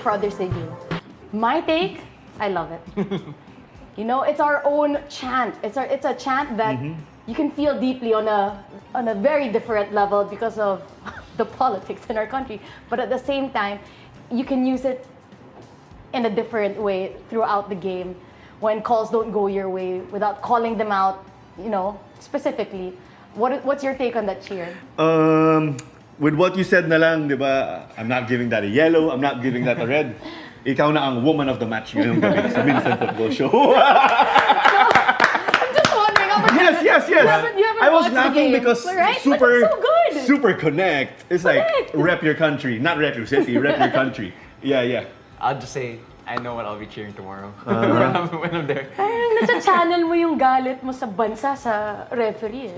for others to do. My take, I love it. You know, it's our own chant. It's a chant that you can feel deeply on a very different level because of the politics in our country. But at the same time, you can use it in a different way throughout the game when calls don't go your way without calling them out, you know, specifically. What's your take on that cheer? With what you said na lang, di ba, I'm not giving that a yellow, I'm not giving that a red. Ikaw na ang woman of the match ngayong gabi sa Minsan Football Show. I'm just wondering. Yes. You haven't I was watched the laughing game, because right? super, But it's so good. super connect. It's Correct. like rep your country, not rep your city, rep your country. Yeah. I'll just say, I know what I'll be cheering tomorrow when I'm there. Parang nasa-channel mo yung galit mo sa bansa sa referee.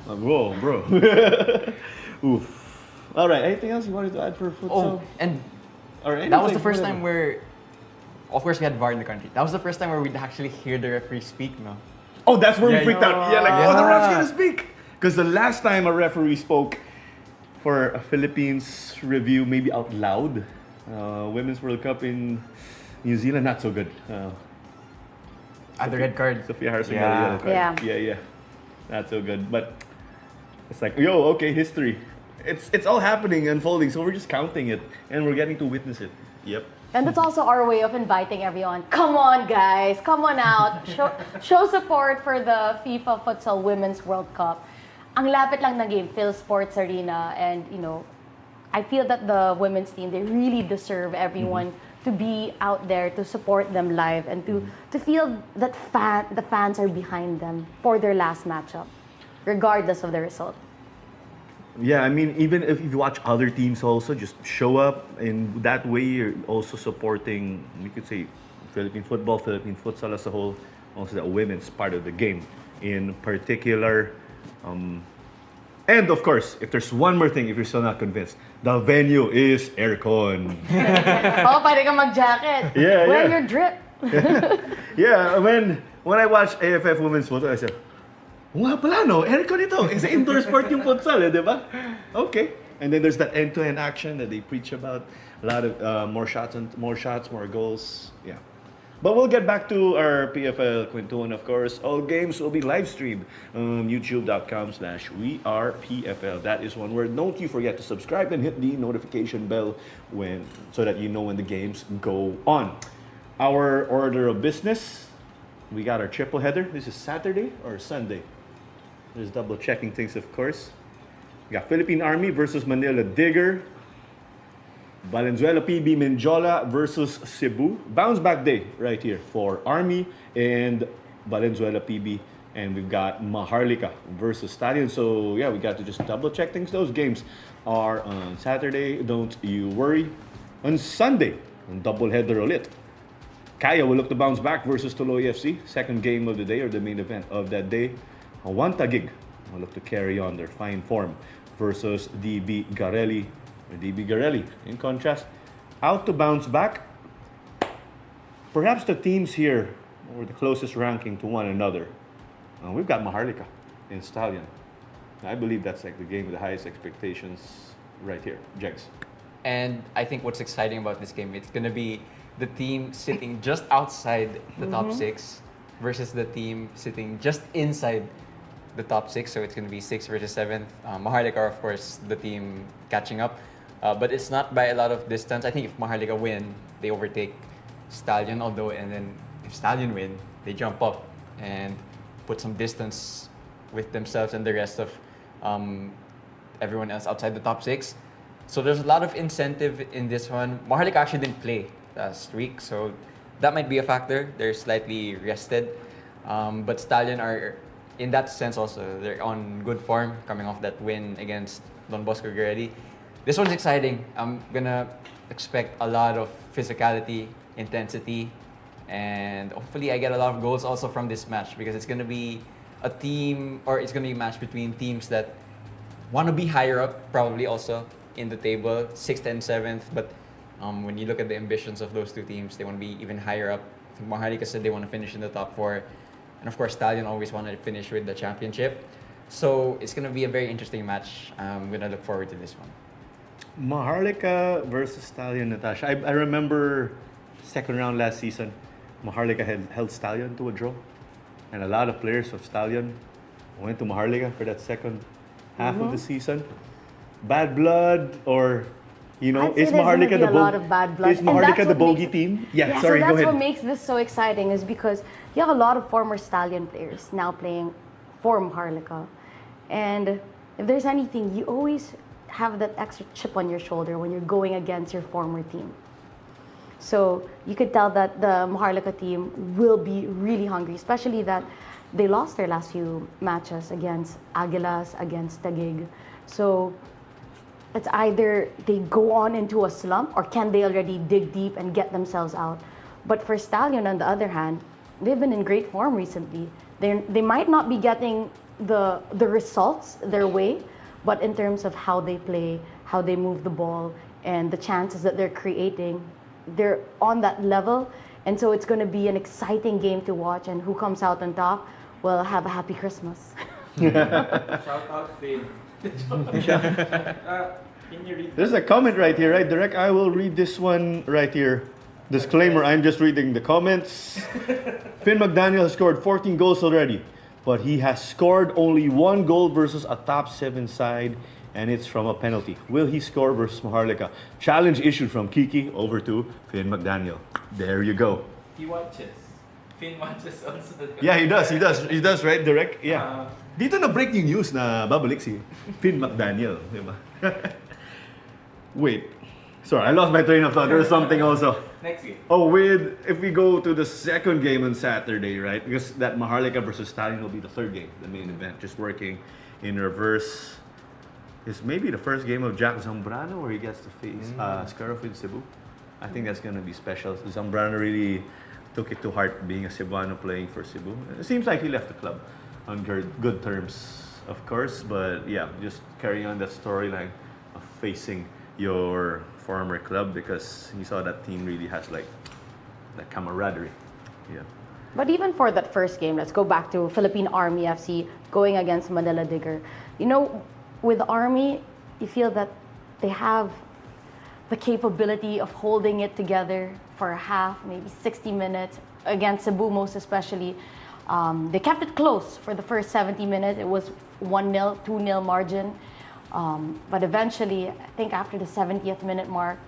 Bro. Oof. All right. Anything else you wanted to add for futsal? And Or that was the anything, first whatever. time where, of course, we had VAR in the country. That was the first time where we'd actually hear the referee speak, no? Oh, that's where we Yeah, freaked out. Yeah, like, yeah. the ref's gonna speak. Because the last time a referee spoke for a Philippines review, maybe out loud, Women's World Cup in New Zealand, not so good. The red card. Sophia Harrison Yeah. got a yellow card. Yeah. Yeah. Not so good. But it's like, yo, okay, history. It's all happening, unfolding, so we're just counting it and we're getting to witness it. Yep. And that's also our way of inviting everyone. Come on, guys. Come on out. Show support for the FIFA Futsal Women's World Cup. Ang lapit lang ng game, Phil Sports Arena. And, you know, I feel that the women's team, they really deserve everyone to be out there to support them live and to feel that the fans are behind them for their last matchup, regardless of the result. Yeah, I mean, even if you watch other teams also, just show up. In that way, you're also supporting, we could say, Philippine football, Philippine futsal as a whole, also the women's part of the game in particular. And of course, if there's one more thing, if you're still not convinced, the venue is aircon. Oh, pwede ka mag-jacket. Yeah, Wear yeah. your drip. Yeah, when I watched AFF Women's Futsal, I said, nga pala no, aircon ito. It's an indoor sport yung futsal, di ba? Okay. And then there's that end-to-end action that they preach about. A lot of more shots, more goals. Yeah. But we'll get back to our PFL Quintuan, of course. All games will be live streamed on youtube.com/wearepfl. That is one word. Don't you forget to subscribe and hit the notification bell so that you know when the games go on. Our order of business, we got our triple header. This is Saturday or Sunday? Just double checking things, of course. We got Philippine Army versus Manila Digger. Valenzuela PB Menjola versus Cebu. Bounce back day right here for Army and Valenzuela PB. And we've got Maharlika versus Stallion. So yeah, we got to just double check things. Those games are on Saturday. Don't you worry. On Sunday, on double header ulit. Kaya will look to bounce back versus Tuloy FC. Second game of the day or the main event of that day. One Taguig will look to carry on their fine form versus DB Garelli. In contrast, out to bounce back. Perhaps the teams here were the closest ranking to one another. We've got Maharlika and Stallion. I believe that's like the game with the highest expectations right here. Jegs. And I think what's exciting about this game, it's going to be the team sitting just outside the top 6 versus the team sitting just inside the top 6. So it's going to be 6th versus 7th. Maharlika are, of course, the team catching up. But it's not by a lot of distance. I think if Maharlika win, they overtake Stallion. And then if Stallion win, they jump up and put some distance with themselves and the rest of everyone else outside the top 6. So there's a lot of incentive in this one. Maharlika actually didn't play last week, so that might be a factor. They're slightly rested. But Stallion are, in that sense also, they're on good form coming off that win against Don Bosco Guerrero. This one's exciting. I'm gonna expect a lot of physicality, intensity, and hopefully I get a lot of goals also from this match because it's gonna be a match between teams that want to be higher up, probably also in the table, 6th and 7th. But when you look at the ambitions of those two teams, they want to be even higher up. I think Maharlika said they want to finish in the top 4, and of course Stallion always wanted to finish with the championship. So it's gonna be a very interesting match. I'm gonna look forward to this one. Maharlika versus Stallion, Natasha. I remember second round last season, Maharlika had held Stallion to a draw. And a lot of players of Stallion went to Maharlika for that second half of the season. Bad blood or, I'd say is there's gonna Maharlika be the a lot of bad blood. Is And that's Maharlika the what bogey makes it- team? Yeah, Yeah, sorry, so go that's ahead. what makes this so exciting is because you have a lot of former Stallion players now playing for Maharlika. And if there's anything, you always have that extra chip on your shoulder when you're going against your former team. So you could tell that the Maharlika team will be really hungry, especially that they lost their last few matches against Aguilas, against Taguig. So it's either they go on into a slump or can they already dig deep and get themselves out. But for Stallion, on the other hand, they've been in great form recently. They might not be getting the results their way, but in terms of how they play, how they move the ball, and the chances that they're creating, they're on that level. And so it's going to be an exciting game to watch. And who comes out on top will have a happy Christmas. Shout out Finn. Can you read? There's a comment right here, right? Direct, I will read this one right here. Disclaimer, I'm just reading the comments. Finn McDaniel has scored 14 goals already, but he has scored only 1 goal versus a top 7 side, and it's from a penalty. Will he score versus Maharlika? Challenge issued from Kiki over to Finn McDaniel. There you go. He watches. Finn watches also. Yeah, he does, right? Direct, yeah. Dito na breaking news na babalik si Finn McDaniel, di ba? Wait. Sorry, I lost my train of thought. There was something also. Next game. Oh, if we go to the second game on Saturday, right? Because that Maharlika versus Stallion will be the third game, the main event. Just working in reverse. It's maybe the first game of Jack Zambrano where he gets to face Scarf in Cebu. I think that's going to be special. Zambrano really took it to heart being a Cebuano playing for Cebu. It seems like he left the club on good terms, of course. But yeah, just carrying on that storyline of facing your former club because he saw that team really has like that camaraderie. Yeah. But even for that first game, let's go back to Philippine Army FC going against Manila Digger. You know, with Army, you feel that they have the capability of holding it together for a half, maybe 60 minutes against Cebu most especially. They kept it close for the first 70 minutes. It was 1-0, 2-0 margin. But eventually, I think after the 70th minute mark,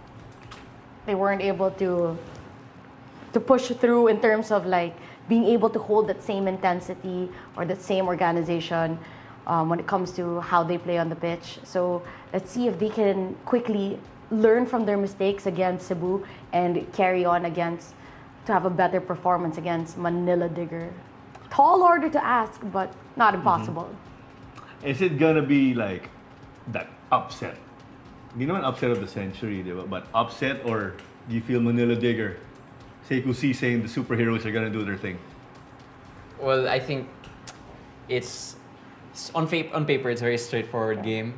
they weren't able to push through in terms of like being able to hold that same intensity or that same organization when it comes to how they play on the pitch. So let's see if they can quickly learn from their mistakes against Cebu and carry on to have a better performance against Manila Digger. Tall order to ask, but not impossible. Is it gonna be like that upset? You know, an upset of the century, diba? But upset, or do you feel Manila Digger, Sekou Cisse and the superheroes are gonna do their thing? Well, I think it's on paper it's a very straightforward game.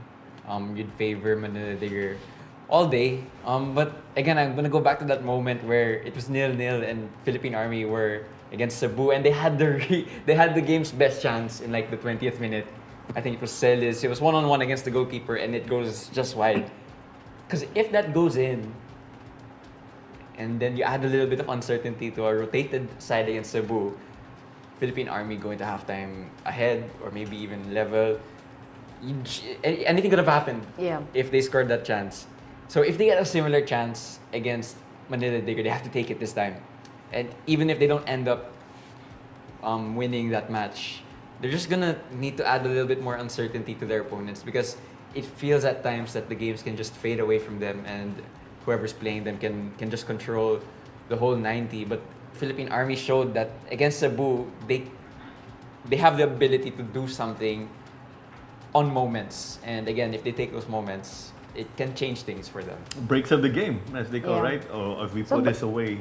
You'd favor Manila Digger all day. But again, I'm gonna go back to that moment where it was 0-0 and Philippine Army were against Cebu, and they had the game's best chance in like the 20th minute. I think it was Celis. It was 1-on-1 against the goalkeeper, and it goes just wide. Because if that goes in, and then you add a little bit of uncertainty to a rotated side against Cebu, Philippine Army going to halftime ahead or maybe even level, anything could have happened if they scored that chance. So if they get a similar chance against Manila Digger, they have to take it this time. And even if they don't end up winning that match, they're just gonna need to add a little bit more uncertainty to their opponents because it feels at times that the games can just fade away from them and whoever's playing them can just control the whole 90. But Philippine Army showed that against Cebu, they have the ability to do something on moments. And again, if they take those moments, it can change things for them. Breaks of the game, as they call, Yeah. right? Or if we put this away,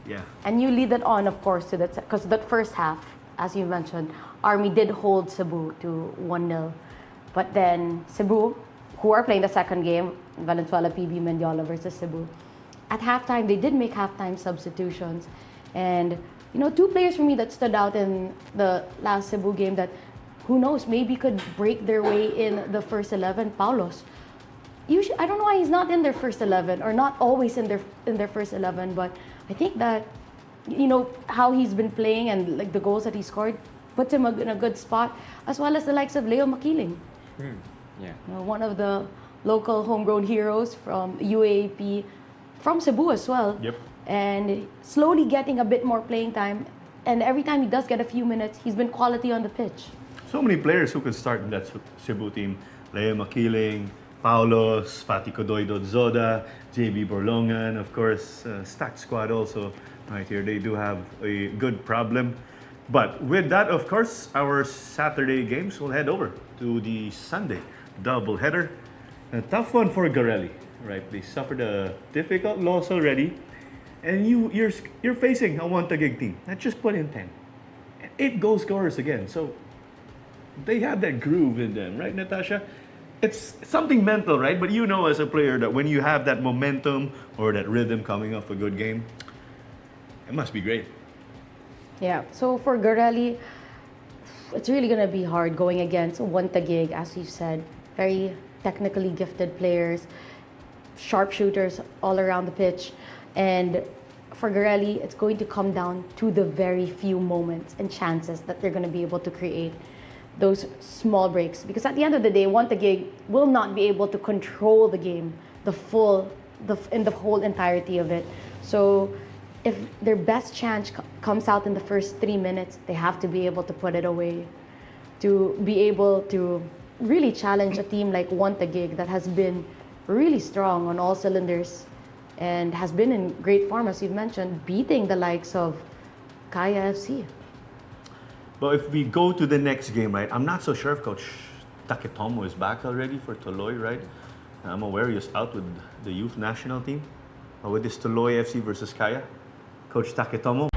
yeah. And you lead that on, of course, to that because that first half, as you mentioned, Army did hold Cebu to 1-0. But then Cebu, who are playing the second game, Valenzuela PB Mendiola versus Cebu, at halftime, they did make halftime substitutions. And, you know, two players for me that stood out in the last Cebu game that, who knows, maybe could break their way in the first 11, Paulos. usually, I don't know why he's not in their first 11 or not always in their first 11, but I think that, you know, how he's been playing and like the goals that he scored puts him in a good spot, as well as the likes of Leo Makiling. Yeah. You know, one of the local homegrown heroes from UAAP, from Cebu as well. Yep. And slowly getting a bit more playing time. And every time he does get a few minutes, he's been quality on the pitch. So many players who could start in that Cebu team. Leo Makiling, Paulos, Fatih Kodoydod Zoda, JB Borlongan, of course, stacked squad also. Right here, they do have a good problem. But with that, of course, our Saturday games will head over to the Sunday doubleheader. A tough one for Garelli, right? They suffered a difficult loss already, and you're facing a one-tagig team that just put in 10, 8 goal scorers again. So they have that groove in them, right, Natasha? It's something mental, right? But you know as a player that when you have that momentum or that rhythm coming off a good game, it must be great. Yeah, so for Garelli, it's really going to be hard going against one Taguig, as you said. Very technically gifted players, sharpshooters all around the pitch. And for Garelli, it's going to come down to the very few moments and chances that they're going to be able to create those small breaks. Because at the end of the day, one Taguig will not be able to control the game, in the whole entirety of it. So if their best chance comes out in the first 3 minutes, they have to be able to put it away, to be able to really challenge a team like One Taguig that has been really strong on all cylinders and has been in great form, as you've mentioned, beating the likes of Kaya FC. But if we go to the next game, right, I'm not so sure if Coach Taketomo is back already for Tuloy, right? I'm aware he was out with the youth national team. But with this Tuloy FC versus Kaya, Coach Taketomo.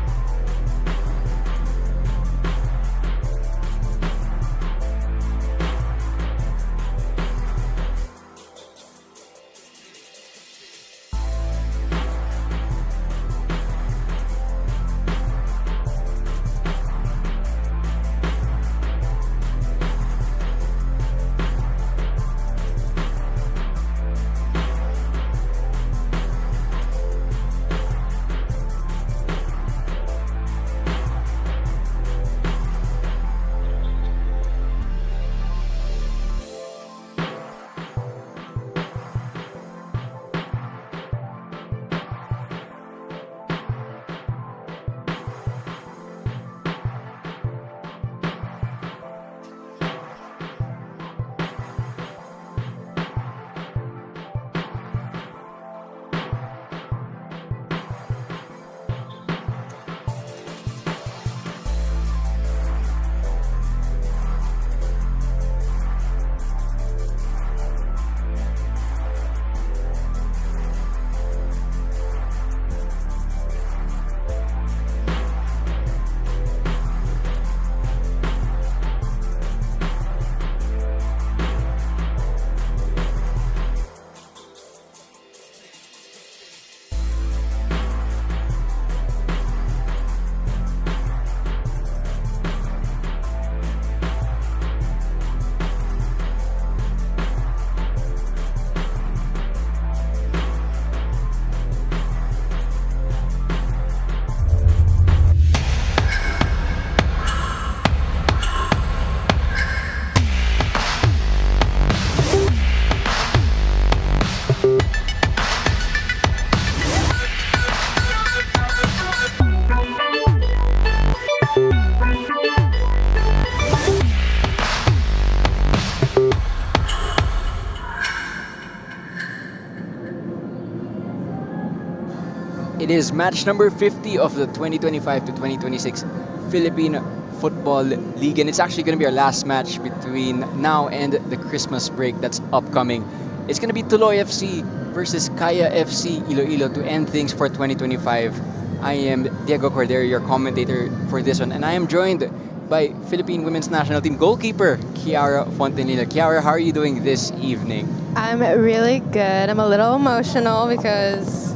It is match number 50 of the 2025 to 2026 Philippine Football League, and it's actually going to be our last match between now and the Christmas break that's upcoming. It's going to be Tuloy FC versus Kaya FC Iloilo to end things for 2025. I am Diego Cordero, your commentator for this one, and I am joined by Philippine Women's National Team goalkeeper Kiara Fontanilla. Kiara, how are you doing this evening? I'm really good. I'm a little emotional because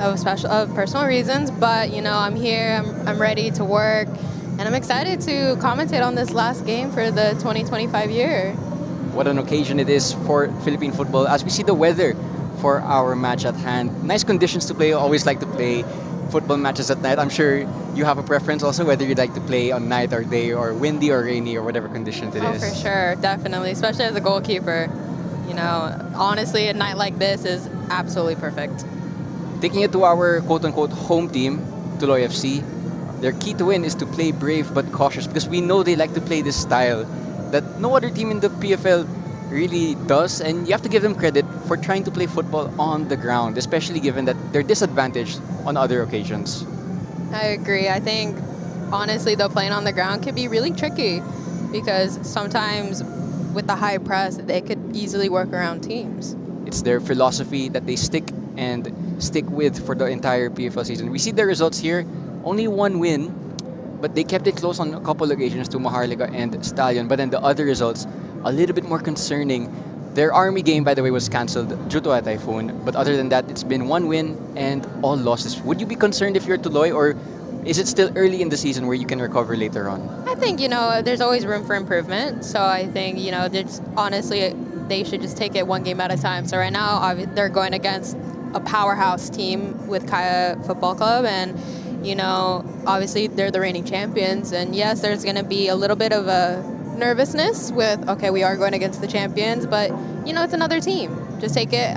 of personal reasons, but you know, I'm here, I'm ready to work, and I'm excited to commentate on this last game for the 2025 year. what an occasion it is for Philippine football as we see the weather for our match at hand. Nice conditions to play. I always like to play football matches at night. I'm sure you have a preference also whether you'd like to play on night or day or windy or rainy or whatever conditions it Oh, is. for sure, definitely, especially as a goalkeeper. You know, honestly, a night like this is absolutely perfect. Taking it to our quote-unquote home team, Tuloy FC, their key to win is to play brave but cautious because we know they like to play this style that no other team in the PFL really does, and you have to give them credit for trying to play football on the ground, especially given that they're disadvantaged on other occasions. I agree. I think, honestly, though, playing on the ground can be really tricky because sometimes with the high press, they could easily work around teams. It's their philosophy that they stick with for the entire PFL season. We see the results here, only one win, but they kept it close on a couple occasions to Maharlika and Stallion. But then the other results, a little bit more concerning. Their Army game, by the way, was cancelled due to a typhoon. But other than that, it's been one win and all losses. Would you be concerned if you're Tuloy, or is it still early in the season where you can recover later on? I think, you know, there's always room for improvement. So I think, you know, honestly, they should just take it one game at a time. So right now, they're going against a powerhouse team with Kaya Football Club, and you know, obviously they're the reigning champions, and yes, there's going to be a little bit of a nervousness with, okay, we are going against the champions, but you know, it's another team. Just take it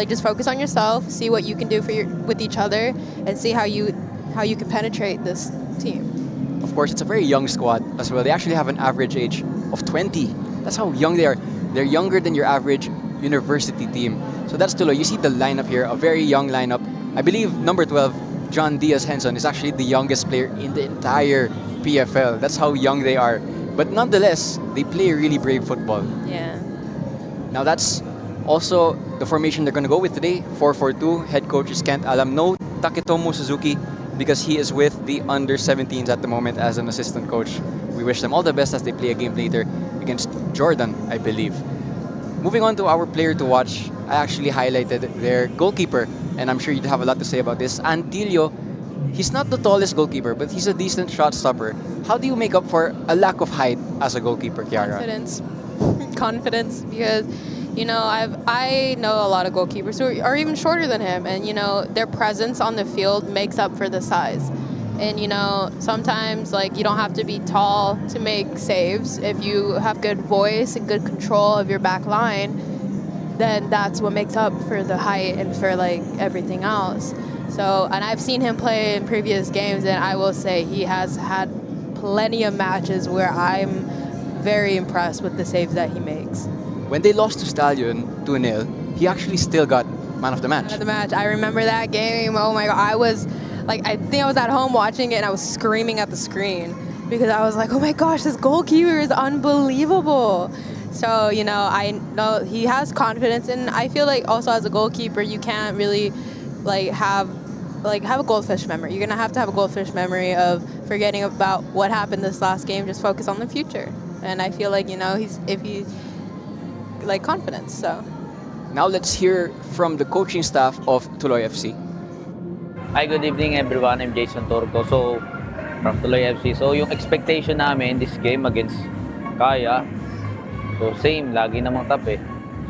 just focus on yourself, see what you can do with each other, and see how you can penetrate this team. Of course, it's a very young squad as well. They actually have an average age of 20. That's how young they are. They're younger than your average university team. So that's Tuloy. You see the lineup here, a very young lineup. I believe number 12, John Diaz Henson, is actually the youngest player in the entire PFL. That's how young they are. But nonetheless, they play really brave football. Yeah. Now that's also the formation they're going to go with today, 4-4-2. Head coach is Kent Alam. No Taketomo Suzuki because he is with the under-17s at the moment as an assistant coach. We wish them all the best as they play a game later against Jordan, I believe. Moving on to our player to watch, I actually highlighted their goalkeeper, and I'm sure you'd have a lot to say about this. Antilio, he's not the tallest goalkeeper, but he's a decent shot stopper. How do you make up for a lack of height as a goalkeeper, Kiara? Confidence, because you know, I know a lot of goalkeepers who are even shorter than him, and you know, their presence on the field makes up for the size. And you know, sometimes like you don't have to be tall to make saves. If you have good voice and good control of your back line, then that's what makes up for the height and for like everything else. So, and I've seen him play in previous games, and I will say he has had plenty of matches where I'm very impressed with the saves that he makes. When they lost to Stallion 2-0, he actually still got man of the match. Man of the match. I remember that game. Oh my God. I think I was at home watching it, and I was screaming at the screen because I was like, oh my gosh, this goalkeeper is unbelievable. So, you know, I know he has confidence, and I feel like also as a goalkeeper, you can't really have a goldfish memory. You're going to have a goldfish memory of forgetting about what happened this last game, just focus on the future. And I feel like, you know, he's confidence, so. Now let's hear from the coaching staff of Tuloy FC. Hi, good evening everyone. I'm Jason Torco. So, from Tuloy FC. So, yung expectation namin this game against Kaya, so same, lagi namang tap eh.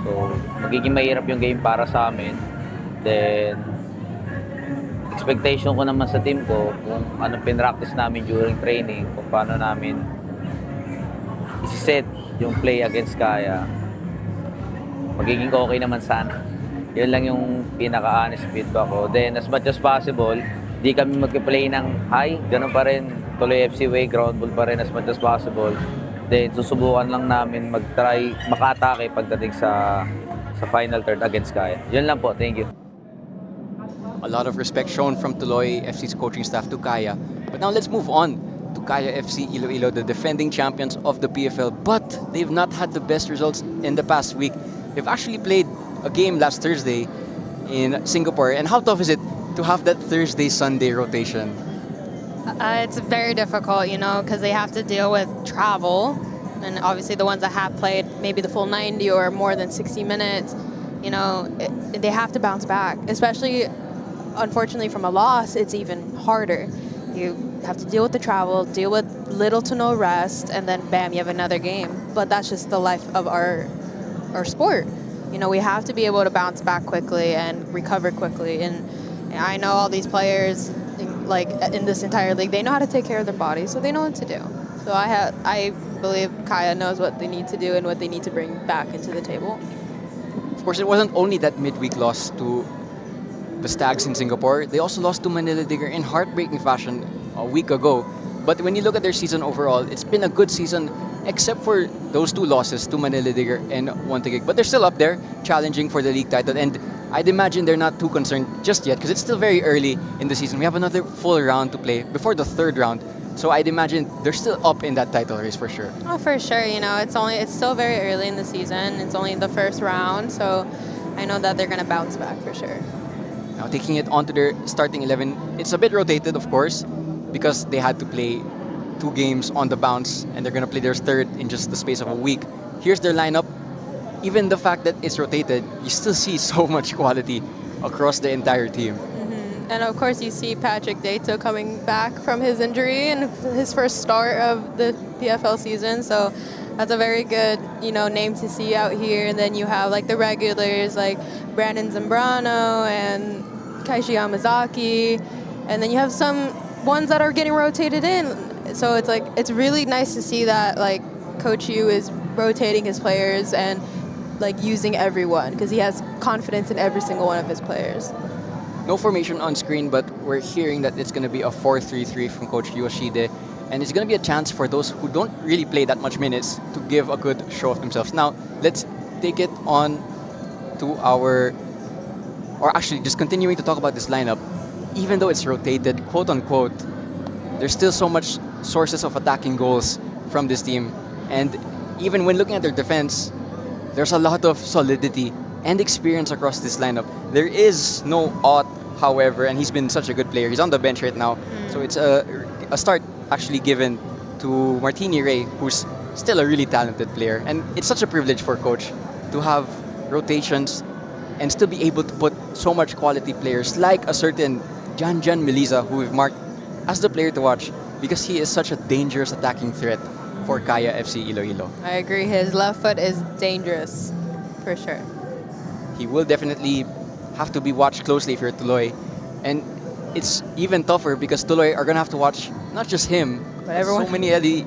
So, magiging mahirap yung game para sa amin. Then, expectation ko naman sa team ko, kung anong pinractice namin during training, kung paano namin isi-set yung play against Kaya, magiging okay naman sana. Yun lang yung pinaka-honest feedback ko. Then, as much as possible, di kami mag-play ng high. Ganun pa rin. Tuloy FC way, ground ball pa rin as much as possible. Then, susubukan lang namin mag-try, maka-atake pagdating sa final third against Kaya. Yun lang po. Thank you. A lot of respect shown from Tuloy FC's coaching staff to Kaya. But now let's move on to Kaya FC Iloilo, the defending champions of the PFL. But they've not had the best results in the past week. They've actually played a game last Thursday in Singapore. And how tough is it to have that Thursday-Sunday rotation? It's very difficult, you know, because they have to deal with travel. And obviously the ones that have played maybe the full 90 or more than 60 minutes, you know, they have to bounce back. Especially, unfortunately, from a loss, it's even harder. You have to deal with the travel, deal with little to no rest, and then bam, you have another game. But that's just the life of our our sport. You know, we have to be able to bounce back quickly and recover quickly. And I know all these players, like in this entire league, they know how to take care of their bodies, so they know what to do. So I believe Kaya knows what they need to do and what they need to bring back into the table. Of course, it wasn't only that midweek loss to the Stags in Singapore. They also lost to Manila Digger in heartbreaking fashion a week ago. But when you look at their season overall, it's been a good season except for those 2 losses to Manila Digger and Wantigig. But they're still up there challenging for the league title. And I'd imagine they're not too concerned just yet because it's still very early in the season. We have another full round to play before the 3rd round. So I'd imagine they're still up in that title race for sure. Oh, for sure. You know, it's still very early in the season. It's only the 1st round, so I know that they're going to bounce back for sure. Now taking it onto their starting 11, it's a bit rotated, of course, because they had to play 2 games on the bounce, and they're going to play their 3rd in just the space of a week. Here's their lineup. Even the fact that it's rotated, you still see so much quality across the entire team. And of course, you see Patrick Dato coming back from his injury and his first start of the PFL season. So that's a very good, you know, name to see out here. And then you have like the regulars like Brandon Zambrano and Kaishi Yamazaki. And then you have some ones that are getting rotated in. So it's like, it's really nice to see that like Coach Yu is rotating his players and like using everyone because he has confidence in every single one of his players. No formation on screen, but we're hearing that it's going to be a 4-3-3 from Coach Yoshide. And it's going to be a chance for those who don't really play that much minutes to give a good show of themselves. Now, let's take it on to our... Or actually, just continuing to talk about this lineup. Even though it's rotated, quote-unquote, there's still so much sources of attacking goals from this team. And even when looking at their defense, there's a lot of solidity and experience across this lineup. There is no Ott, however, and he's been such a good player. He's on the bench right now. So it's a start actually given to Martini Ray, who's still a really talented player. And it's such a privilege for coach to have rotations and still be able to put so much quality players like a certain Jan Melisa, who we've marked as the player to watch because he is such a dangerous attacking threat for Kaya FC Iloilo. I agree. His left foot is dangerous, for sure. He will definitely have to be watched closely if you're TULOY. And it's even tougher because TULOY are going to have to watch not just him, but everyone.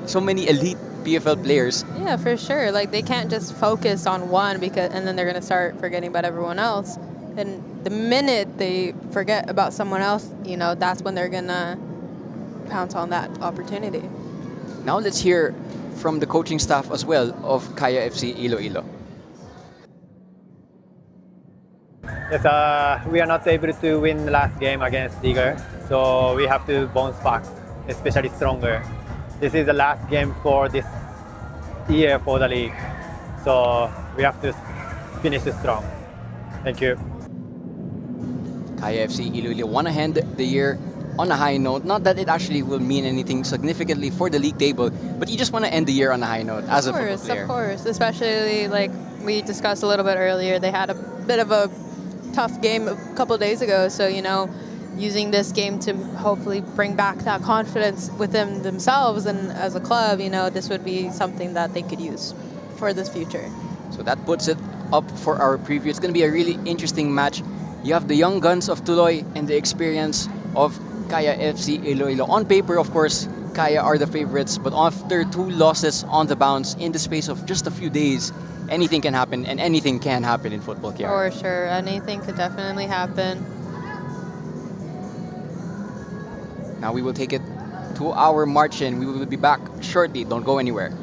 So many elite PFL players. Yeah, for sure. Like they can't just focus on one and then they're going to start forgetting about everyone else. And the minute they forget about someone else, you know, that's when they're going to pounce on that opportunity. Now let's hear from the coaching staff as well of Kaya FC Iloilo. Yes, we are not able to win the last game against Digger, so we have to bounce back, especially stronger. This is the last game for this year for the league, so we have to finish strong. Thank you. Kaya FC Iloilo want to end the year on a high note. Not that it actually will mean anything significantly for the league table, but you just want to end the year on a high note as a football player. Of course, especially like we discussed a little bit earlier, they had a bit of a tough game a couple days ago, so you know, using this game to hopefully bring back that confidence within themselves and as a club, you know, this would be something that they could use for this future. So that puts it up for our preview. It's going to be a really interesting match. You have the young guns of TULOY and the experience of Kaya FC Iloilo. On paper, of course, Kaya are the favorites, but after 2 losses on the bounce in the space of just a few days, anything can happen, and anything can happen in football, Kiara. For sure, anything could definitely happen. Now we will take it to our march-in. We will be back shortly. Don't go anywhere.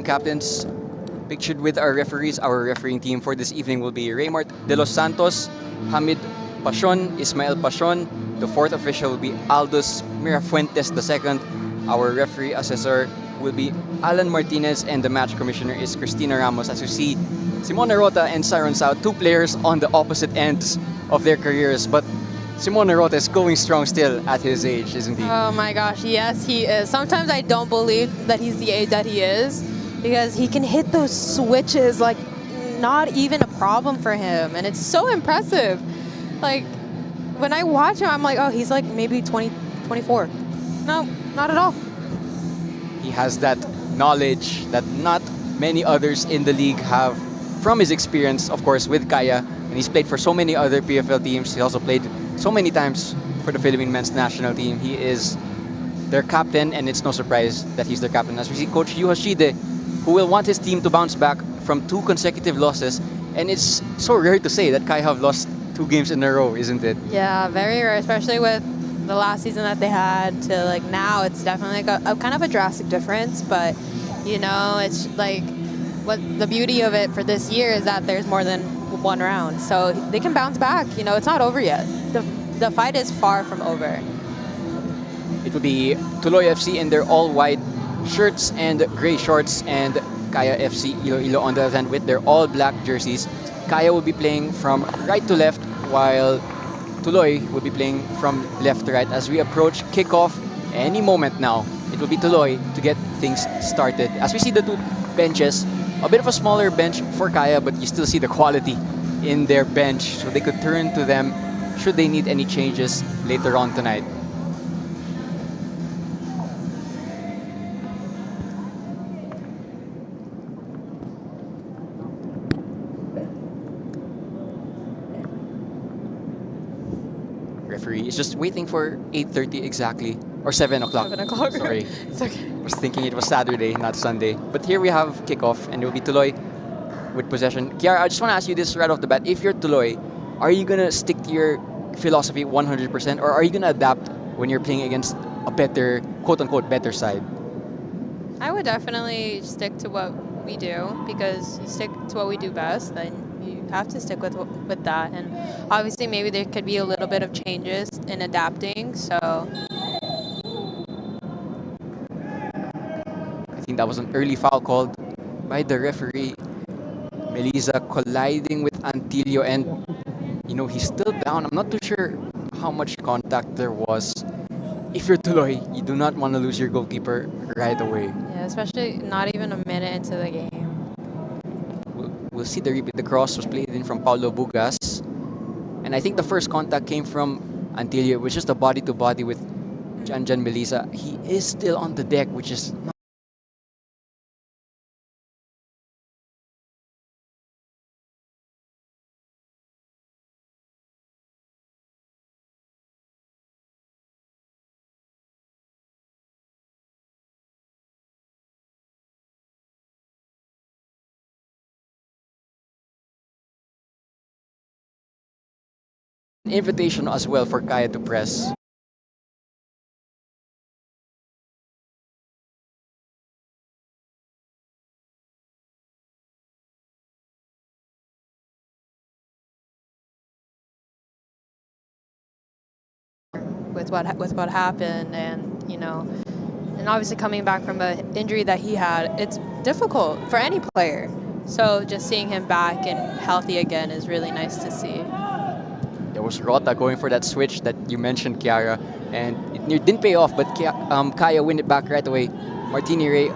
team captains. Pictured with our referees, our refereeing team for this evening will be Raymart De Los Santos, Hamid Pashon, Ismael Pashon. The fourth official will be Aldous Mirafuentes II. Our referee assessor will be Alan Martinez, and the match commissioner is Cristina Ramos. As you see, Simone Rota and Siron Sao, two players on the opposite ends of their careers, but Simone Rota is going strong still at his age, isn't he? Oh my gosh, yes, he is. Sometimes I don't believe that he's the age that he is because he can hit those switches like not even a problem for him. And it's so impressive. Like, when I watch him, I'm like, oh, he's like maybe 20, 24. No, not at all. He has that knowledge that not many others in the league have from his experience, of course, with Kaya. And he's played for so many other PFL teams. He also played so many times for the Philippine men's national team. He is their captain, and it's no surprise that he's their captain. As we see Coach Yu Hashide, who will want his team to bounce back from 2 consecutive losses. And it's so rare to say that Kaya have lost 2 games in a row, isn't it? Yeah, very rare, especially with the last season that they had to like now. It's definitely like a kind of a drastic difference, but you know, it's like what the beauty of it for this year is that there's more than 1 round, so they can bounce back. You know, it's not over yet. The fight is far from over. It will be Tuloy FC in their all-white shirts and gray shorts, and Kaya FC Iloilo on the other hand with their all-black jerseys. Kaya will be playing from right to left, while Tuloy will be playing from left to right. As we approach kickoff any moment now, it will be Tuloy to get things started. As we see the 2 benches, a bit of a smaller bench for Kaya, but you still see the quality in their bench, so they could turn to them should they need any changes later on tonight. Referee is just waiting for 8:30 exactly, or 7 o'clock. 7 o'clock. Sorry. It's okay. I was thinking it was Saturday, not Sunday. But here we have kickoff, and it will be Tuloy with possession. Kiara, I just want to ask you this right off the bat. If you're Tuloy, are you going to stick to your philosophy 100%, or are you going to adapt when you're playing against a better, quote-unquote, better side? I would definitely stick to what we do, because you stick to what we do best, then you have to stick with that. And obviously maybe there could be a little bit of changes in adapting, so I think that was an early foul called by the referee. Melissa colliding with Antilio, and you know, he's still down. I'm not too sure how much contact there was. If you're Tuloy, you do not want to lose your goalkeeper right away. yeah, especially not even a minute into the game. We'll see the repeat. The cross was played in from Paulo Bugas. And I think the first contact came from Antilio. It was just a body-to-body with Janjan Melissa. He is still on the deck, which is not an invitation as well for Kaya to press. With what happened, and you know, and obviously coming back from an injury that he had, it's difficult for any player. So just seeing him back and healthy again is really nice to see. There was Rota going for that switch that you mentioned, Kiara, and it didn't pay off, but Kaya win it back right away. Martini Ray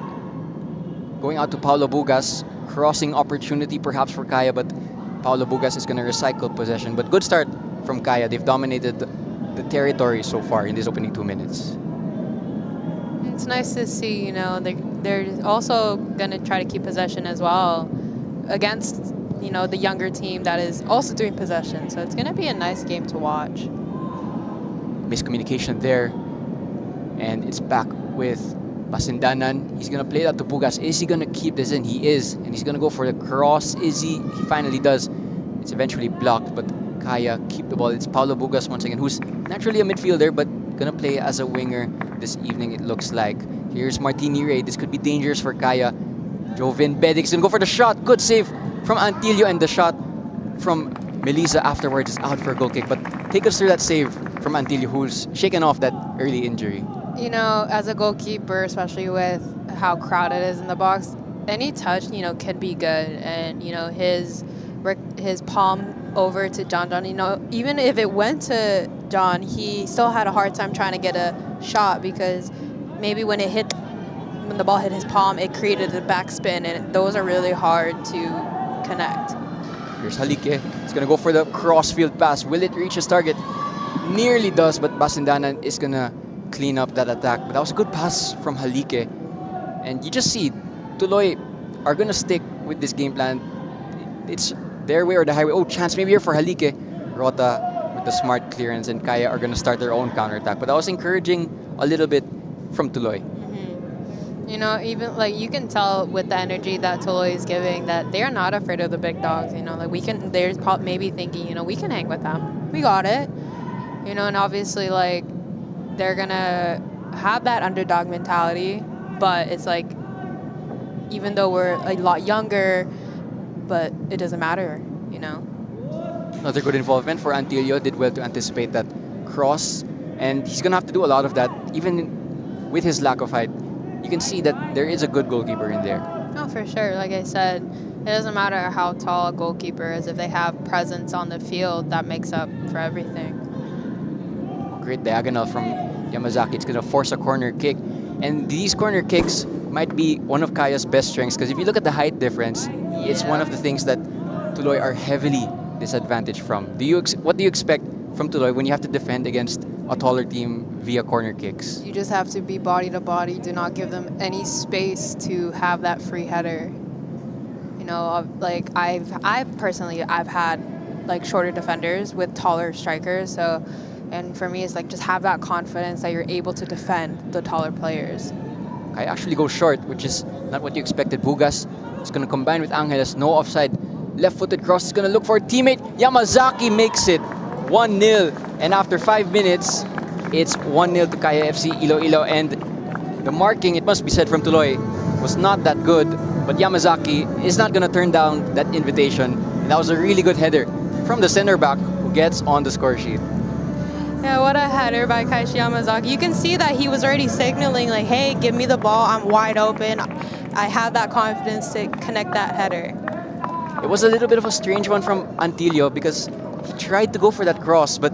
going out to Paulo Bugas, crossing opportunity perhaps for Kaya, but Paulo Bugas is going to recycle possession. But good start from Kaya. They've dominated the territory so far in these opening 2 minutes. It's nice to see, you know, they're also going to try to keep possession as well against, you know, the younger team that is also doing possession. So it's going to be a nice game to watch. Miscommunication there. And it's back with Pasindanan. He's going to play that to Bugas. Is he going to keep this in? He is. And he's going to go for the cross. Is he? He finally does. It's eventually blocked, but Kaya keep the ball. It's Paulo Bugas once again, who's naturally a midfielder, but going to play as a winger this evening, it looks like. Here's Martini Ray. This could be dangerous for Kaya. Jovin Bedic's gonna go for the shot. Good save from Antilio, and the shot from Melissa afterwards is out for a goal kick. But take us through that save from Antilio, who's shaken off that early injury. You know, as a goalkeeper, especially with how crowded it is in the box, any touch, can be good. And, his palm over to John, even if it went to John, he still had a hard time trying to get a shot because maybe when the ball hit his palm, it created a backspin, and those are really hard to connect. Here's Halike. He's gonna go for the crossfield pass. Will it reach his target? Nearly does, but Basindanan is gonna clean up that attack. But that was a good pass from Halike. And you just see, Tuloy are gonna stick with this game plan. It's their way or the highway. Oh, chance maybe here for Halike. Rota with the smart clearance, and Kaya are gonna start their own counterattack. But that was encouraging a little bit from Tuloy. Even you can tell with the energy that Tuloy is giving that they are not afraid of the big dogs. They're maybe thinking, we can hang with them. We got it. And obviously they're gonna have that underdog mentality, but it's even though we're a lot younger, but it doesn't matter. Another good involvement for Antilio. Did well to anticipate that cross, and he's gonna have to do a lot of that, even with his lack of height. You can see that there is a good goalkeeper in there. Oh, for sure. Like I said, it doesn't matter how tall a goalkeeper is. If they have presence on the field, that makes up for everything. Great diagonal from Yamazaki. It's going to force a corner kick. And these corner kicks might be one of Kaya's best strengths, because if you look at the height difference, it's one of the things that Tuloy are heavily disadvantaged from. What do you expect from Tuloy when you have to defend against a taller team via corner kicks? You just have to be body to body. Do not give them any space to have that free header. I've personally had shorter defenders with taller strikers. So, and for me, it's just have that confidence that you're able to defend the taller players. I actually go short, which is not what you expected. Bugas is going to combine with Angeles. No offside. Left-footed cross is going to look for a teammate. Yamazaki makes it 1-0. And after 5 minutes, it's 1-0 to Kaya FC Iloilo. And the marking, it must be said, from Tuloy was not that good. But Yamazaki is not going to turn down that invitation. And that was a really good header from the center back who gets on the score sheet. Yeah, what a header by Kaishi Yamazaki. You can see that he was already signaling hey, give me the ball. I'm wide open. I have that confidence to connect that header. It was a little bit of a strange one from Antilio because he tried to go for that cross, but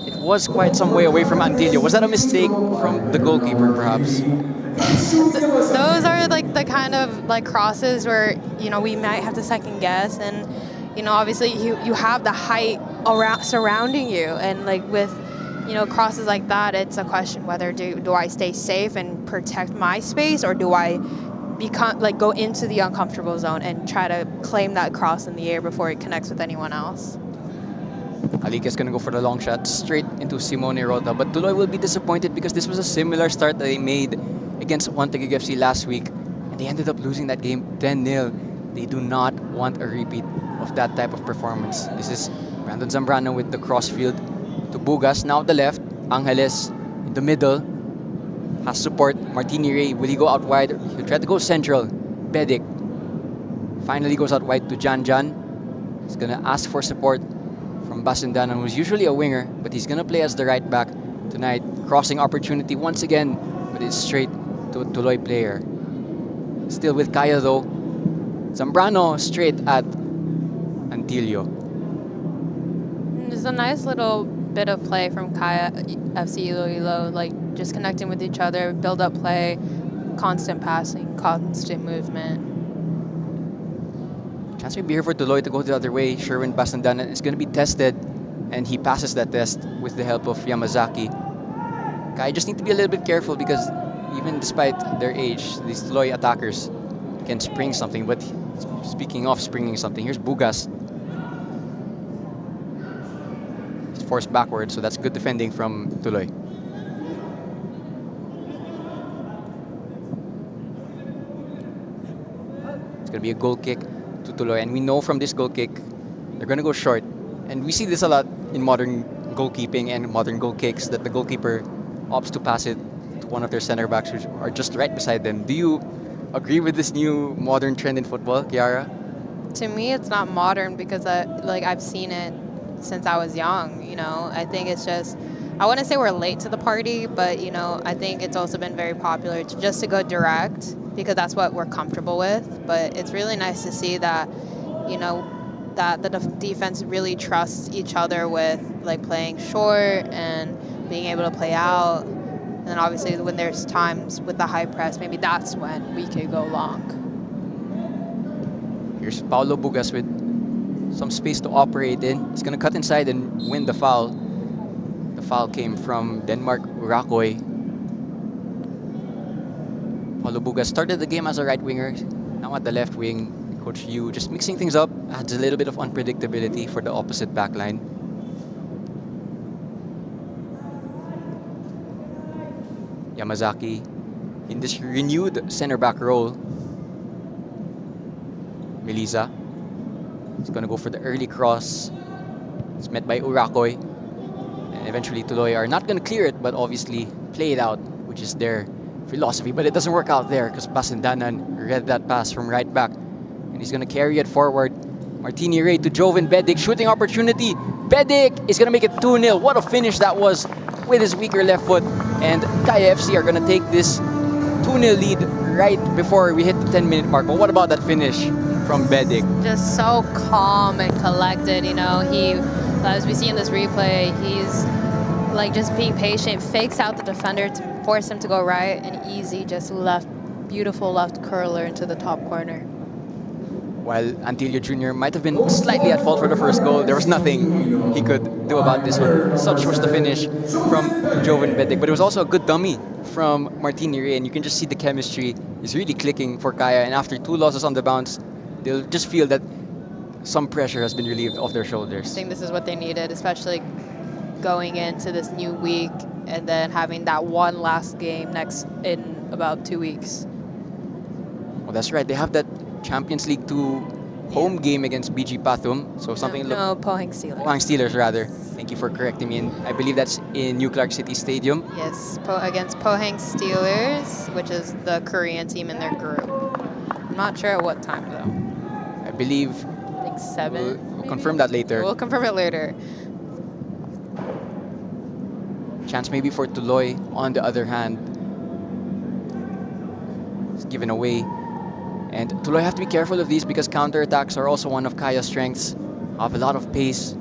it was quite some way away from Antilio. Was that a mistake from the goalkeeper, perhaps? Those are the kind of crosses where we might have to second guess, and obviously you have the height around surrounding you, and with crosses like that, it's a question whether do I stay safe and protect my space, or do I go into the uncomfortable zone and try to claim that cross in the air before it connects with anyone else. Halike is going to go for the long shot straight into Simone Rota, but Tuloy will be disappointed because this was a similar start that they made against Taguig FC last week, and they ended up losing that game 10-0. They do not want a repeat of that type of performance. This is Brandon Zambrano with the crossfield to Bugas, now at the left. Angeles in the middle has support. Martini Ray, will he go out wide? He'll try to go central. Bedic finally goes out wide to Jan. He's gonna ask for support from Basindanan, who's usually a winger, but he's gonna play as the right back tonight. Crossing opportunity once again, but it's straight to a Tuloy player. Still with Kaya though. Zambrano straight at Antilio. There's a nice little bit of play from Kaya FC Iloilo, just connecting with each other, build up play, constant passing, constant movement. Chance maybe here for Tuloy to go the other way. Sherwin Basindanan is going to be tested, and he passes that test with the help of Yamazaki. Kaya just need to be a little bit careful because even despite their age, these Tuloy attackers can spring something. But speaking of springing something, here's Bugas. He's forced backwards, so that's good defending from Tuloy. It's going to be a goal kick to Tuloy, and we know from this goal kick they're going to go short. And we see this a lot in modern goalkeeping and modern goal kicks, that the goalkeeper opts to pass it to one of their center backs who are just right beside them. Do you agree with this new modern trend in football, Kiara? To me, it's not modern because I've seen it since I was young. I think it's just, I wouldn't say we're late to the party, but I think it's also been very popular just to go direct because that's what we're comfortable with. But it's really nice to see that that the defense really trusts each other with like playing short and being able to play out. And then obviously when there's times with the high press, maybe that's when we could go long. Here's Paulo Bugas with some space to operate in. He's going to cut inside and win the foul. The foul came from Denmark Urakoy. Paulo Bugas started the game as a right winger. Now at the left wing, Coach Yu just mixing things up, adds a little bit of unpredictability for the opposite back line. Yamazaki in this renewed center back role. Melisa is going to go for the early cross. It's met by Urakoy. And eventually TULOY are not going to clear it, but obviously play it out, which is their philosophy. But it doesn't work out there because Pasindanan read that pass from right back. And he's going to carry it forward. Martini Ray to Joven Bedic. Shooting opportunity. Bedic is going to make it 2-0. What a finish that was with his weaker left foot. And Kaya FC are going to take this 2-0 lead right before we hit the 10-minute mark. But what about that finish from Bedic? Just so calm and collected. He, as we see in this replay, he's like just being patient, fakes out the defender to force him to go right, and easy just beautiful left curler into the top corner. While Antilio Jr. might have been slightly at fault for the first goal, there was nothing he could do about this one. Such was the finish from Joven Bedic. But it was also a good dummy from Martini Ray, and you can just see the chemistry is really clicking for Kaya. And after 2 losses on the bounce, they'll just feel that some pressure has been relieved off their shoulders. I think this is what they needed, especially going into this new week and then having that one last game in about 2 weeks. Well, that's right. They have that Champions League 2 home game against BG Pathum. So something No, Pohang Steelers. Pohang Steelers, rather. Thank you for correcting me. And I believe that's in New Clark City Stadium. Yes, against Pohang Steelers, which is the Korean team in their group. I'm not sure at what time, though. I believe... I think 7. We'll confirm that later. We'll confirm it later. Chance maybe for TULOY, on the other hand. It's given away. And TULOY have to be careful of these because counterattacks are also one of Kaya's strengths. Have a lot of pace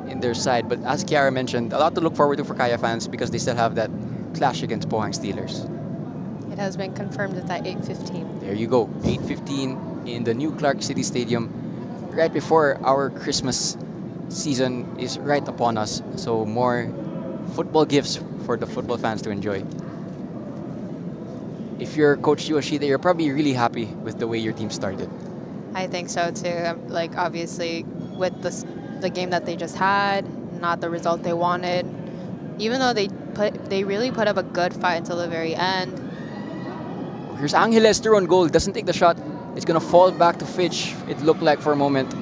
in their side. But as Kiara mentioned, a lot to look forward to for Kaya fans because they still have that clash against Pohang Steelers. It has been confirmed it's at 8:15. There you go, 8:15 in the New Clark City Stadium, right before our Christmas season is right upon us. So more football gifts for the football fans to enjoy. If you're Coach Yoshida, you're probably really happy with the way your team started. I think so too. Like obviously with the game that they just had, not the result they wanted. Even though they really put up a good fight until the very end. Here's Angeles through on goal. Doesn't take the shot. It's gonna fall back to Fitch. It looked like for a moment.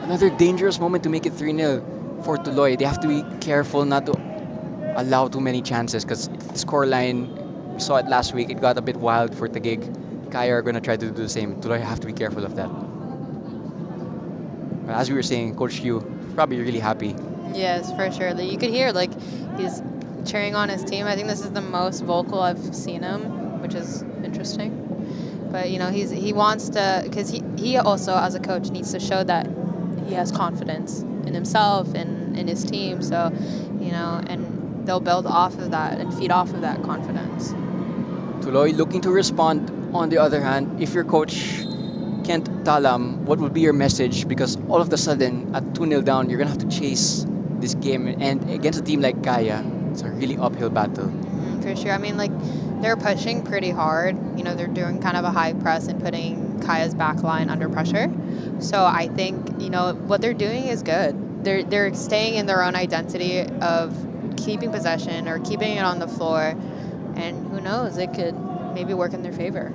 Another dangerous moment to make it 3-0 for TULOY. They have to be careful not to allow too many chances because the scoreline, we saw it last week, it got a bit wild for Taguig. Kaya are gonna try to do the same. TULOY have to be careful of that. But as we were saying, Coach Yu probably really happy. Yes, for sure. You could hear like he's cheering on his team. I think this is the most vocal I've seen him, which is interesting. But he wants to, because he also as a coach needs to show that he has confidence in himself and in his team. So, and they'll build off of that and feed off of that confidence. TULOY looking to respond. On the other hand, if you're Coach Kent Talam, what would be your message? Because all of a sudden, at 2-0 down, you're going to have to chase this game. And against a team like Kaya, it's a really uphill battle. For sure. I mean, like, they're pushing pretty hard. They're doing kind of a high press and putting Kaya's back line under pressure. So I think, what they're doing is good. They're staying in their own identity of keeping possession or keeping it on the floor. And who knows, it could maybe work in their favor.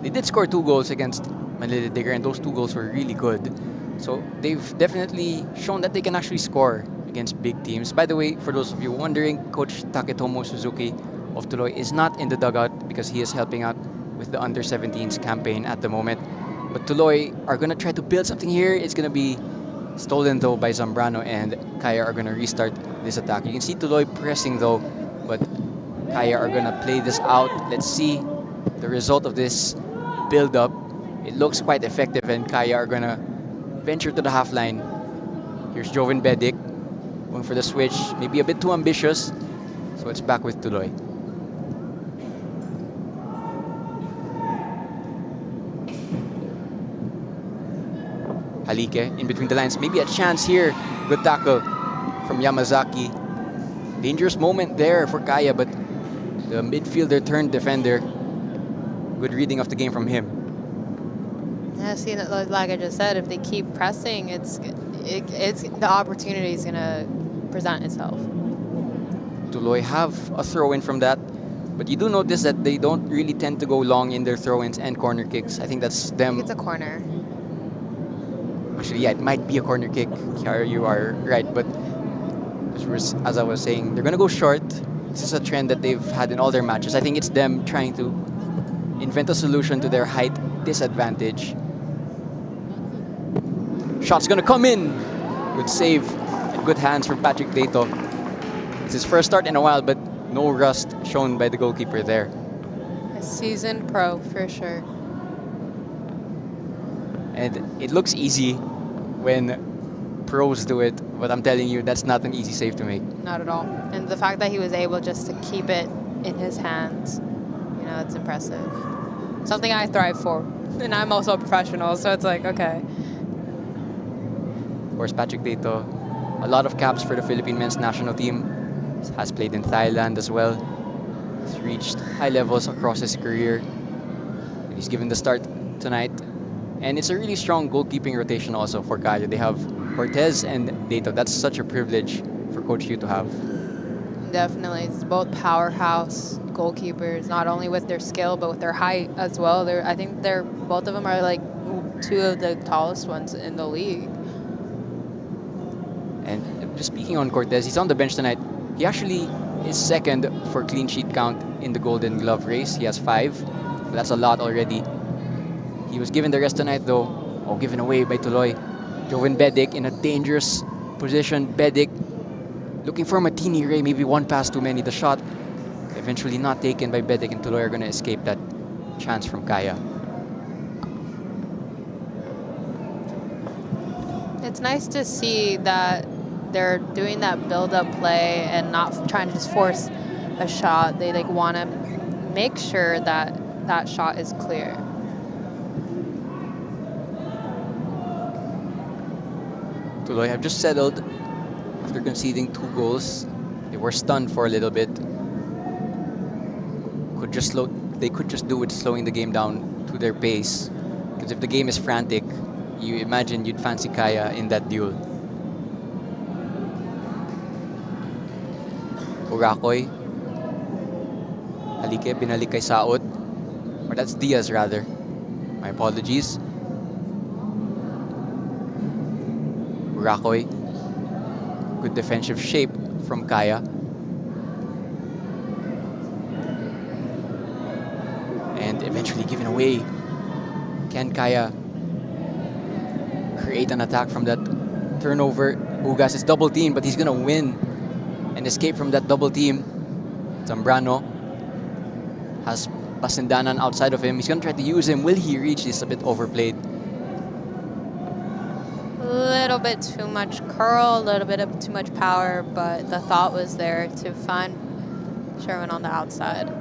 They did score 2 goals against Manila Digger, and those 2 goals were really good. So they've definitely shown that they can actually score against big teams. By the way, for those of you wondering, Coach Taketomo Suzuki of TULOY is not in the dugout because he is helping out with the under-17s campaign at the moment. But Tuloy are going to try to build something here. It's going to be stolen though by Zambrano, and Kaya are going to restart this attack. You can see Tuloy pressing though, but Kaya are going to play this out. Let's see the result of this build-up. It looks quite effective, and Kaya are going to venture to the half line. Here's Joven Bedic going for the switch, maybe a bit too ambitious, so it's back with Tuloy. Halike in between the lines, maybe a chance here. Good tackle from Yamazaki. Dangerous moment there for Kaya, but the midfielder turned defender. Good reading of the game from him. Yeah, see, like I just said, if they keep pressing, it's the opportunity is gonna present itself. Tuloy have a throw-in from that, but you do notice that they don't really tend to go long in their throw-ins and corner kicks. I think that's them. It's a corner. Actually, yeah, it might be a corner kick. Kiara, you are right, but as I was saying, they're gonna go short. This is a trend that they've had in all their matches. I think it's them trying to invent a solution to their height disadvantage. Shot's gonna come in. Good save and good hands from Patrick Dato. It's his first start in a while, but no rust shown by the goalkeeper there. A seasoned pro for sure. And it looks easy when pros do it, but I'm telling you, that's not an easy save to make. Not at all. And the fact that he was able just to keep it in his hands, you know, it's impressive. Something I thrive for. And I'm also a professional, so it's like, okay. Of course, Patrick Dato, a lot of caps for the Philippine men's national team. Has played in Thailand as well. He's reached high levels across his career. He's given the start tonight. And it's a really strong goalkeeping rotation also for Kaya. They have Cortez and Dato. That's such a privilege for Coach Hugh to have. Definitely. It's both powerhouse goalkeepers, not only with their skill, but with their height as well. I think both of them are like two of the tallest ones in the league. And just speaking on Cortez, he's on the bench tonight. He actually is second for clean sheet count in the Golden Glove race. He has 5. But that's a lot already. He was given the rest tonight though. Oh, given away by Tuloy. Joven Bedic in a dangerous position. Bedic looking for Martini Ray. Maybe one pass too many. The shot eventually not taken by Bedic, and Tuloy are going to escape that chance from Kaya. It's nice to see that they're doing that build-up play and not trying to just force a shot. They like want to make sure that that shot is clear. Tuloy have just settled after conceding 2 goals. They were stunned for a little bit. They could just do it, slowing the game down to their pace. Because if the game is frantic, you imagine you'd fancy Kaya in that duel. Urakoy. Halike, binalik kay Saot. Or that's Diaz rather. My apologies. Urakoy. Good defensive shape from Kaya. And eventually given away. Can Kaya create an attack from that turnover? Ugas is double teamed, but he's gonna win and escape from that double team. Zambrano has Pasindanan outside of him. He's gonna try to use him. Will he reach? This a bit overplayed. A little bit too much curl, a little bit of too much power, but the thought was there to find Sherman on the outside.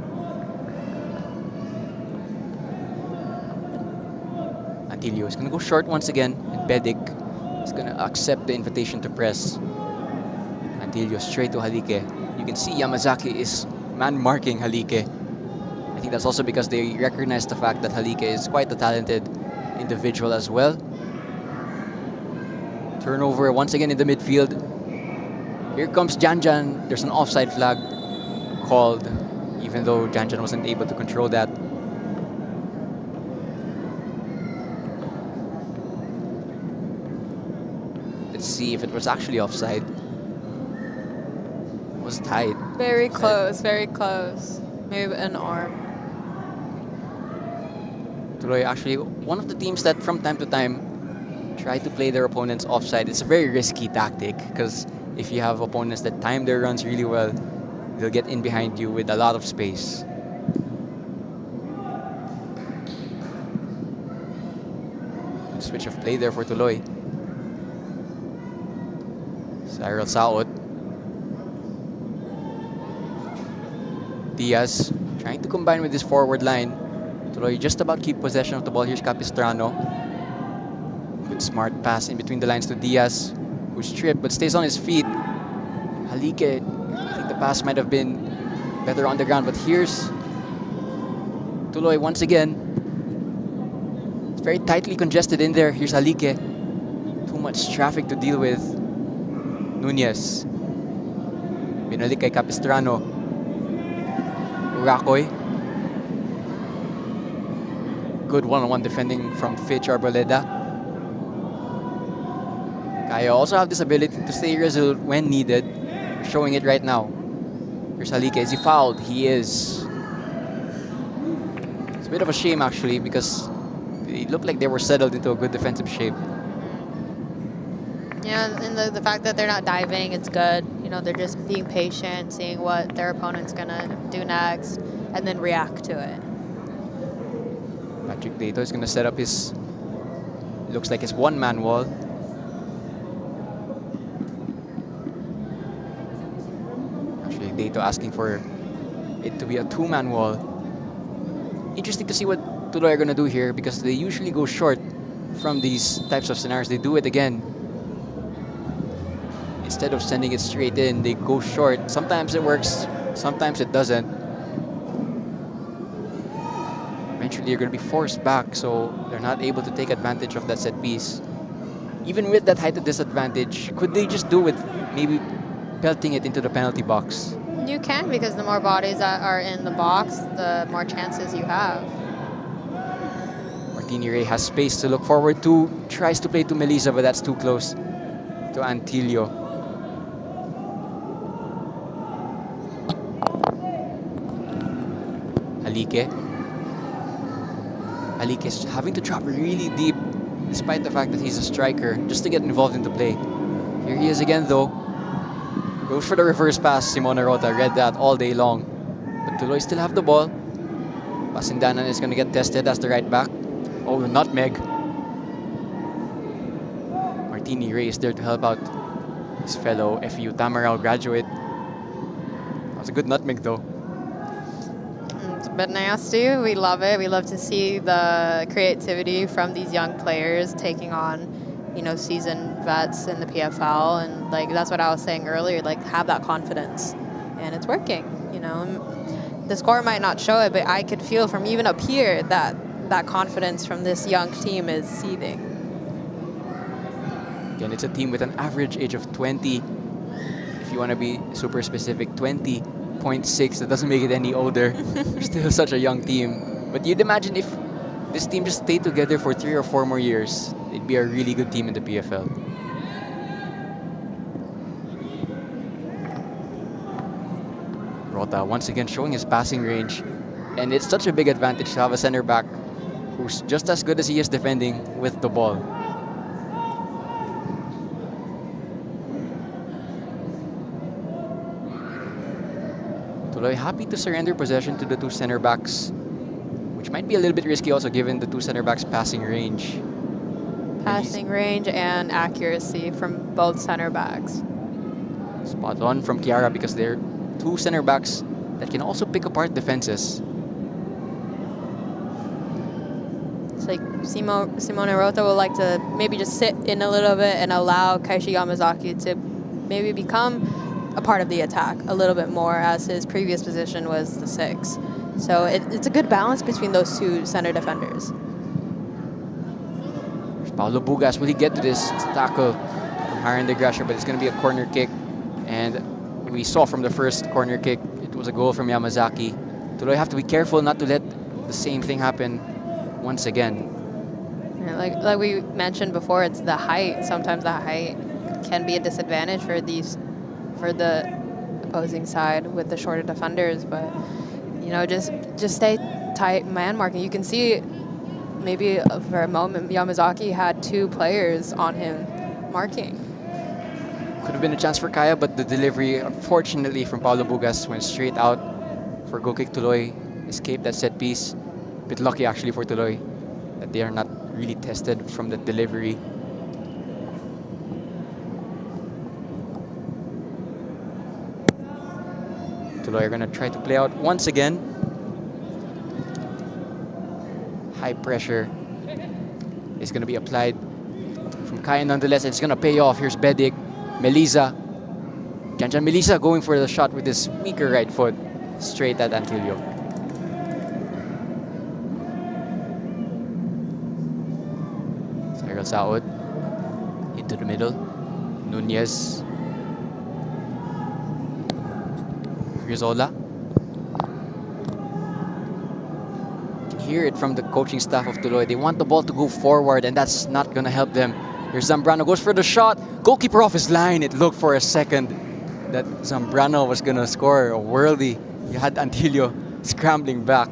Antilio is gonna go short once again, and Bedic is gonna accept the invitation to press. Antilio straight to Halike. You can see Yamazaki is man-marking Halike. I think that's also because they recognize the fact that Halike is quite a talented individual as well. Turnover once again in the midfield. Here comes Janjan. There's an offside flag called, even though Janjan wasn't able to control that. Let's see if it was actually offside. It was tied. Very close, very close. Maybe an arm. Tuloy actually one of the teams that from time to time try to play their opponents offside. It's a very risky tactic because if you have opponents that time their runs really well, they'll get in behind you with a lot of space. Switch of play there for Tuloy. Cyril Saot. Diaz trying to combine with his forward line. Tuloy just about keep possession of the ball. Here's Capistrano. Good smart pass in between the lines to Diaz, who's tripped but stays on his feet. Halike, I think the pass might have been better on the ground, but here's Tuloy once again. It's very tightly congested in there. Here's Halike. Too much traffic to deal with. Nunez. Binalik kay Capistrano. Urakoy. Good one-on-one defending from Fitch Arboleda. Kaya also have this ability to stay resolute when needed. Showing it right now. Here's Halike. Is he fouled? He is. It's a bit of a shame actually because they looked like they were settled into a good defensive shape. Yeah, and the fact that they're not diving, it's good. You know, they're just being patient, seeing what their opponent's gonna do next, and then react to it. Patrick Dato is gonna set up his, looks like his one-man wall. Actually, Dato asking for it to be a two-man wall. Interesting to see what Tuloy are gonna do here because they usually go short from these types of scenarios. They do it again. Instead of sending it straight in, they go short. Sometimes it works, sometimes it doesn't. Eventually, you're going to be forced back, so they're not able to take advantage of that set piece. Even with that height of disadvantage, could they just do with maybe pelting it into the penalty box? You can, because the more bodies that are in the box, the more chances you have. Martini Ray has space to look forward to. Tries to play to Melissa, but that's too close to Antilio. Halike. Halike is having to drop really deep despite the fact that he's a striker just to get involved into play. Here he is again though. Goes for the reverse pass. Simona Rota read that all day long. But Tuloy still have the ball. Pasindanan is going to get tested as the right back. Oh, nutmeg. Martini Ray is there to help out his fellow FEU Tamarao graduate. That was a good nutmeg though. It's a bit nasty. We love it. We love to see the creativity from these young players taking on, you know, seasoned vets in the PFL, and like that's what I was saying earlier. Like, have that confidence, and it's working. You know, the score might not show it, but I could feel from even up here that that confidence from this young team is seething. Again, it's a team with an average age of 20. If you want to be super specific, 20.6. That doesn't make it any older. They're still such a young team. But you'd imagine if this team just stayed together for 3 or 4 more years, they'd be a really good team in the PFL. Rota once again showing his passing range. And it's such a big advantage to have a center back who's just as good as he is defending with the ball. Tuloy happy to surrender possession to the two center backs, which might be a little bit risky also given the two center backs' passing range. Passing range and accuracy from both center backs. Spot on from Kiara because they're two center backs that can also pick apart defenses. It's like Simone Rota would like to maybe just sit in a little bit and allow Kaishi Yamazaki to maybe become a part of the attack a little bit more, as his previous position was the 6. So it's a good balance between those two center defenders. Paulo Bugas, will he get to this? It's a tackle from Haran de Gracia, but it's going to be a corner kick. And we saw from the first corner kick, it was a goal from Yamazaki. Tuloy have to be careful not to let the same thing happen once again. Yeah, like we mentioned before, it's the height. Sometimes the height can be a disadvantage for the opposing side with the shorter defenders. But you know, just stay tight man marking. You can see maybe for a moment Yamazaki had 2 players on him marking. Could have been a chance for Kaya, but the delivery, unfortunately, from Paulo Bugas went straight out for goal kick. Tuloy escaped that set piece. Bit lucky actually for Tuloy that they are not really tested from the delivery. Tuloy are gonna try to play out once again. High pressure is gonna be applied from Kaya nonetheless. It's gonna pay off. Here's Bedik, Melisa. Janjan Melisa going for the shot with his weaker right foot, straight at Antilio. Cyril Saud into the middle. Nunez. Rizzola. You can hear it from the coaching staff of Tuloy. They want the ball to go forward, and that's not going to help them. Here's Zambrano, goes for the shot. Goalkeeper off his line. It looked for a second that Zambrano was going to score a worldie. You had Antilio scrambling back.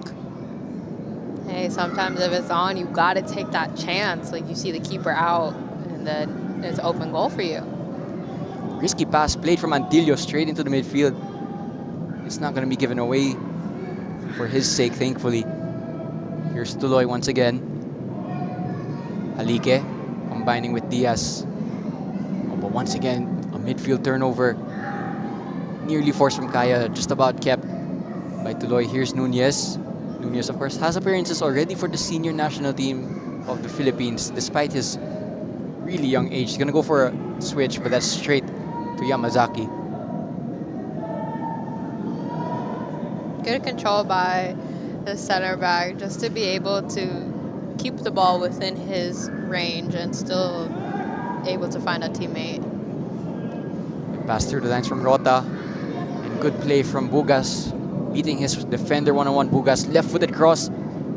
Hey, sometimes if it's on, you got to take that chance. Like, you see the keeper out, and then it's open goal for you. Risky pass played from Antilio straight into the midfield. It's not going to be given away for his sake, thankfully. Here's Tuloy once again. Halike combining with Diaz. Oh, but once again, a midfield turnover. Nearly forced from Kaya, just about kept by Tuloy. Here's Nunez. Nunez, of course, has appearances already for the senior national team of the Philippines, despite his really young age. He's going to go for a switch, but that's straight to Yamazaki. Good control by the center back just to be able to keep the ball within his range and still able to find a teammate. Pass through the lines from Rota. And good play from Bugas. Beating his defender one-on-one. Bugas, left-footed cross.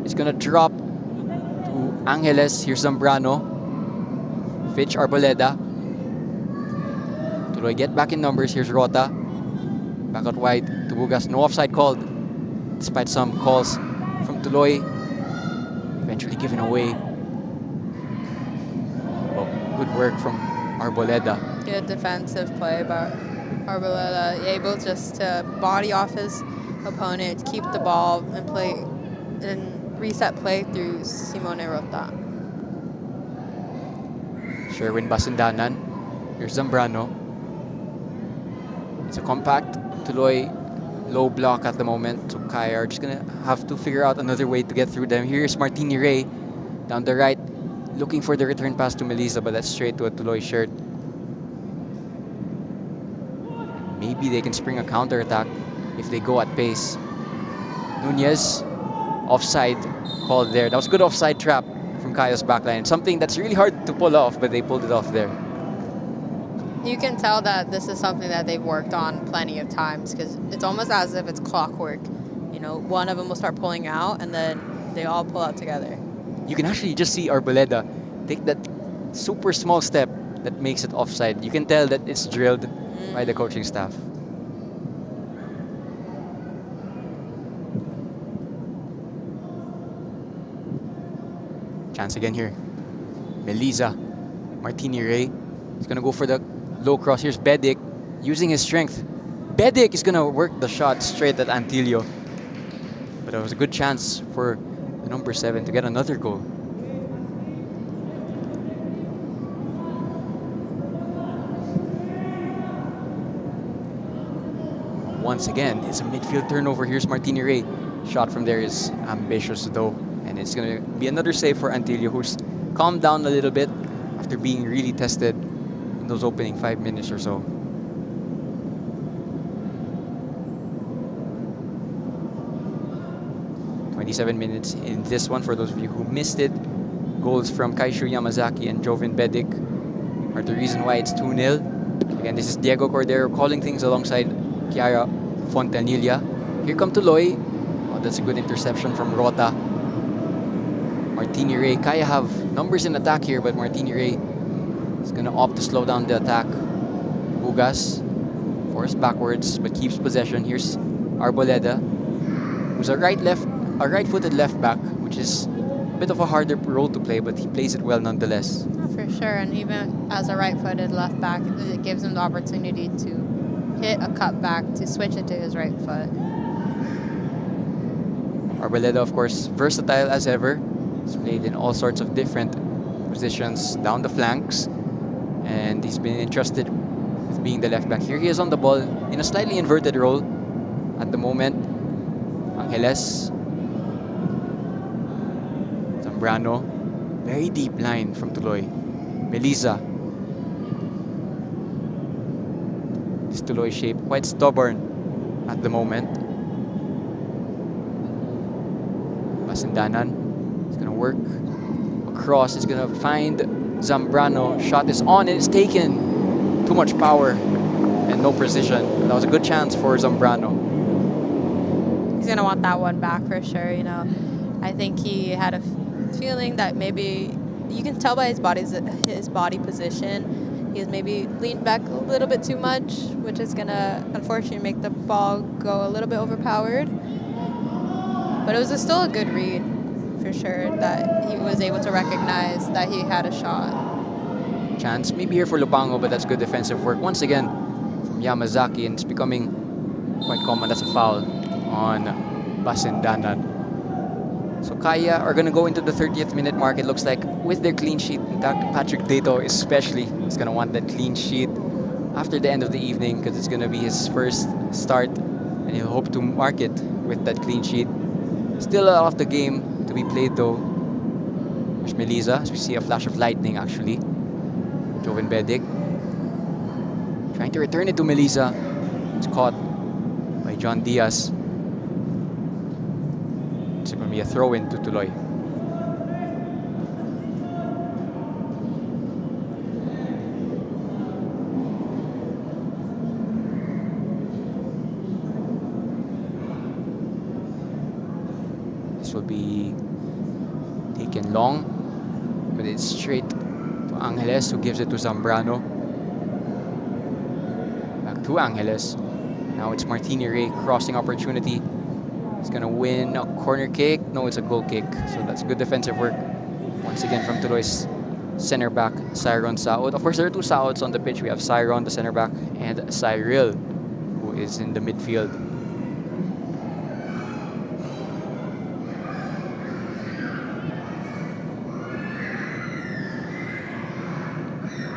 It's going to drop to Angeles. Here's Zambrano. Fitch Arboleda. Tuloy get back in numbers. Here's Rota. Back out wide to Bugas. No offside called, despite some calls from Tuloy. Eventually given away. Well, good work from Arboleda. Good defensive play by Arboleda, able just to body off his opponent, keep the ball, and play and reset play through Simone Rota. Sherwin Basindanan. Here's Zambrano. It's a compact Tuloy low block at the moment. So Kaya are just gonna have to figure out another way to get through them. Here's Martini Ray down the right, looking for the return pass to Melisa, but that's straight to a Tuloy shirt. Maybe they can spring a counter-attack if they go at pace. Nunez, offside called there. That was a good offside trap from Kaya's backline. Something that's really hard to pull off, but they pulled it off there. You can tell that this is something that they've worked on plenty of times because it's almost as if it's clockwork. You know, one of them will start pulling out and then they all pull out together. You can actually just see Arboleda take that super small step that makes it offside. You can tell that it's drilled by the coaching staff. Chance again here. Melisa. Martini Ray is going to go for the low cross. Here's Bedik using his strength. Bedik is going to work the shot straight at Antilio. But it was a good chance for the number 7 to get another goal. Once again, it's a midfield turnover. Here's Martini Ray. Shot from there is ambitious though. And it's going to be another save for Antilio, who's calmed down a little bit after being really tested in those opening 5 minutes or so. "27 minutes in this one. For those of you who missed it, goals from Kaishu Yamazaki and Jovin Bedik are the reason why it's 2-0. Again, this is Diego Cordero calling things alongside Chiara Fontanilla. Here come Tuloy. Oh, that's a good interception from Rota. Martini Ray. Kaya have numbers in attack here, but Martini Ray is going to opt to slow down the attack. Bugas forced backwards, but keeps possession. Here's Arboleda, who's a right-footed left back, which is bit of a harder role to play, but he plays it well nonetheless. Oh, for sure, and even as a right-footed left back, it gives him the opportunity to hit a cutback to switch it to his right foot. Arboleda, of course, versatile as ever. He's played in all sorts of different positions down the flanks, and he's been entrusted with being the left back. Here he is on the ball in a slightly inverted role at the moment. Angeles. Zambrano. Very deep line from Tuloy. Melisa. This Tuloy shape quite stubborn at the moment. Masindanan is going to work across. Is going to find Zambrano. Shot is on and it's taken. Too much power and no precision. That was a good chance for Zambrano. He's going to want that one back for sure. You know, I think he had a feeling that maybe you can tell by his body position. He's maybe leaned back a little bit too much, which is going to unfortunately make the ball go a little bit overpowered. But it was still a good read for sure that he was able to recognize that he had a shot. Chance maybe here for Lupango, but that's good defensive work once again from Yamazaki, and it's becoming quite common. That's a foul on Basindanan. So Kaya are going to go into the 30th minute mark, it looks like, with their clean sheet. In fact, Patrick Dato especially is going to want that clean sheet after the end of the evening, because it's going to be his first start and he'll hope to mark it with that clean sheet. Still a lot of the game to be played though. There's Melisa, as we see a flash of lightning actually. Joven Bedic trying to return it to Melisa. It's caught by John Diaz. It's going to be a throw-in to Tuloy. This will be taken long, but it's straight to Angeles, who gives it to Zambrano. Back to Angeles. Now it's Martini Ray, crossing opportunity. He's gonna win a corner kick. No, it's a goal kick. So that's good defensive work once again from Tuloy's center back, Cyron Saud. Of course, there are two Sauds on the pitch. We have Cyron, the center back, and Cyril, who is in the midfield.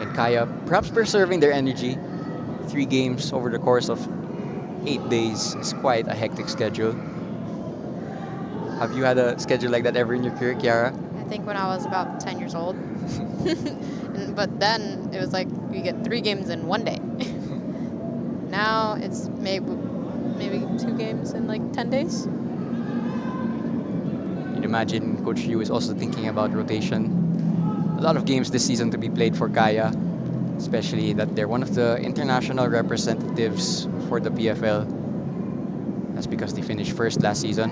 And Kaya perhaps preserving their energy. 3 games over the course of 8 days is quite a hectic schedule. Have you had a schedule like that ever in your career, Kiara? I think when I was about 10 years old. But then it was like you get 3 games in 1 day. Now it's maybe 2 games in like 10 days. You'd imagine Coach Yu is also thinking about rotation. A lot of games this season to be played for Kaya, especially that they're one of the international representatives for the PFL. That's because they finished first last season.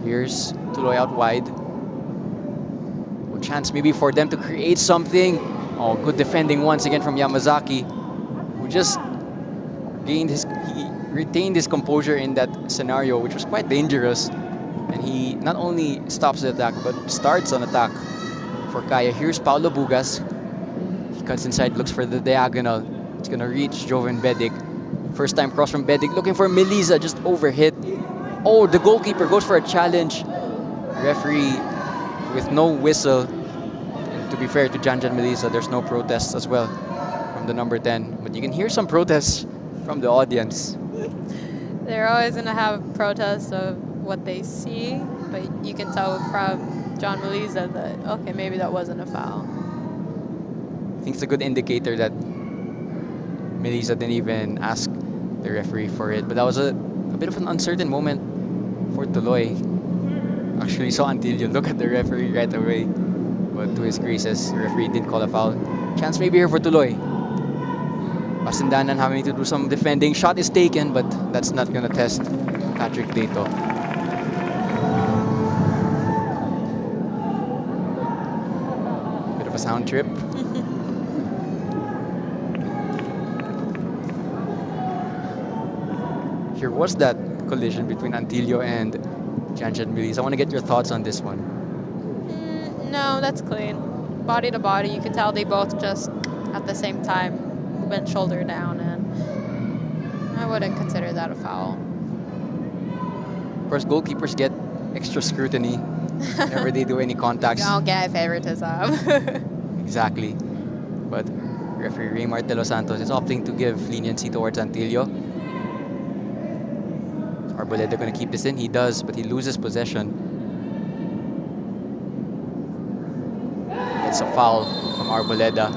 Here's Tuloy out wide. Good chance maybe for them to create something. Oh, good defending once again from Yamazaki, who just he retained his composure in that scenario, which was quite dangerous. And he not only stops the attack, but starts an attack for Kaya. Here's Paulo Bugas. He cuts inside, looks for the diagonal. It's gonna reach Joven Bedic. First time cross from Bedic, looking for Melisa, just overhit. Oh, the goalkeeper goes for a challenge. Referee with no whistle. And to be fair to Janjan Melisa, there's no protests as well from the number 10. But you can hear some protests from the audience. They're always going to have protests of what they see, but you can tell from John Melisa that, okay, maybe that wasn't a foul. I think it's a good indicator that Melisa didn't even ask the referee for it. But that was a bit of an uncertain moment for Tuloy. Actually saw Antilio look at the referee right away, but to his graces, the referee didn't call a foul. Chance maybe here for Tuloy. Pasindanan having to do some defending. Shot is taken, but that's not gonna test Patrick Dato. Bit of a sound trip. Here was that collision between Antilio and Janjan Melisa. I want to get your thoughts on this one. No, that's clean. Body to body, you could tell they both just at the same time went shoulder down, and I wouldn't consider that a foul. Of course, goalkeepers get extra scrutiny whenever they do any contacts. Don't get favoritism. Exactly. But referee Raymar de los Santos is opting to give leniency towards Antillo. Arboleda going to keep this in. He does, but he loses possession. It's a foul from Arboleda.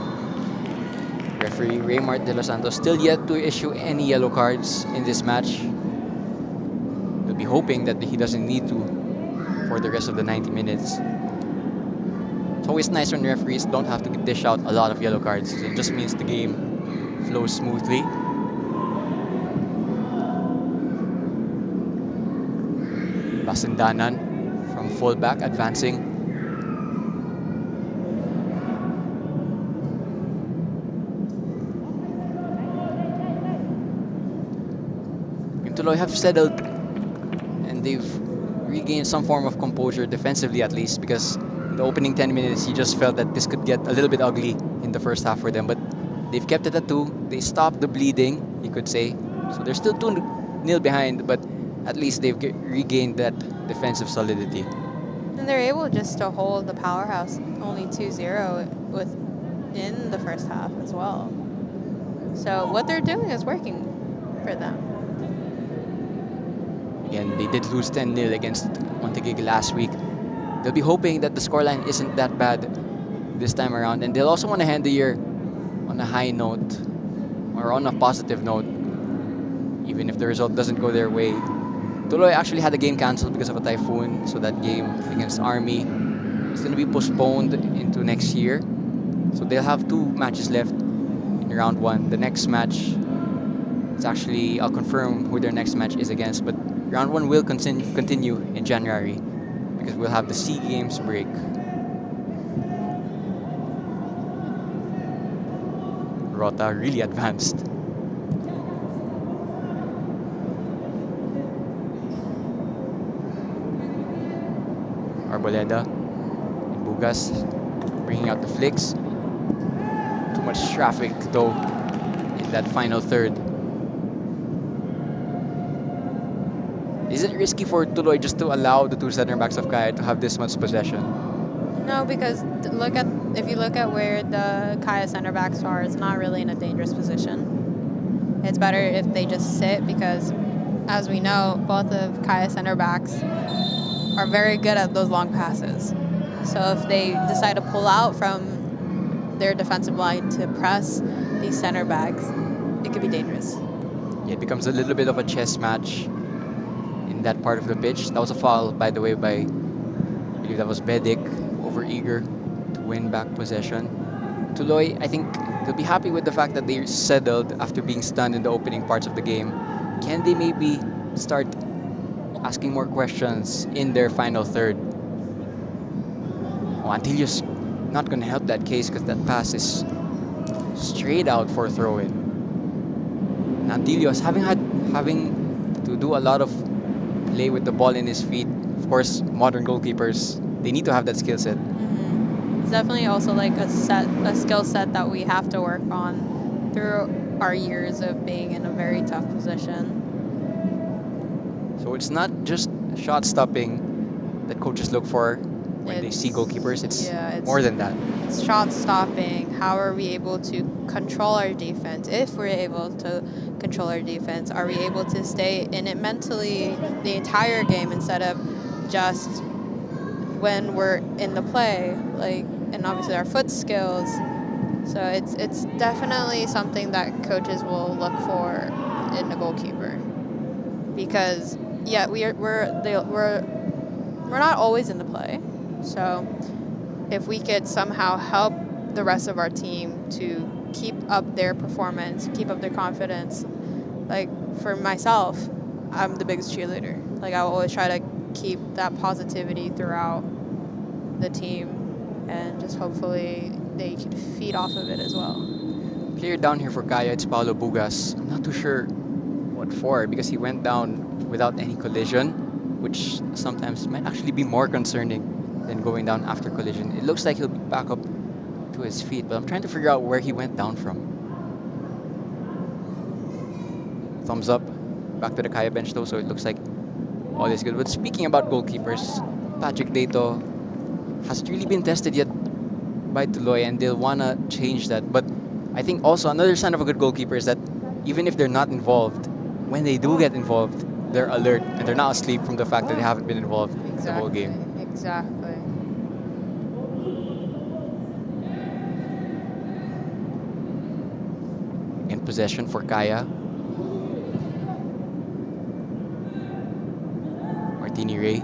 Referee Raymar de los Santos still yet to issue any yellow cards in this match. We'll be hoping that he doesn't need to for the rest of the 90 minutes. It's always nice when referees don't have to dish out a lot of yellow cards. It just means the game flows smoothly. Basindanan from fullback advancing. TULOY have settled and they've regained some form of composure defensively, at least, because in the opening 10 minutes you just felt that this could get a little bit ugly in the first half for them, but they've kept it at 2. They stopped the bleeding, you could say. So they're still 2-0 behind, but at least they've regained that defensive solidity. And they're able just to hold the powerhouse only 2-0 within the first half as well. So what they're doing is working for them. Again, they did lose 10-0 against Montague last week. They'll be hoping that the scoreline isn't that bad this time around, and they'll also want to end the year on a high note or on a positive note, even if the result doesn't go their way. TULOY actually had a game cancelled because of a typhoon, so that game against Army is going to be postponed into next year. So they'll have 2 matches left in round 1. The next match, it's actually, I'll confirm who their next match is against, but round 1 will continue in January because we'll have the SEA Games break. Rota really advanced. Arboleda and Bugas bringing out the flicks. Too much traffic though in that final third. Is it risky for TULOY just to allow the 2 center backs of Kaya to have this much possession? No, because if you look at where the Kaya center backs are, it's not really in a dangerous position. It's better if they just sit because, as we know, both of Kaya center backs are very good at those long passes. So if they decide to pull out from their defensive line to press these center backs, it could be dangerous. Yeah, it becomes a little bit of a chess match in that part of the pitch. That was a foul, by the way, by, I believe that was Bedic, over eager to win back possession. TULOY, I think they'll be happy with the fact that they're settled after being stunned in the opening parts of the game. Can they maybe start asking more questions in their final third? Oh, Antillo's not going to help that case because that pass is straight out for a throw-in. Antillo's having to do a lot of play with the ball in his feet. Of course, modern goalkeepers, they need to have that skill set. It's definitely also like a skill set that we have to work on through our years of being in a very tough position. So it's not just shot stopping that coaches look for when they see goalkeepers. It's more than that. It's shot stopping. How are we able to control our defense? If we're able to control our defense, are we able to stay in it mentally the entire game instead of just when we're in the play, and obviously our foot skills. So it's definitely something that coaches will look for in a goalkeeper, because we're not always in the play. So if we could somehow help the rest of our team to keep up their performance, keep up their confidence, like for myself, I'm the biggest cheerleader. Like I will always try to keep that positivity throughout the team, and just hopefully they can feed off of it as well. Player down here for Kaya, it's Paulo Bugas. I'm not too sure what for, because he went down without any collision, which sometimes might actually be more concerning then going down after collision. It looks like he'll be back up to his feet, but I'm trying to figure out where he went down from. Thumbs up. Back to the Kaya bench though, so it looks like all is good. But speaking about goalkeepers, Patrick Dato hasn't really been tested yet by Tuloy, and they'll want to change that. But I think also another sign of a good goalkeeper is that even if they're not involved, when they do get involved, they're alert and they're not asleep from the fact that they haven't been involved the whole game. Exactly. In possession for Kaya. Martini Ray.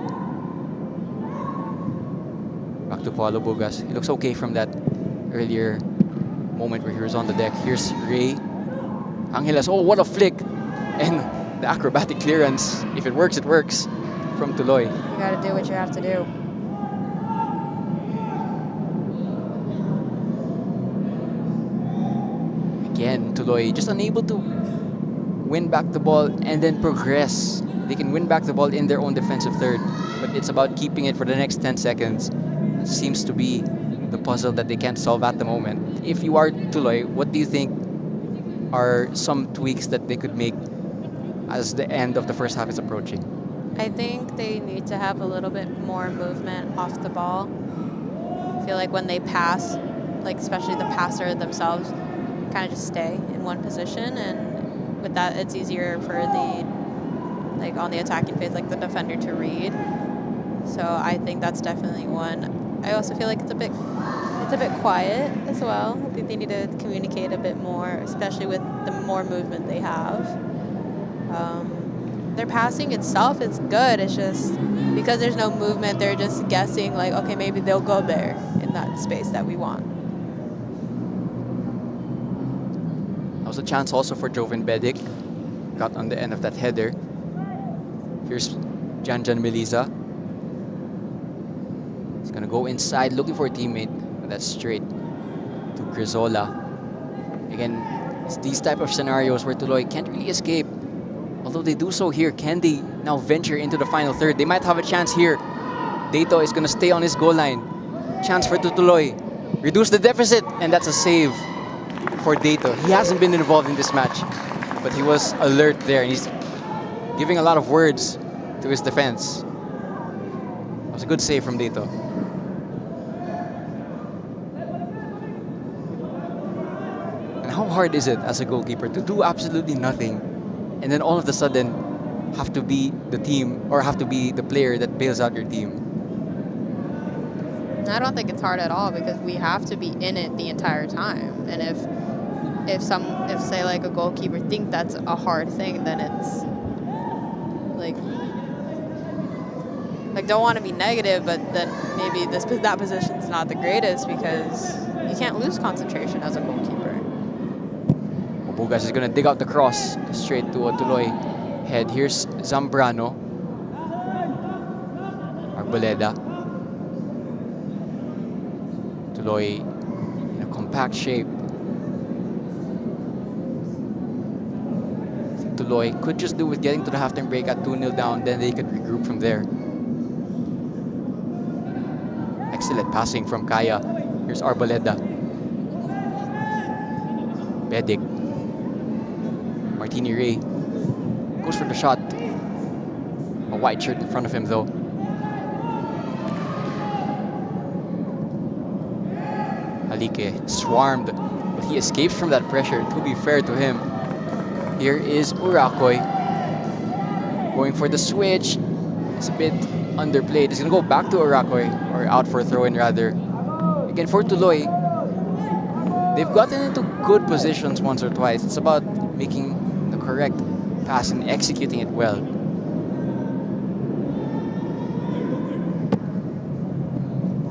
Back to Paulo Bugas. He looks okay from that earlier moment where he was on the deck. Here's Ray. Angeles, oh, what a flick! And the acrobatic clearance. If it works, it works. From Tuloy. You gotta do what you have to do. Again, Tuloy just unable to win back the ball and then progress. They can win back the ball in their own defensive third, but it's about keeping it for the next 10 seconds. It seems to be the puzzle that they can't solve at the moment. If you are Tuloy, what do you think are some tweaks that they could make as the end of the first half is approaching? I think they need to have a little bit more movement off the ball. I feel like when they pass, like especially the passer themselves, kind of just stay in one position, and with that it's easier for the, like on the attacking phase, like the defender to read. So I think that's definitely one. I also feel like it's a bit quiet as well. I think they need to communicate a bit more, especially with the more movement they have. Their passing itself is good. It's just because there's no movement, they're just guessing like, okay, maybe they'll go there in that space that we want. That was a chance also for Joven Bedic. Got on the end of that header. Here's Janjan Meliza. He's gonna go inside looking for a teammate, but that's straight to Grizola. Again, it's these type of scenarios where Tuloy can't really escape. Although they do so here, can they now venture into the final third? They might have a chance here. Dato is gonna stay on his goal line. Chance for Tuloy. Reduce the deficit, and that's a save for Dato. He hasn't been involved in this match, but he was alert there, and he's giving a lot of words to his defense. It was a good save from Dato. And how hard is it as a goalkeeper to do absolutely nothing and then all of a sudden have to be the team or have to be the player that bails out your team? I don't think it's hard at all because we have to be in it the entire time. And if say like a goalkeeper think that's a hard thing, then it's like don't want to be negative, but then maybe that position's not the greatest because you can't lose concentration as a goalkeeper. Bugas is gonna dig out the cross straight to a Tuloy head. Here's Zambrano. Arboleda. Tuloy in a compact shape. Tuloy could just do with getting to the halftime break at 2-0 down, then they could regroup from there. Excellent passing from Kaya. Here's Arboleda. Bedic. Martini Ray goes for the shot. A white shirt in front of him though. Alike swarmed, but he escapes from that pressure, to be fair to him. Here is Urakoy going for the switch. It's a bit underplayed. It's gonna go back to Urakoy, or out for a throw-in rather. Again for Tuloy, they've gotten into good positions once or twice. It's about making the correct pass and executing it well.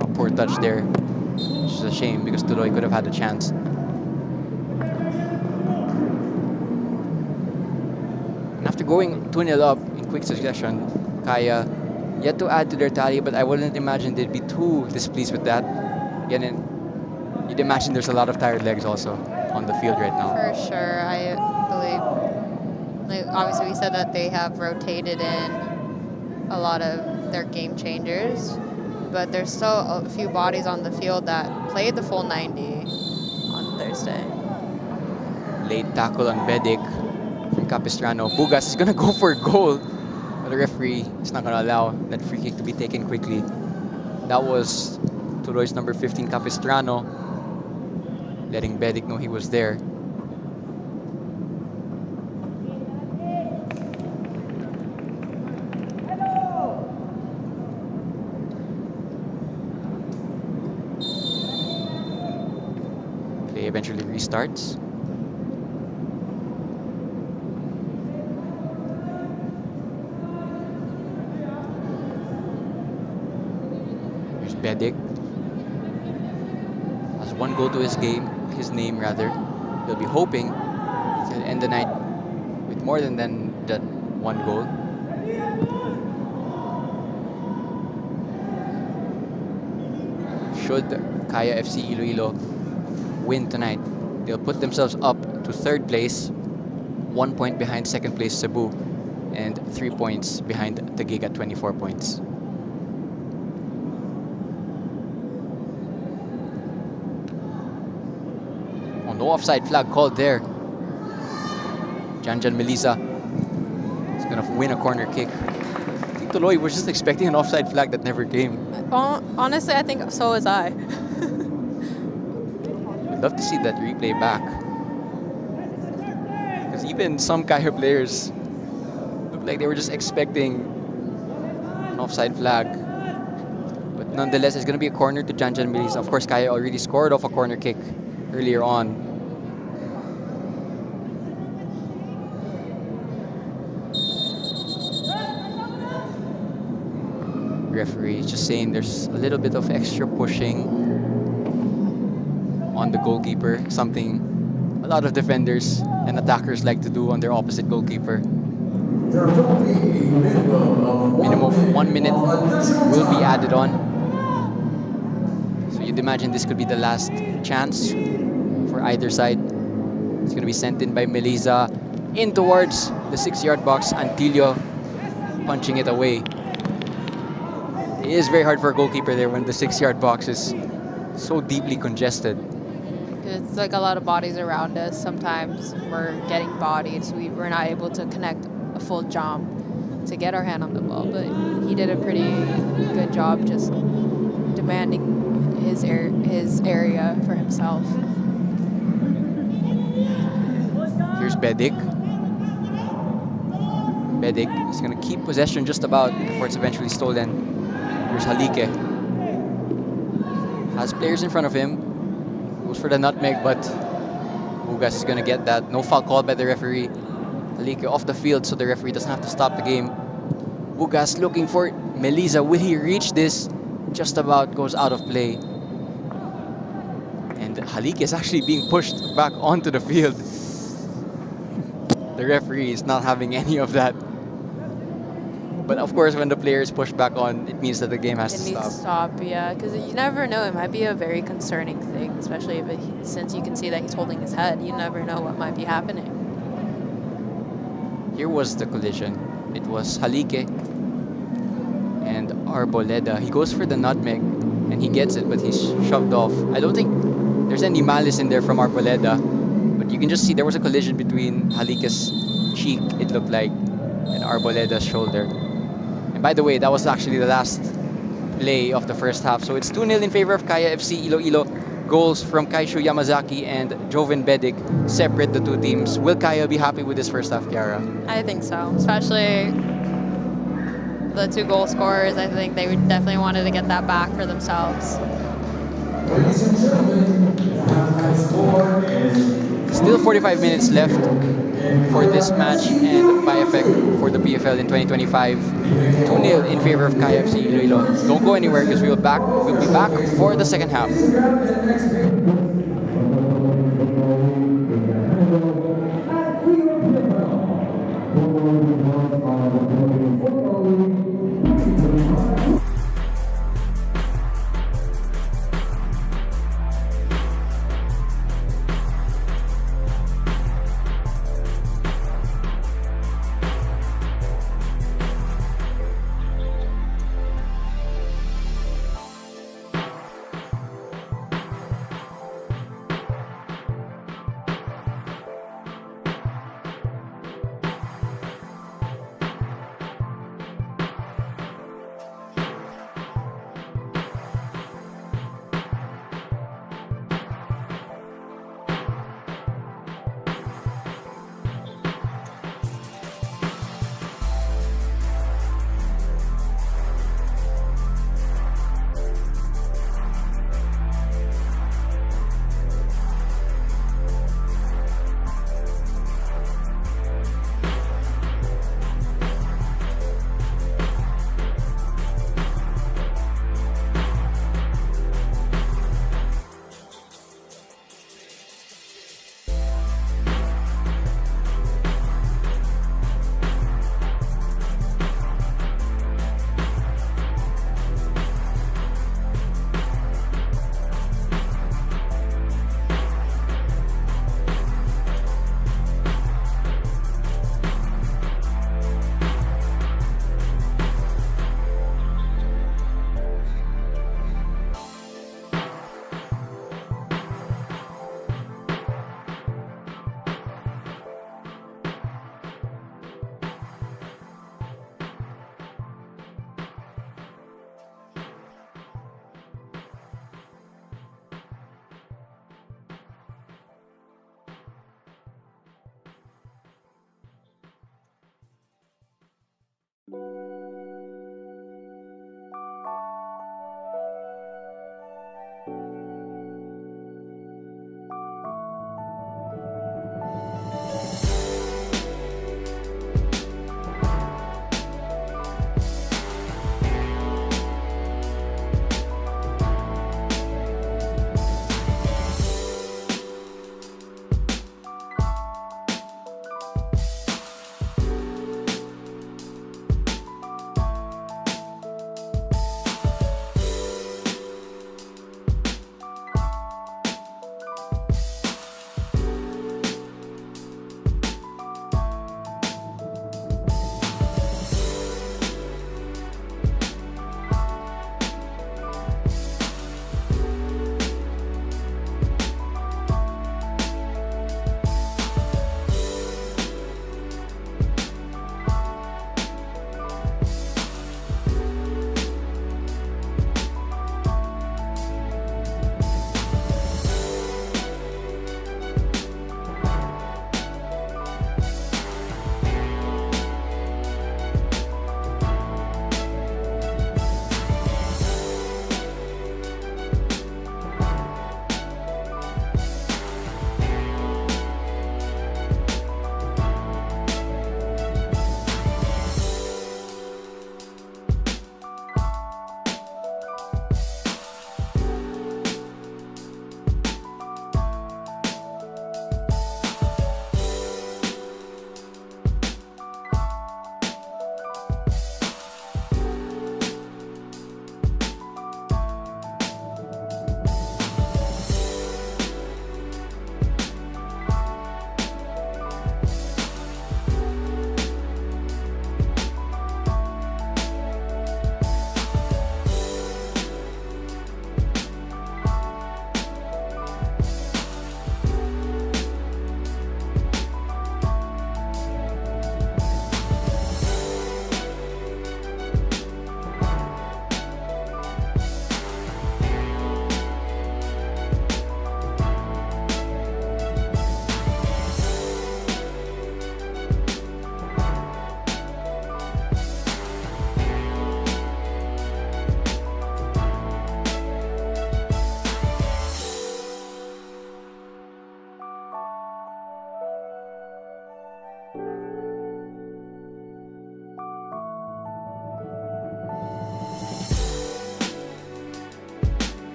A poor touch there, which is a shame because Tuloy could have had a chance. And after going 2-0 up in quick succession, Kaya yet to add to their tally, but I wouldn't imagine they'd be too displeased with that. Again, you'd imagine there's a lot of tired legs also on the field right now. For sure, I believe. Like obviously, we said that they have rotated in a lot of their game changers, but there's still a few bodies on the field that played the full 90 on Thursday. Late tackle on Bedic from Capistrano. Bugas is gonna go for a goal, but the referee is not gonna allow that free kick to be taken quickly. That was Tuloy's number 15, Capistrano, letting Bedic know he was there. Play eventually restarts. Here's Bedic. Has one goal to his name rather. He'll be hoping to end the night with more than that one goal. Should Kaya FC Iloilo win tonight, they'll put themselves up to third place, 1 point behind second place Cebu, and 3 points behind Taguig at 24 points. Oh, no offside flag called there. Janjan Melisa is gonna win a corner kick. I think Tuloy was just expecting an offside flag that never came. Honestly, I think so was I. I'd love to see that replay back. Because even some Kaya players looked like they were just expecting an offside flag. But nonetheless, it's going to be a corner to Janjan Melisa. Of course, Kaya already scored off a corner kick earlier on. Referee is just saying there's a little bit of extra pushing on the goalkeeper, something a lot of defenders and attackers like to do on their opposite goalkeeper. Minimum of 1 minute will be added on. So you'd imagine this could be the last chance for either side. It's going to be sent in by Melisa in towards the 6-yard box. Antilio punching it away. It is very hard for a goalkeeper there when the 6-yard box is so deeply congested. It's like a lot of bodies around us. Sometimes we're getting bodied, so we're not able to connect a full jump to get our hand on the ball. But he did a pretty good job just demanding his area for himself. Here's Bedic. Bedic is going to keep possession just about before it's eventually stolen. Here's Halike. Has players in front of him. Goes for the nutmeg, but Bugas is going to get that. No foul called by the referee. Halike off the field, so the referee doesn't have to stop the game. Bugas looking for Melisa. Will he reach this? Just about goes out of play. And Halike is actually being pushed back onto the field. The referee is not having any of that. But of course, when the player is pushed back on, it means that the game has to stop. It needs to stop, yeah, because you never know. It might be a very concerning thing, especially if since you can see that he's holding his head. You never know what might be happening. Here was the collision. It was Halike and Arboleda. He goes for the nutmeg, and he gets it, but he's shoved off. I don't think there's any malice in there from Arboleda, but you can just see there was a collision between Halike's cheek, it looked like, and Arboleda's shoulder. By the way, that was actually the last play of the first half. So it's 2-0 in favor of Kaya FC Iloilo. Goals from Kaishu Yamazaki and Joven Bedic separate the two teams. Will Kaya be happy with this first half, Kiara? I think so, especially the 2 goal scorers. I think they would definitely wanted to get that back for themselves. Ladies and gentlemen, the halftime score is... Still 45 minutes left for this match and by effect for the PFL in 2025. 2-0 in favor of Kaya FC Iloilo. Don't go anywhere because we'll be back for the second half.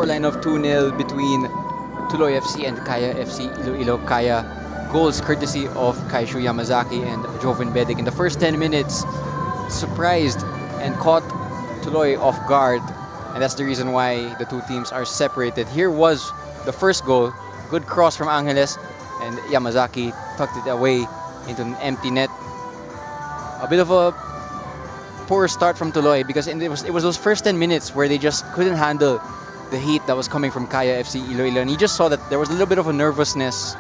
scoreline of 2-0 between Tuloy FC and Kaya FC Iloilo. Kaya goals courtesy of Kaishu Yamazaki and Joven Bedic in the first 10 minutes. Surprised and caught Tuloy off guard, and that's the reason why the two teams are separated. Here was the first goal. Good cross from Angeles, and Yamazaki tucked it away into an empty net. A bit of a poor start from Tuloy because it was those first 10 minutes where they just couldn't handle the heat that was coming from Kaya FC Iloilo, and you just saw that there was a little bit of a nervousness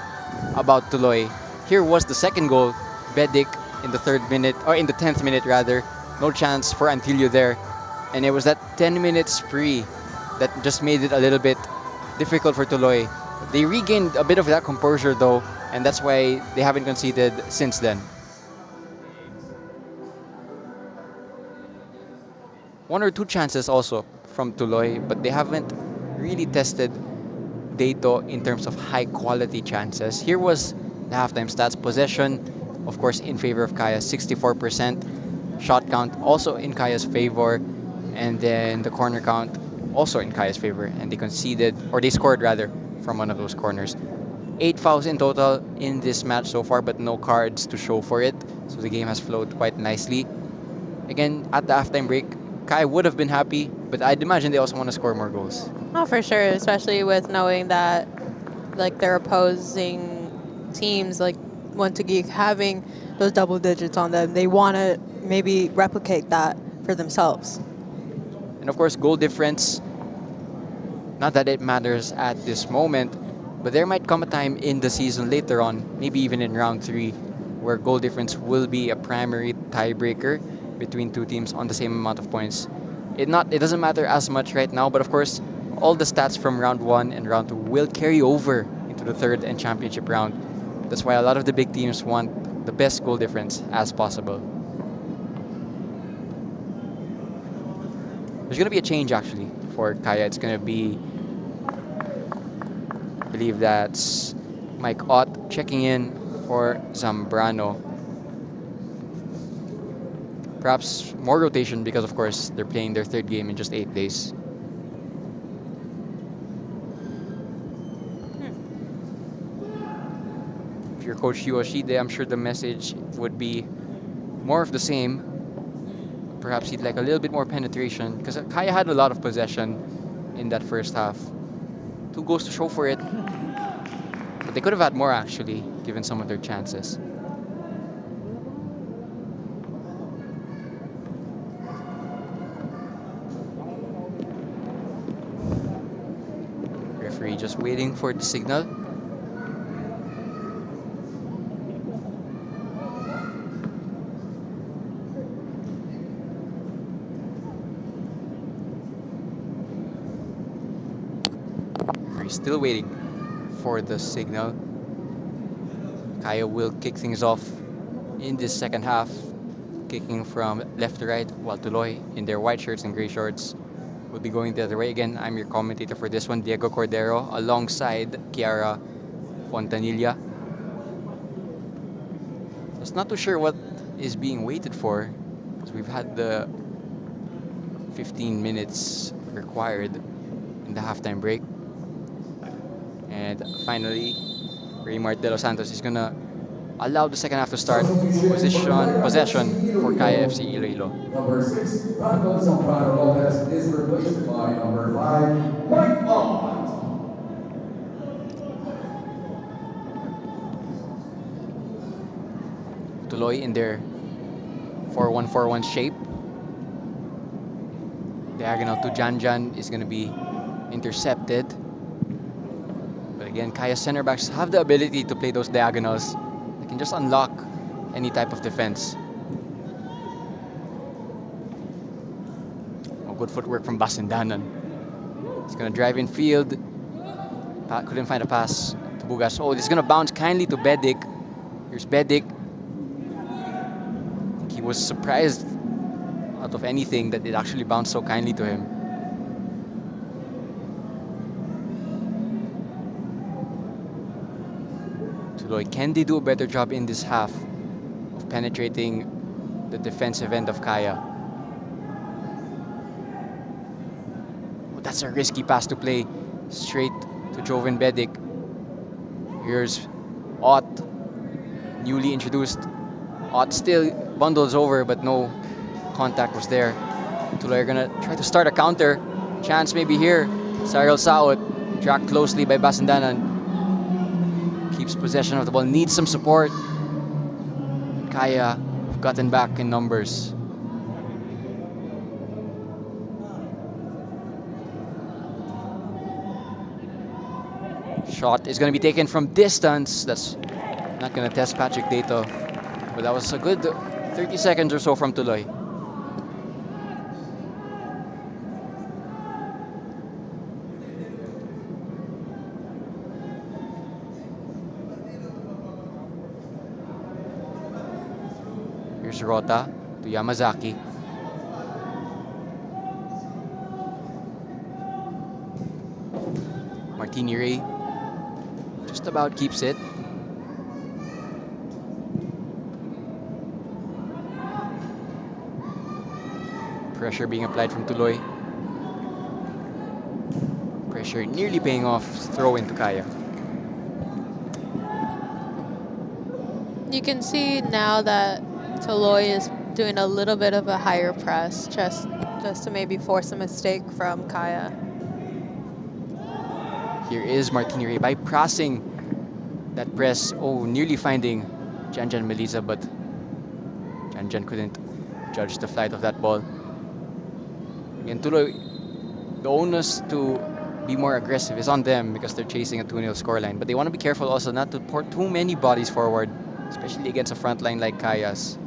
about Tuloy. Here was the second goal. Bedic in the 3rd minute, or in the 10th minute rather. No chance for Antilio there, and it was that 10-minute spree that just made it a little bit difficult for Tuloy. They regained a bit of that composure though, and that's why they haven't conceded since then. One or two chances also from Tuloy, but they haven't really tested Dato in terms of high quality chances. Here was the halftime stats. Possession, of course, in favor of Kaya, 64%. Shot count also in Kaya's favor, and then the corner count also in Kaya's favor, and they scored rather from one of those corners. 8 fouls in total in this match so far, but no cards to show for it, so the game has flowed quite nicely. Again, at the halftime break, Kaya would have been happy, but I'd imagine they also want to score more goals. Oh, for sure, especially with knowing that like their opposing teams like want to keep having those double digits on them. They want to maybe replicate that for themselves. And of course, goal difference, not that it matters at this moment, but there might come a time in the season later on, maybe even in round 3, where goal difference will be a primary tiebreaker between two teams on the same amount of points. It doesn't matter as much right now, but of course, all the stats from round 1 and round 2 will carry over into the 3rd and championship round. That's why a lot of the big teams want the best goal difference as possible. There's going to be a change actually for Kaya. It's going to be, I believe that's Mike Ott checking in for Zambrano. Perhaps more rotation because, of course, they're playing their 3rd game in just 8 days. If you're Coach Yoshide, I'm sure the message would be more of the same. Perhaps he'd like a little bit more penetration because Kaya had a lot of possession in that first half. 2 goals to show for it. But they could have had more actually, given some of their chances. Referee just waiting for the signal. Still waiting for the signal. Kaya will kick things off in this second half, kicking from left to right, while Tuloy, in their white shirts and gray shorts, will be going the other way. Again, I'm your commentator for this one, Diego Cordero, alongside Kiara Fontanilla. Just not too sure what is being waited for, because we've had the 15 minutes required in the halftime break. And finally, Raymar De Los Santos is going to allow the second half to start. Possession for Kaya FC Iloilo. Number 6, Franco Zambrano Lopez is replaced by number 5, Mike Ott. Tuloy in their 4-1-4-1 shape. Diagonal to Janjan is going to be intercepted. But again, Kaya center backs have the ability to play those diagonals. They can just unlock any type of defense. Oh, good footwork from Basindanan. He's going to drive in field. Couldn't find a pass to Bugas. Oh, this is going to bounce kindly to Bedic. Here's Bedic. I think he was surprised out of anything that it actually bounced so kindly to him. Can they do a better job in this half of penetrating the defensive end of Kaya? Oh, That's a risky pass to play straight to Joven Bedic. Here's Ott, newly introduced. Ott still bundles over, but no contact was there. Tuloy are gonna try to start a counter. Chance maybe here. Cyril Saot, tracked closely by Basandanan. Keeps possession of the ball, needs some support. Kaya have gotten back in numbers. Shot is going to be taken from distance. That's not going to test Patrick Dato. But that was a good 30 seconds or so from Tuloy. Here's Rota to Yamazaki. Martini Ray just about keeps it. Pressure being applied from Tuloy. Pressure nearly paying off. Throw into Kaya. You can see now that Tuloy is doing a little bit of a higher press, just to maybe force a mistake from Kaya. Here is Martini Ray bypassing that press. Oh, nearly finding Janjan Melisa, but Janjan couldn't judge the flight of that ball. Again, Tuloy, the onus to be more aggressive is on them because they're chasing a 2-0 scoreline. But they want to be careful also not to pour too many bodies forward, especially against a front line like Kaya's.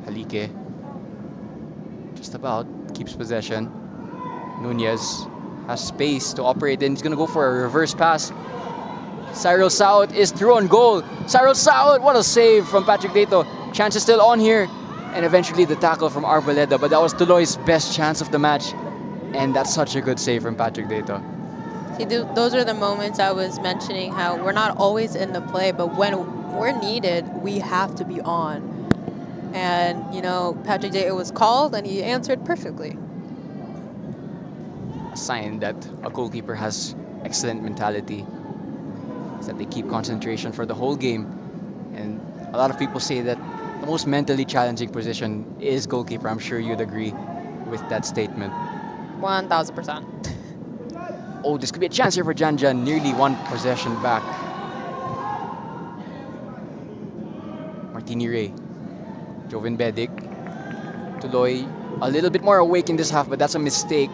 Halike just about keeps possession. Nunez has space to operate and he's going to go for a reverse pass. Cyril Saot is through on goal. Cyril Saot, what a save from Patrick Dato. Chance is still on here. And eventually the tackle from Arboleda, but that was Tuloy's best chance of the match. And that's such a good save from Patrick Dato. See, those are the moments I was mentioning, how we're not always in the play, but when we're needed, we have to be on. And, you know, Patrick Dato was called and he answered perfectly. A sign that a goalkeeper has excellent mentality is that they keep concentration for the whole game. And a lot of people say that the most mentally challenging position is goalkeeper. I'm sure you'd agree with that statement. 1000%. Oh, this could be a chance here for Janjan. Nearly one possession back. Martini Ray. Joven Bedic. Tuloy a little bit more awake in this half, but that's a mistake.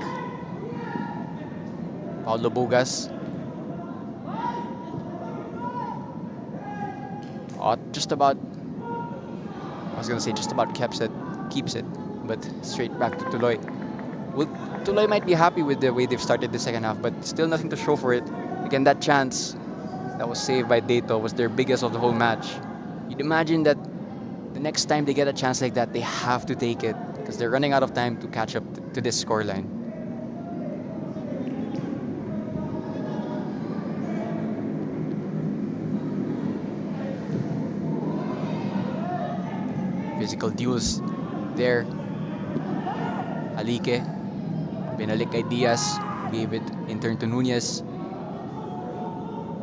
Paulo Bugas. Oh, just about, I was going to say just about keeps it, but straight back to Tuloy. Well, Tuloy might be happy with the way they've started the second half, but still nothing to show for it. Again, that chance that was saved by Dato was their biggest of the whole match. You'd imagine that the next time they get a chance like that, they have to take it because they're running out of time to catch up to this scoreline. Physical duels there. Halike. Binalik kay Diaz. Gave it in turn to Nunez.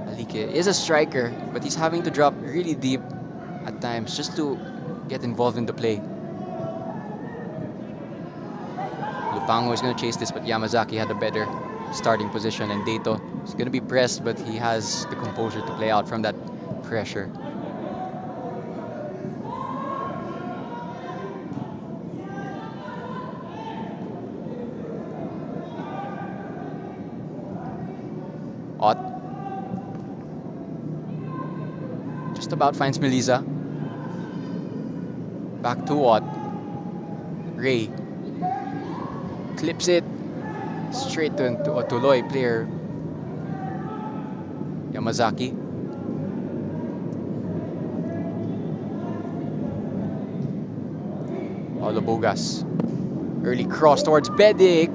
Halike is a striker, but he's having to drop really deep at times just to get involved in the play. Lupango is going to chase this, but Yamazaki had a better starting position, and Dato is going to be pressed, but he has the composure to play out from that pressure. Ott just about finds Melisa. Back to Ott. Ray clips it straight to a Tuloy player. Yamazaki. Paulo Bugas. Early cross towards Bedic.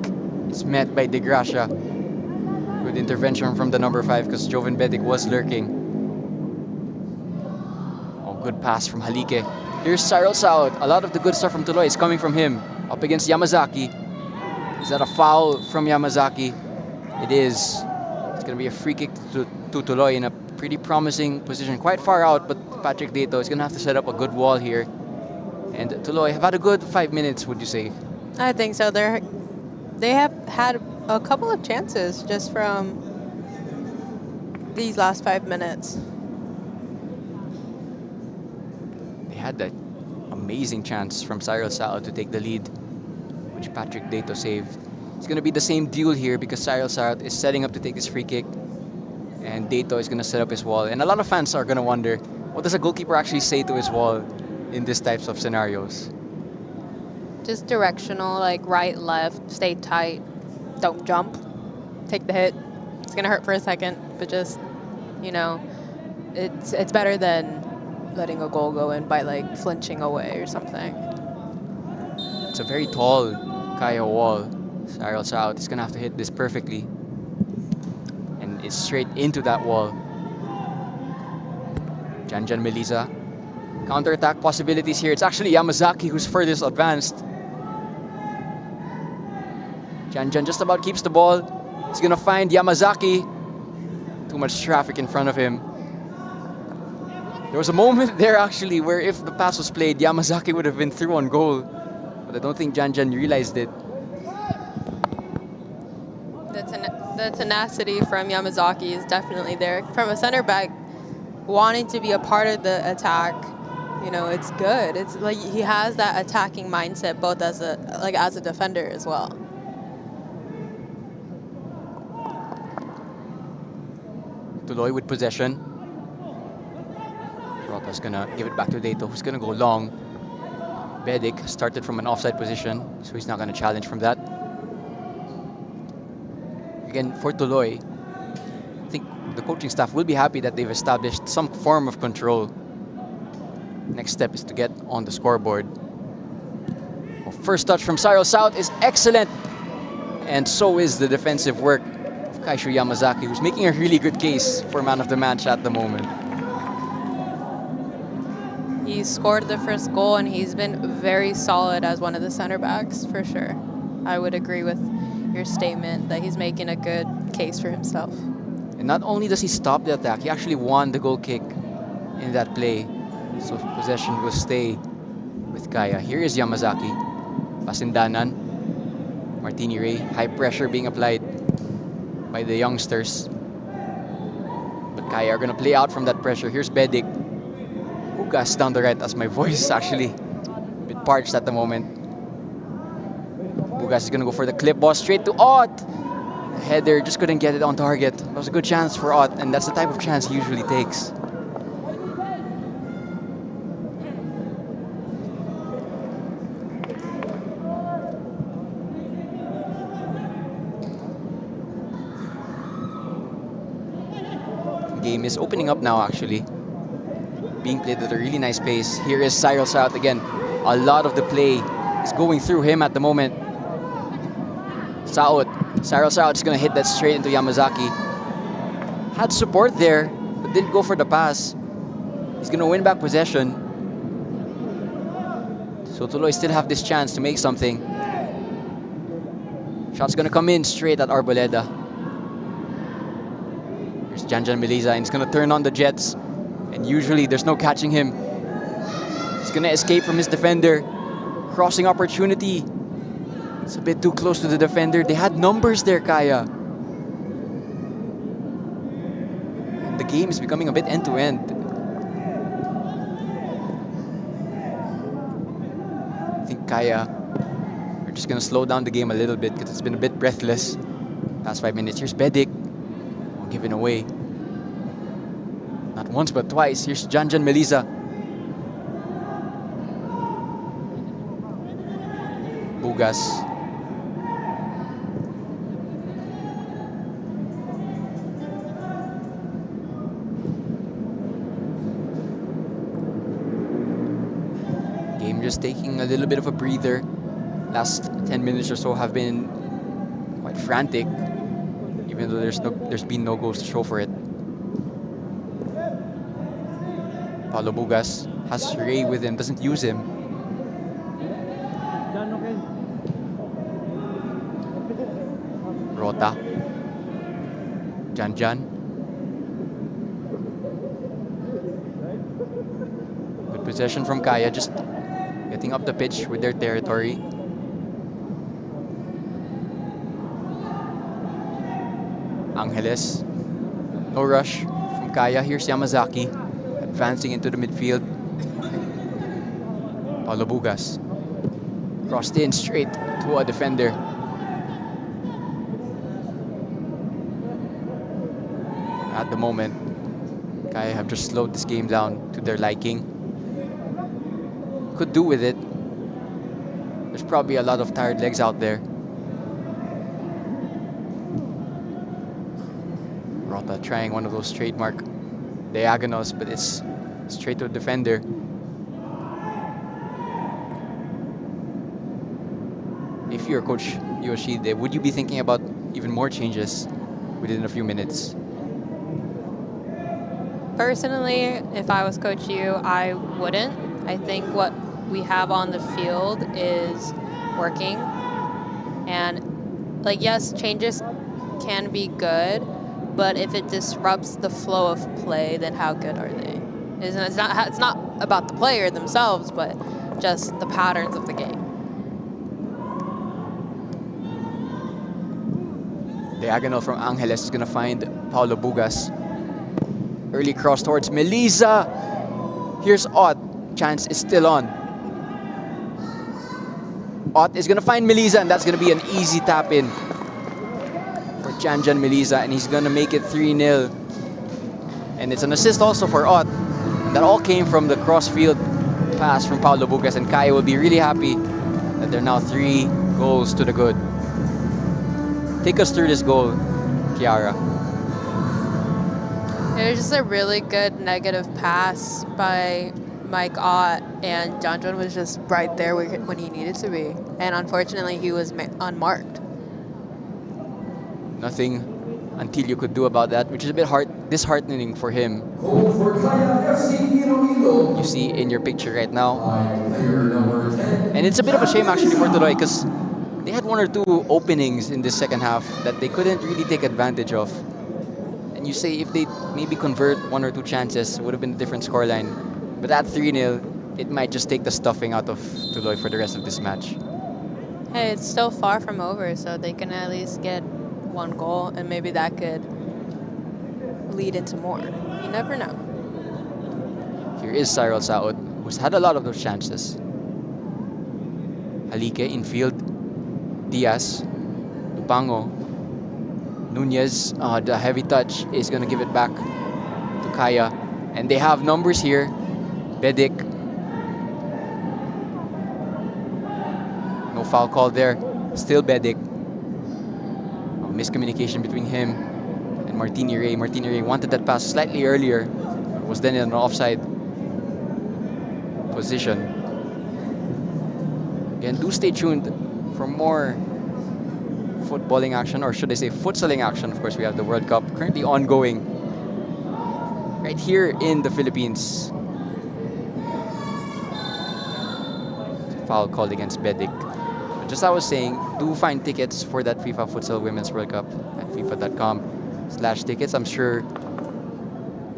It's met by De Gracia. Good intervention from the number 5 because Joven Bedic was lurking. Oh, good pass from Halike. Here's Cyril South. A lot of the good stuff from Tuloy is coming from him. Up against Yamazaki. Is that a foul from Yamazaki? It is. It's going to be a free kick to Tuloy in a pretty promising position. Quite far out, but Patrick Dato is going to have to set up a good wall here. And Tuloy have had a good 5 minutes, would you say? I think so. They have had a couple of chances just from these last 5 minutes. They had that amazing chance from Cyril Sao to take the lead, which Patrick Dato saved. It's going to be the same duel here because Cyril Sao is setting up to take this free kick, and Dato is going to set up his wall. And a lot of fans are going to wonder, what does a goalkeeper actually say to his wall in these types of scenarios? Just directional, like right, left, stay tight, don't jump, take the hit. It's going to hurt for a second, but just, you know, it's better than letting a goal go in by like flinching away or something. It's a very tall Kaya wall. Cyril South is going to have to hit this perfectly. And it's straight into that wall. Janjan Melisa. Counter-attack possibilities here. It's actually Yamazaki who's furthest advanced. Janjan just about keeps the ball. He's going to find Yamazaki. Too much traffic in front of him. There was a moment there actually where if the pass was played, Yamazaki would have been through on goal. But I don't think Janjan realized it. The tenacity from Yamazaki is definitely there. From a center back, wanting to be a part of the attack, you know, it's good. It's like he has that attacking mindset both as a defender as well. Tuloy with possession. Rota's gonna give it back to Dato, who's gonna go long. Bedic started from an offside position, so he's not gonna challenge from that. Again, for Tuloy, I think the coaching staff will be happy that they've established some form of control. Next step is to get on the scoreboard. Well, first touch from Cyril South is excellent, and so is the defensive work of Kaishu Yamazaki, who's making a really good case for man of the match at the moment. He scored the first goal, and he's been very solid as one of the center backs, for sure. I would agree with your statement that he's making a good case for himself. And not only does he stop the attack, he actually won the goal kick in that play. So possession will stay with Kaya. Here is Yamazaki. Pasindanan. Martini Ray. High pressure being applied by the youngsters. But Kaya are going to play out from that pressure. Here's Bedic. Bugas down the right as my voice is actually a bit parched at the moment. Bugas is going to go for the clip ball straight to Ott. Header, just couldn't get it on target. That was a good chance for Ott, and that's the type of chance he usually takes. Game is opening up now, actually. Being played at a really nice pace. Here is Cyril South again. A lot of the play is going through him at the moment. Cyril South is going to hit that straight into Yamazaki. Had support there, but didn't go for the pass. He's going to win back possession. So Tuloy still have this chance to make something. Shot's going to come in straight at Arboleda. Here's Janjan Melisa, and he's going to turn on the Jets. And usually there's no catching him. He's going to escape from his defender. Crossing opportunity. It's a bit too close to the defender. They had numbers there, Kaya. And the game is becoming a bit end-to-end. I think Kaya are just going to slow down the game a little bit because it's been a bit breathless past 5 minutes. Here's Bedic. Given away. Not once but twice. Here's Janjan Melisa. Bugas. Game just taking a little bit of a breather. Last 10 minutes or so have been quite frantic, even though there's been no goals to show for it. Paulo Bugas has Ray with him, doesn't use him. Rota. Jan. Good possession from Kaya, just getting up the pitch with their territory. Angeles. No rush from Kaya. Here's Yamazaki advancing into the midfield. Paulo Bugas. Crossed in straight to a defender. At the moment, Kaya have just slowed this game down to their liking. Could do with it. There's probably a lot of tired legs out there. Rota trying one of those trademark diagonals, but it's straight to the defender. If you're Coach Yoshide, would you be thinking about even more changes within a few minutes? Personally, if I was Coach Yu, I wouldn't. I think what we have on the field is working. And, like, yes, changes can be good, but if it disrupts the flow of play, then how good are they? It's not about the player themselves, but just the patterns of the game. Diagonal from Angeles is going to find Paulo Bugas. Early cross towards Melisa. Here's Ott. Chance is still on. Ott is going to find Melisa, and that's going to be an easy tap in for Janjan Melisa, and he's going to make it 3-0. And it's an assist also for Ott. And that all came from the cross-field pass from Paulo Bugas, and Kaya will be really happy that they're now 3 goals to the good. Take us through this goal, Kiara. It was just a really good negative pass by Mike Ott, and Janjan was just right there when he needed to be. And unfortunately, he was unmarked. Nothing until you could do about that, which is a bit disheartening for him. Goal for Kaya FC ILOILO. You see in your picture right now. Player number 10. And it's a bit of a shame actually for TULOY, because they had 1 or 2 openings in this second half that they couldn't really take advantage of. And you say if they maybe convert 1 or 2 chances, it would have been a different scoreline. But at 3-0, it might just take the stuffing out of TULOY for the rest of this match. Hey, it's still far from over, so they can at least get 1 goal, and maybe that could lead into more. You never know. Here is Cyril Saud, who's had a lot of those chances. Halike infield. Diaz. Lupango. Nunez, the heavy touch, is going to give it back to Kaya. And they have numbers here. Bedic. No foul call there. Still Bedic. Miscommunication between him and Martini Ray. Martini Ray wanted that pass slightly earlier. Was then in an offside position. Again, do stay tuned for more footballing action, or should I say futsaling action. Of course, we have the World Cup currently ongoing right here in the Philippines. Foul called against Bedic. But just as I was saying, do find tickets for that FIFA Futsal Women's World Cup at fifa.com/tickets. I'm sure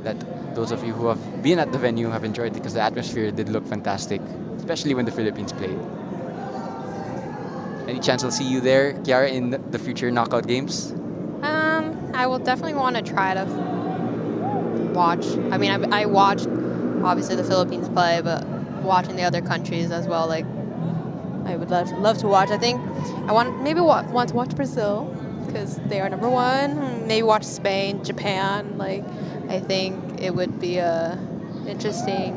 that those of you who have been at the venue have enjoyed it, because the atmosphere did look fantastic, especially when the Philippines played. Any chance I'll see you there, Kiara, in the future knockout games? I will definitely want to try to watch. I mean, I watched obviously the Philippines play, but watching the other countries as well, like I would love to watch. I think I want to watch Brazil because they are number 1. Maybe watch Spain, Japan. Like I think it would be a interesting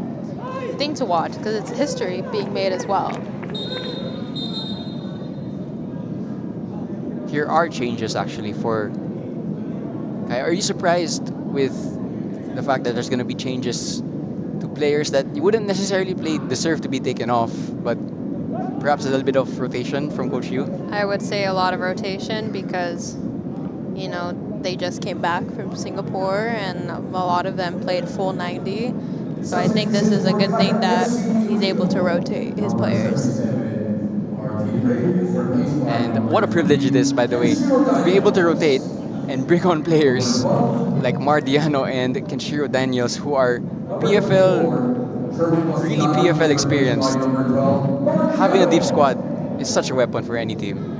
thing to watch because it's history being made as well. Here are changes actually for Kaya. Are you surprised with the fact that there's going to be changes to players that you wouldn't necessarily deserve to be taken off, but perhaps a little bit of rotation from Coach Yu? I would say a lot of rotation because, you know, they just came back from Singapore and a lot of them played full 90. So I think this is a good thing that he's able to rotate his players. And what a privilege it is, by the way, to be able to rotate and bring on players like Mardiano and Kenshiro Daniels, who are really PFL experienced. Having a deep squad is such a weapon for any team.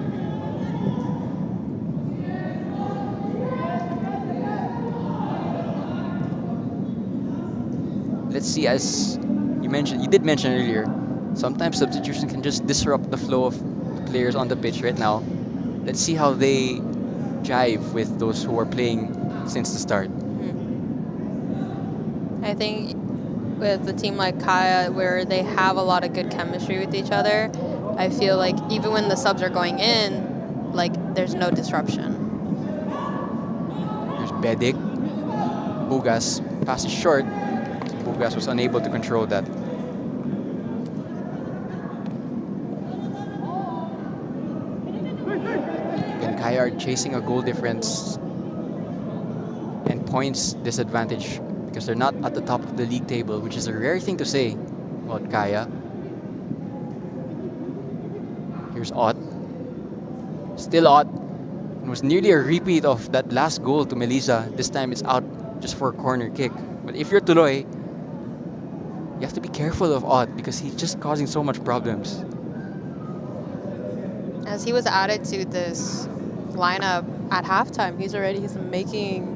Let's see, as you did mention earlier, sometimes substitution can just disrupt the flow of the players on the pitch right now. Let's see how they jive with those who are playing since the start. I think with a team like Kaya, where they have a lot of good chemistry with each other, I feel like even when the subs are going in, like there's no disruption. There's Bedik. Bugas passes short. Bugas was unable to control that. Again, Kaya are chasing a goal difference and points disadvantage because they're not at the top of the league table, which is a rare thing to say about Kaya. Here's Ott. Still Ott. It was nearly a repeat of that last goal to Melissa. This time it's out just for a corner kick. But if you're Tuloy, you have to be careful of Ott because he's just causing so much problems. As he was added to this lineup at halftime, he's making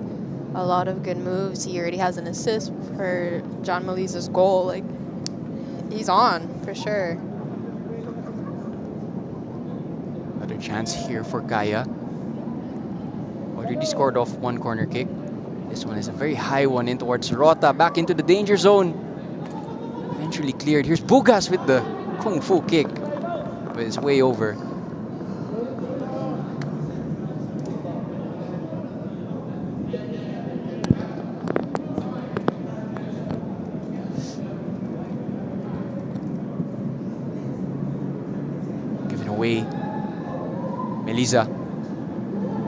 a lot of good moves. He already has an assist for John Melissa's goal. Like, he's on for sure. Another chance here for Kaya. Already scored off one corner kick. This one is a very high one in towards Rota. Back into the danger zone. Eventually cleared. Here's Bugas with the Kung Fu kick. But it's way over. Given away. Melissa.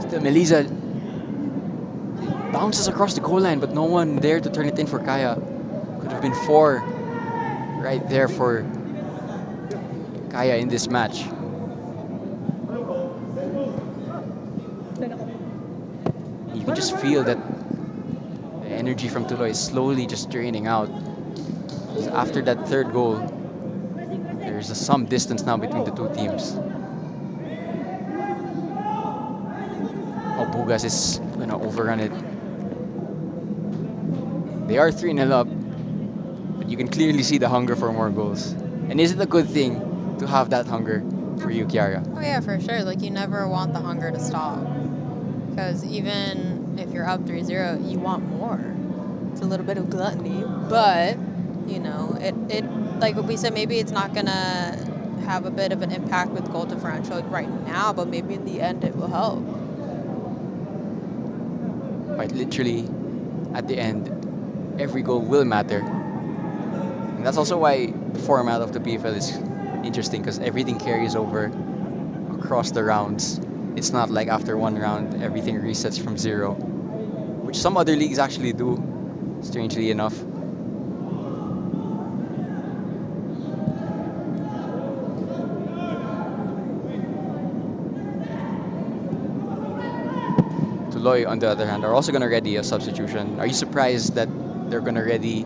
Still Melissa bounces across the goal line, but no one there to turn it in for Kaya. Could have been 4 right there for Kaya in this match. You can just feel that the energy from Tuloy is slowly just draining out. After that third goal, there's some distance now between the two teams. Oh, Bugas is gonna overrun it. They are 3-0 up, but you can clearly see the hunger for more goals. And is it a good thing to have that hunger for you, Kiara? Oh yeah, for sure. Like, you never want the hunger to stop. Because even if you're up 3-0, you want more. It's a little bit of gluttony. But, you know, it like what we said, maybe it's not going to have a bit of an impact with goal differential right now, but maybe in the end it will help. Quite literally, at the end, every goal will matter. And that's also why the format of the PFL is interesting, because everything carries over across the rounds. It's not like after one round, everything resets from 0, which some other leagues actually do, strangely enough. Tuloy, on the other hand, are also going to ready a substitution. Are you surprised that they're going to ready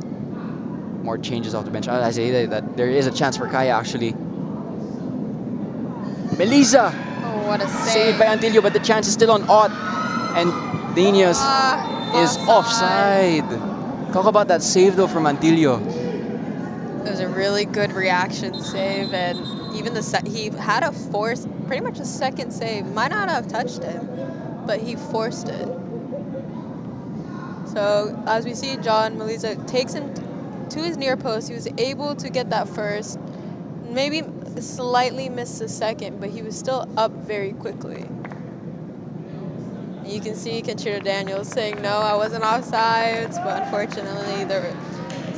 more changes off the bench? I say that there is a chance for Kaya, actually. Melissa! Oh, what a save. Saved by Antilio, but the chance is still on Ott. And Daniels is offside. Talk about that save, though, from Antilio. It was a really good reaction save, and even he had a force, pretty much a second save. Might not have touched him, but he forced it. So as we see, John Melissa takes him to his near post. He was able to get that first, maybe slightly missed the second, but he was still up very quickly. You can see Kenshiro Daniels saying, no, I wasn't offside, but unfortunately the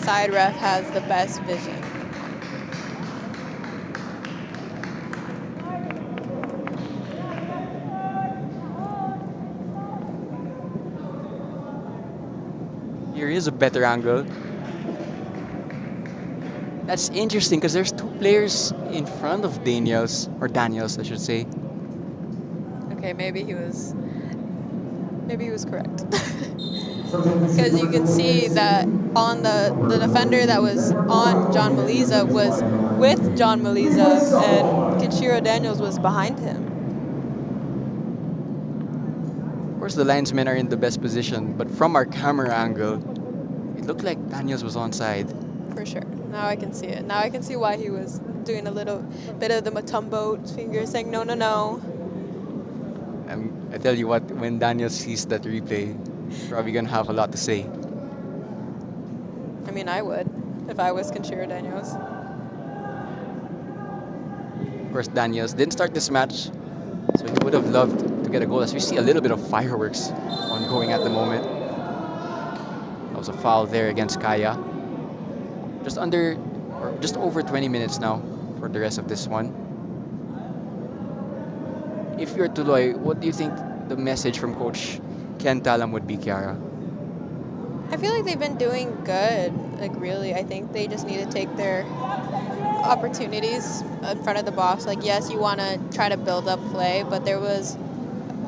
side ref has the best vision. Here is a better angle. That's interesting because there's 2 players in front of Daniels, or Daniels, I should say. Okay, maybe he was correct. Because you can see that on the defender that was on John Meliza was with John Meliza, and Kenshiro Daniels was behind him. Of course, the linesmen are in the best position, but from our camera angle, it looked like Daniels was onside. For sure. Now I can see it. Now I can see why he was doing a little bit of the Matumbo finger, saying no, no, no. I tell you what, when Daniels sees that replay, probably gonna have a lot to say. I mean, I would if I was Kenshiro Daniels. Of course, Daniels didn't start this match, so he would have loved to get a goal. As we see a little bit of fireworks ongoing at the moment. That was a foul there against Kaya. Just over 20 minutes now for the rest of this one. If you're Tuloy, what do you think the message from Coach Ken Talam would be, Kiara? I feel like they've been doing good. Like, really, I think they just need to take their opportunities in front of the box. Like, yes, you want to try to build up play, but there was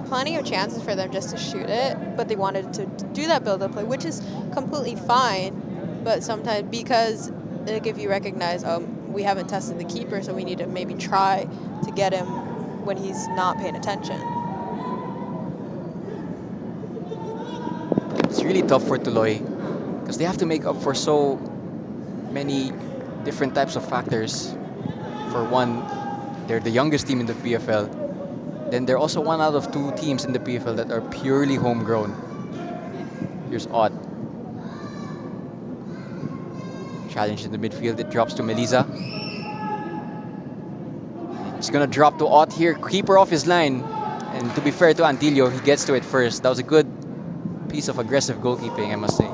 plenty of chances for them just to shoot it, but they wanted to do that build up play, which is completely fine. But sometimes, because like, if you recognize, we haven't tested the keeper, so we need to maybe try to get him when he's not paying attention. It's really tough for Tuloy because they have to make up for so many different types of factors. For one, they're the youngest team in the PFL. Then they're also one out of 2 teams in the PFL that are purely homegrown. Here's Ott. Challenge in the midfield, it drops to Meliza. It's gonna drop to Ott here, keeper off his line. And to be fair to Antillo, he gets to it first. That was a good piece of aggressive goalkeeping, I must say.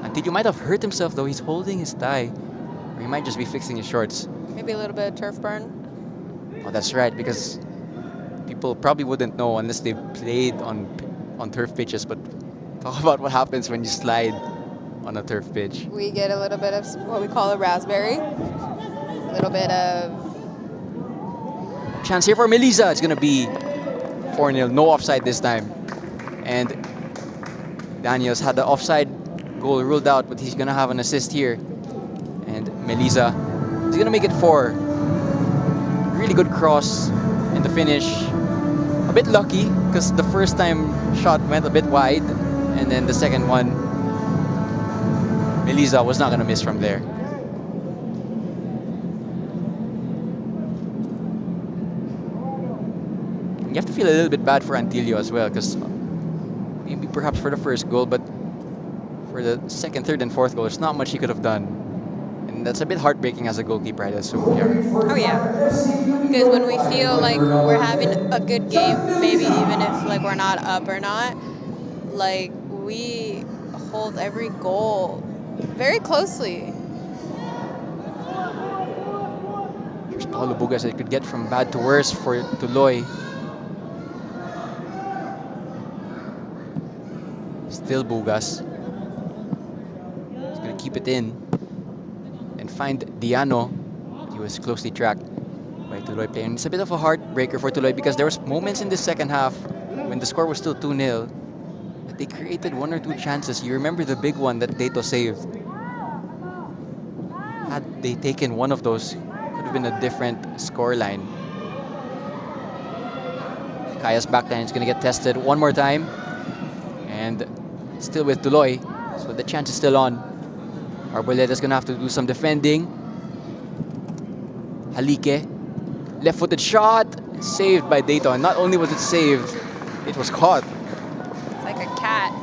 Antillo might have hurt himself though, he's holding his thigh. Or he might just be fixing his shorts. Maybe a little bit of turf burn. Oh, that's right, because people probably wouldn't know unless they've played on turf pitches, but talk about what happens when you slide on a turf pitch. We get a little bit of what we call a raspberry. A little bit of... Chance here for Meliza. It's going to be 4-0. No offside this time. And Daniels had the offside goal ruled out, but he's going to have an assist here. And Meliza is going to make it 4. Really good cross in the finish. A bit lucky because the first time shot went a bit wide. And then the second one, Meliza was not going to miss from there. You have to feel a little bit bad for Antillo as well, because maybe perhaps for the first goal, but for the second, third, and fourth goal, there's not much he could have done. And that's a bit heartbreaking as a goalkeeper, I'd assume. Yeah. Oh yeah, because when we feel like we're having a good game, maybe even if like we're not up or not, like we hold every goal very closely. Here's Paulo Bugas. It could get from bad to worse for Tuloy. Still Bugas. He's going to keep it in and find Diano. He was closely tracked by Tuloy player. And it's a bit of a heartbreaker for Tuloy because there was moments in the second half when the score was still 2-0 that they created 1 or 2 chances. You remember the big one that Dato saved. Had they taken one of those, it could have been a different scoreline. Kaya's backline is going to get tested one more time. And still with Tuloy, so the chance is still on. Arboleta's gonna have to do some defending. Halike, left-footed shot, saved by Dato. And not only was it saved, it was caught. It's like a cat.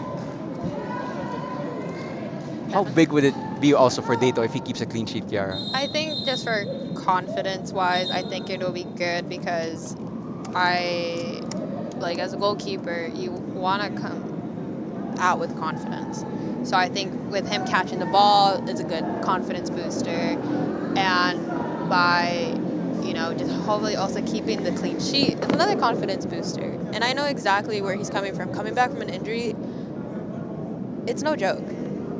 How big would it be also for Dato if he keeps a clean sheet, Kiara? I think just for confidence-wise, I think it will be good because as a goalkeeper, you want to come out with confidence. So I think with him catching the ball, it's a good confidence booster. And by, just hopefully also keeping the clean sheet, it's another confidence booster. And I know exactly where he's coming from. Coming back from an injury, it's no joke.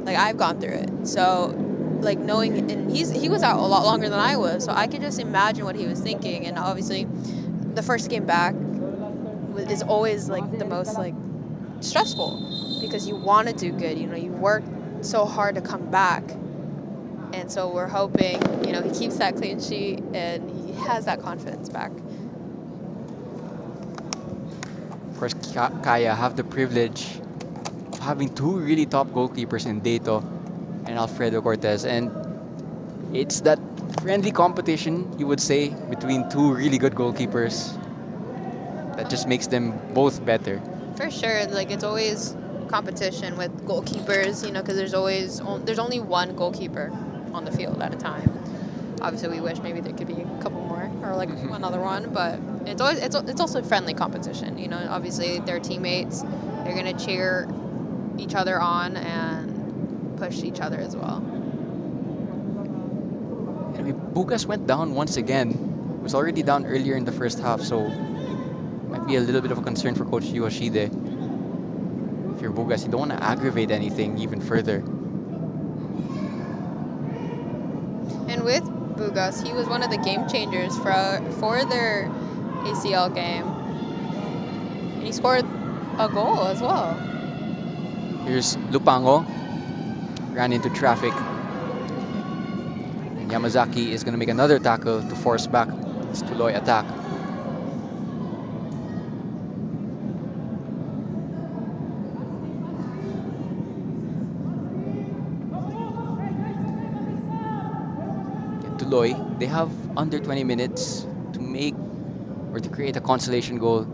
Like, I've gone through it. So, like, knowing, and he was out a lot longer than I was, so I could just imagine what he was thinking. And obviously, the first game back is always, like, the most, like, stressful because you want to do good. You know, you work so hard to come back. And so we're hoping, you know, he keeps that clean sheet and he has that confidence back. Of course, Kaya have the privilege of having two really top goalkeepers in Dato and Alfredo Cortez. And it's that friendly competition, you would say, between two really good goalkeepers that just makes them both better. For sure, like, it's always competition with goalkeepers, you know, because there's only one goalkeeper on the field at a time. Obviously, we wish maybe there could be a couple more or like another one, but it's also friendly competition. You know, obviously they're teammates. They're gonna cheer each other on and push each other as well. Anyway, Bukas went down once again. Was already down earlier in the first half, so might be a little bit of a concern for Coach Yoshide. If you're Bukas, you don't want to aggravate anything even further. And with Bugas, he was one of the game changers for their ACL game. And he scored a goal as well. Here's Lupango. Ran into traffic. And Yamazaki is going to make another tackle to force back his TULOY attack. TULOY, they have under 20 minutes to make or to create a consolation goal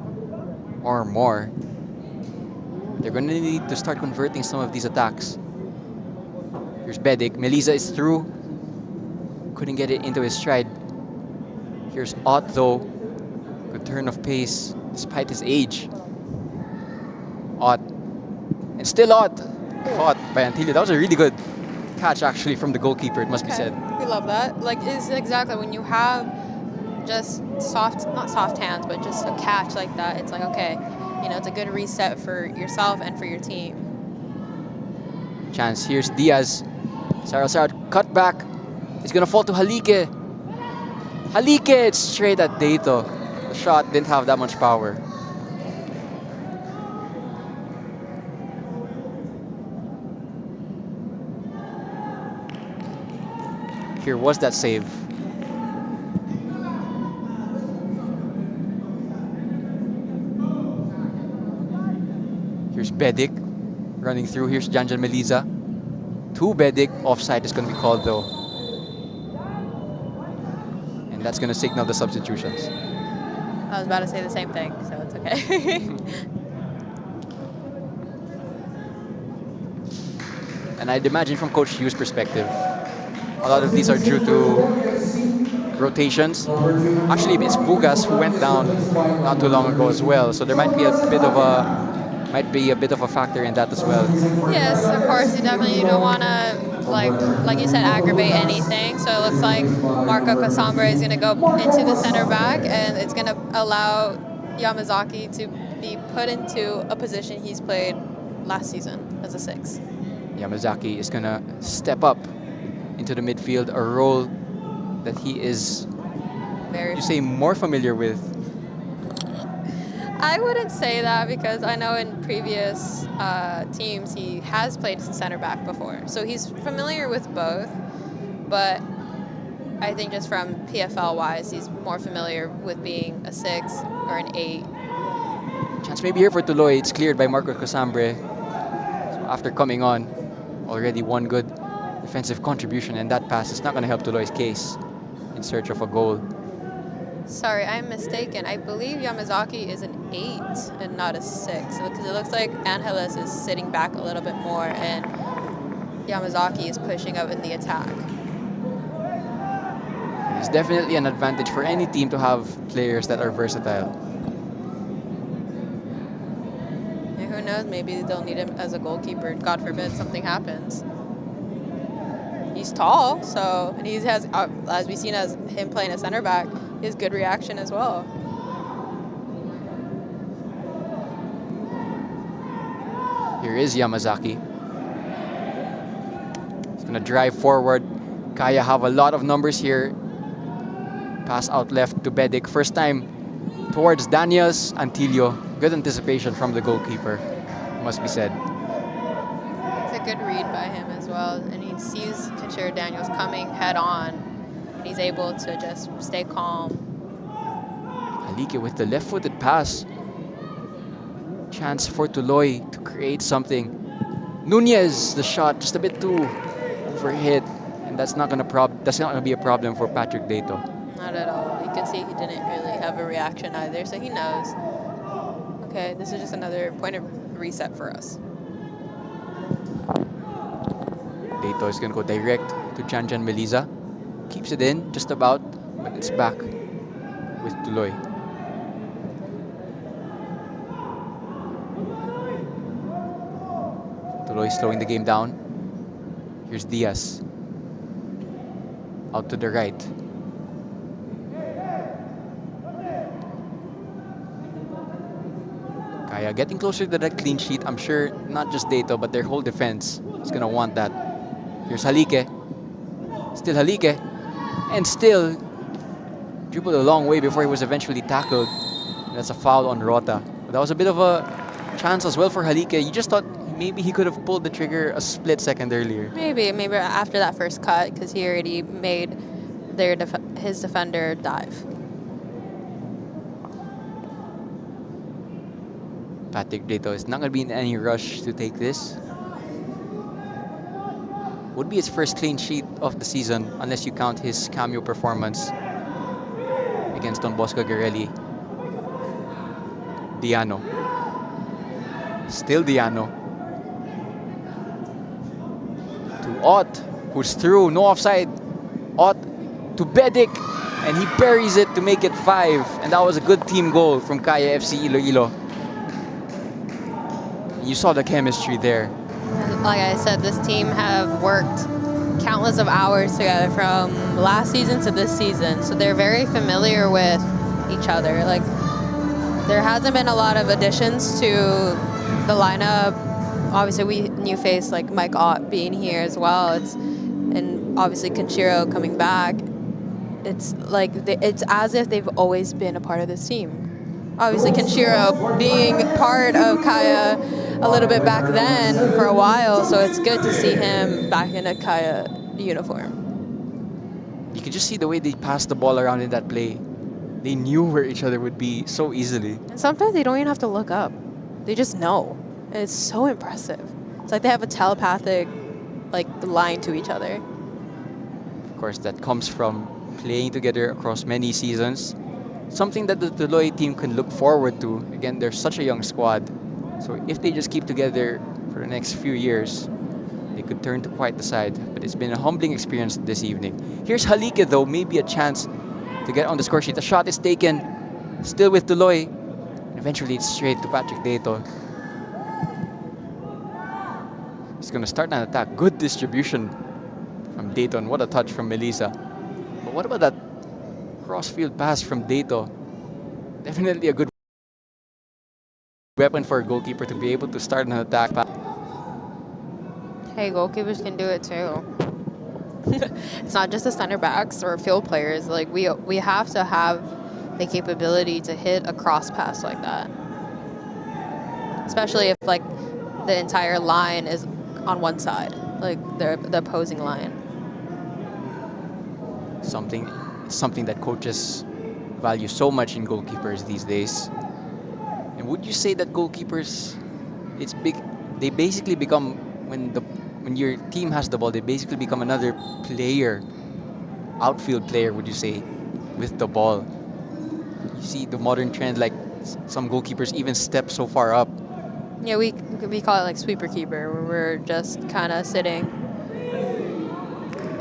or more. They're going to need to start converting some of these attacks. Here's Bedik. Melisa is through. Couldn't get it into his stride. Here's Ott, though. Good turn of pace despite his age. Ott. And still Ott. Caught by Antilio. That was a really good catch, actually, from the goalkeeper, it must be said. We love that. Like, it's exactly when you have just not soft hands, but just a catch like that, it's like, okay, you know, it's a good reset for yourself and for your team. Chance. Here's Diaz. Sarah cut back. It's gonna fall to Halike. Halike, it's straight at Dato. The shot didn't have that much power. Here was that save. Here's Bedik running through. Here's Janjan Melisa. To Bedik. Offside is going to be called, though. And that's going to signal the substitutions. I was about to say the same thing, so it's okay. And I'd imagine from Coach Hughes' perspective, a lot of these are due to rotations. Actually, it's Bugas who went down not too long ago as well, so there might be a bit of a factor in that as well. Yes, of course, you definitely don't want to, like you said, aggravate anything. So it looks like Marco Casambre is going to go into the center back, and it's going to allow Yamazaki to be put into a position he's played last season as a 6. Yamazaki is going to step up into the midfield, a role that he is, you say, more familiar with. I wouldn't say that because I know in previous teams he has played center back before. So he's familiar with both, but I think just from PFL-wise, he's more familiar with being a 6 or an 8. Chance maybe here for TULOY. It's cleared by Marco Casambre. So after coming on, already one good defensive contribution, and that pass is not going to help TULOY's case in search of a goal. Sorry, I'm mistaken. I believe Yamazaki is an 8 and not a 6. Because it looks like Angeles is sitting back a little bit more and Yamazaki is pushing up in the attack. It's definitely an advantage for any team to have players that are versatile. And who knows, maybe they'll need him as a goalkeeper. God forbid something happens. He's tall, so, and he has, as we've seen as him playing a center back, he has good reaction as well. Here is Yamazaki. Gonna drive forward. Kaya have a lot of numbers here. Pass out left to Bedic. First time towards Daniels Antilio. Good anticipation from the goalkeeper, must be said. It's a good read by him as well. And he sees Conchero Daniels coming head on. And he's able to just stay calm. Halike with the left-footed pass. Chance for Tuloy to create something. Nunez, the shot just a bit too overhit. And that's not gonna be a problem for Patrick Dato. Not at all. You can see he didn't really have a reaction either, so he knows. Okay, this is just another point of reset for us. Dato is gonna go direct to Janjan Meliza. Keeps it in, just about, but it's back with Tuloy. Tuloy slowing the game down. Here's Diaz. Out to the right. Kaya getting closer to that clean sheet. I'm sure not just Dato, but their whole defense is gonna want that. Here's Halike. Still Halike. And still dribbled a long way before he was eventually tackled. That's a foul on Rota. But that was a bit of a chance as well for Halike. You just thought maybe he could have pulled the trigger a split second earlier. Maybe after that first cut, because he already made his defender dive. Patrick Dato is not going to be in any rush to take this. Would be his first clean sheet of the season, unless you count his cameo performance against Don Bosco Garelli. Diano. Still Diano. To Ott, who's through, no offside. Ott to Bedic, and he buries it to make it 5. And that was a good team goal from Kaya FC Iloilo. You saw the chemistry there. Like I said, this team have worked countless of hours together from last season to this season. So they're very familiar with each other. Like, there hasn't been a lot of additions to the lineup. Obviously, new face like Mike Ott being here as well. And obviously Conchero coming back. It's like it's as if they've always been a part of this team. Obviously, Conchero being part of Kaya a little bit back then for a while, so it's good to see him back in a Kaya uniform. You can just see the way they passed the ball around in that play. They knew where each other would be so easily. And sometimes they don't even have to look up. They just know. And it's so impressive. It's like they have a telepathic line to each other. Of course, that comes from playing together across many seasons. Something that the TULOY team can look forward to. Again, they're such a young squad. So if they just keep together for the next few years, they could turn to quite the side. But it's been a humbling experience this evening. Here's Halike, though, maybe a chance to get on the score sheet. The shot is taken, still with TULOY. Eventually, it's straight to Patrick Dato. He's going to start an attack. Good distribution from Dato, and what a touch from Melissa. But what about that cross-field pass from Dato? Definitely a good weapon for a goalkeeper to be able to start an attack. Hey, goalkeepers can do it too. It's not just the center backs or field players. Like we have to have the capability to hit a cross pass like that. Especially if like the entire line is on one side, like the opposing line. Something that coaches value so much in goalkeepers these days. And would you say that goalkeepers, they basically become, when your team has the ball, they basically become another player, outfield player, would you say, with the ball? You see the modern trend, like some goalkeepers even step so far up. Yeah, we call it like sweeper keeper, where we're just kind of sitting.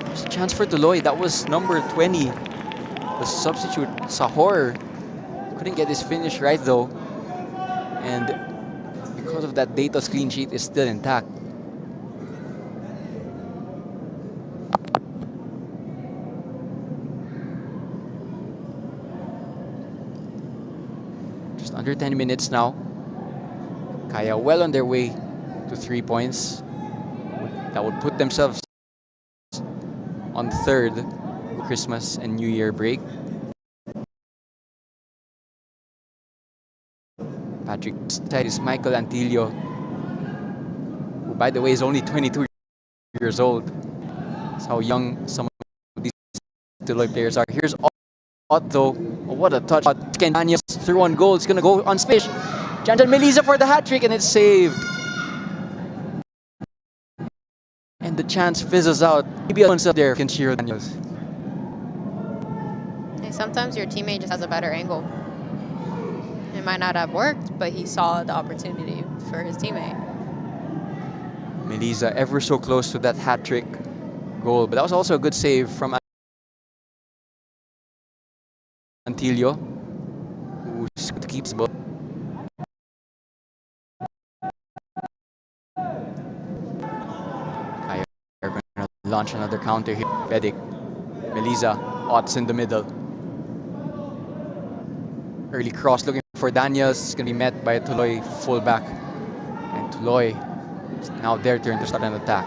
There's a chance for TULOY. That was number 20. The substitute, Sahor, couldn't get his finish right though. And because of that, Dato's clean sheet is still intact. Just under 10 minutes now. Kaya well on their way to 3 points. That would put themselves on 3rd, Christmas and New Year break. Patrick's side is Michael Antillo, who, by the way, is only 22 years old. That's how young some of these TULOY players are. Here's Otto. Oh, what a touch. Ken Daniels through on goal. It's going to go on fish. Janjan Melisa for the hat trick, and it's saved. And the chance fizzles out. Maybe a up there, Kenshiro Daniels. Hey, sometimes your teammate just has a better angle. It might not have worked, but he saw the opportunity for his teammate. Melisa ever so close to that hat trick goal, but that was also a good save from Antillo, who's good to keep the ball. Kaya are going to launch another counter here. Bedic, Melisa, Otts in the middle. Early cross looking for Daniels. It's going to be met by a TULOY fullback. And TULOY, it's now their turn to start an attack.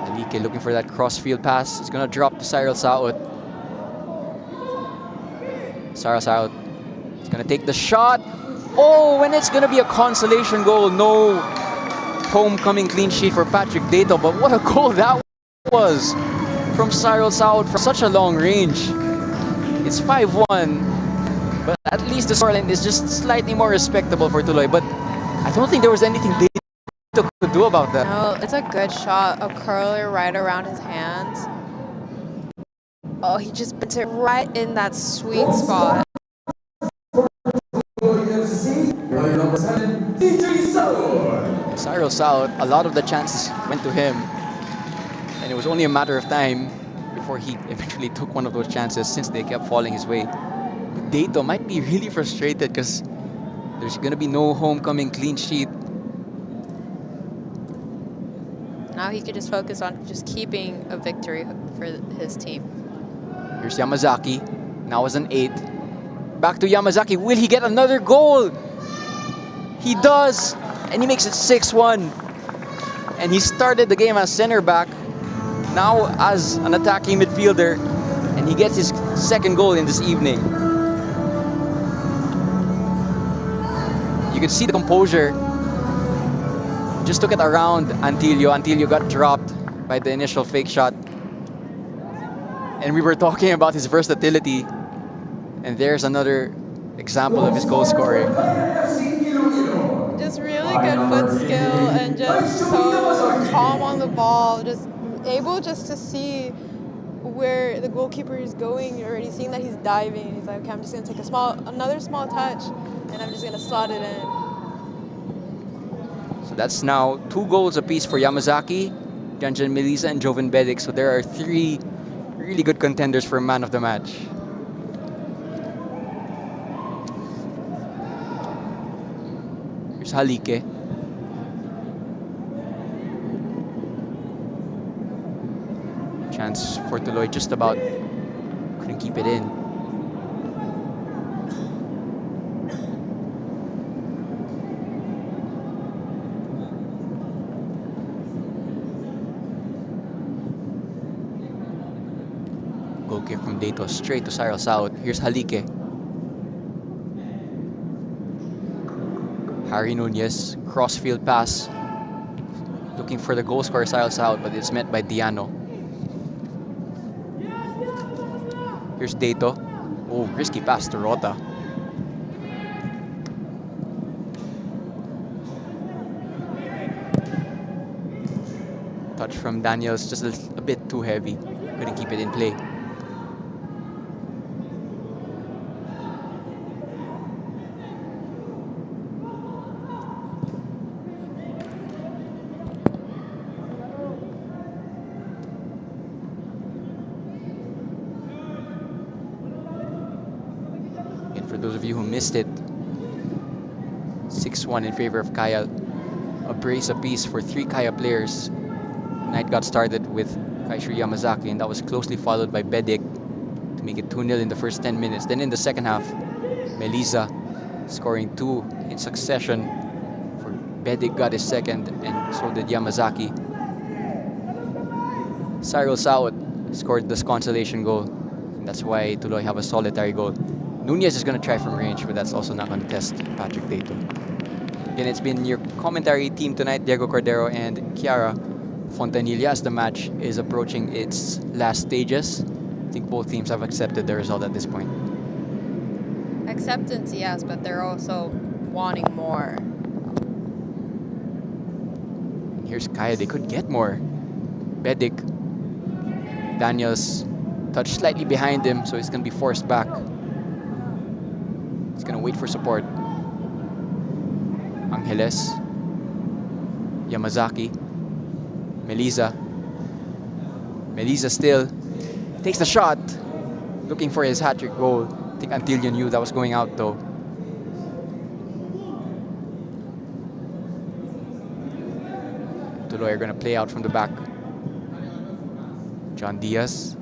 Alike looking for that crossfield pass. It's going to drop to Cyril Saot. Cyril Saot is going to take the shot. Oh, and it's going to be a consolation goal. No homecoming clean sheet for Patrick Dato, but what a goal that was from Cyril Saot from such a long range. It's 5-1, but at least the scoreline is just slightly more respectable for TULOY. But I don't think there was anything Dato could do about that. No, it's a good shot. A curler right around his hands. Oh, he just puts it right in that sweet spot. Cyril Saot, a lot of the chances went to him. And it was only a matter of time before he eventually took one of those chances since they kept falling his way. But Dato might be really frustrated because there's going to be no homecoming clean sheet. Now he could just focus on just keeping a victory for his team. Here's Yamazaki. Now as an 8. Back to Yamazaki. Will he get another goal? He does. And he makes it 6-1. And he started the game as center back. Now as an attacking midfielder. And he gets his second goal in this evening. You can see the composure. Just took it around Antillo. Antillo got dropped by the initial fake shot. And we were talking about his versatility. And there's another example of his goal scoring. Just really good foot skill and just so calm on the ball. Just able just to see where the goalkeeper is going already, seeing that he's diving. He's like, okay, I'm just gonna take another small touch and I'm just gonna slot it in. So that's now 2 goals apiece for Yamazaki, Janjan Melisa, and Joven Bedic. So there are 3 really good contenders for man of the match. Here's Halike. Chance for TULOY, just about couldn't keep it in. Goal kick from Dato straight to Cyril Saot. Here's Halike. Harry Nunez, crossfield pass. Looking for the goal scorer Cyril Saot, but it's met by Diano. Here's Dato. Oh, risky pass to Rota. Touch from Daniels, just a bit too heavy. Couldn't keep it in play. For those of you who missed it, 6-1 in favor of Kaya. A brace apiece for 3 Kaya players. Night got started with Kaishu Yamazaki, and that was closely followed by Bedic to make it 2-0 in the first 10 minutes. Then in the second half, Melisa scoring 2 in succession for Bedik got his second, and so did Yamazaki. Cyril Saud scored this consolation goal. And that's why Tuloy have a solitary goal. Nunez is going to try from range, but that's also not going to test Patrick Dato. Again, it's been your commentary team tonight, Diego Cordero and Kiara Fontanilla, as the match is approaching its last stages. I think both teams have accepted the result at this point. Acceptance, yes, but they're also wanting more. And here's Kaya. They could get more. Bedik. Daniels touched slightly behind him, so he's going to be forced back. He's going to wait for support. Angeles. Yamazaki. Melisa. Melisa still takes the shot, looking for his hat-trick goal. I think Antilio knew that was going out though. Tuloy are going to play out from the back. John Diaz.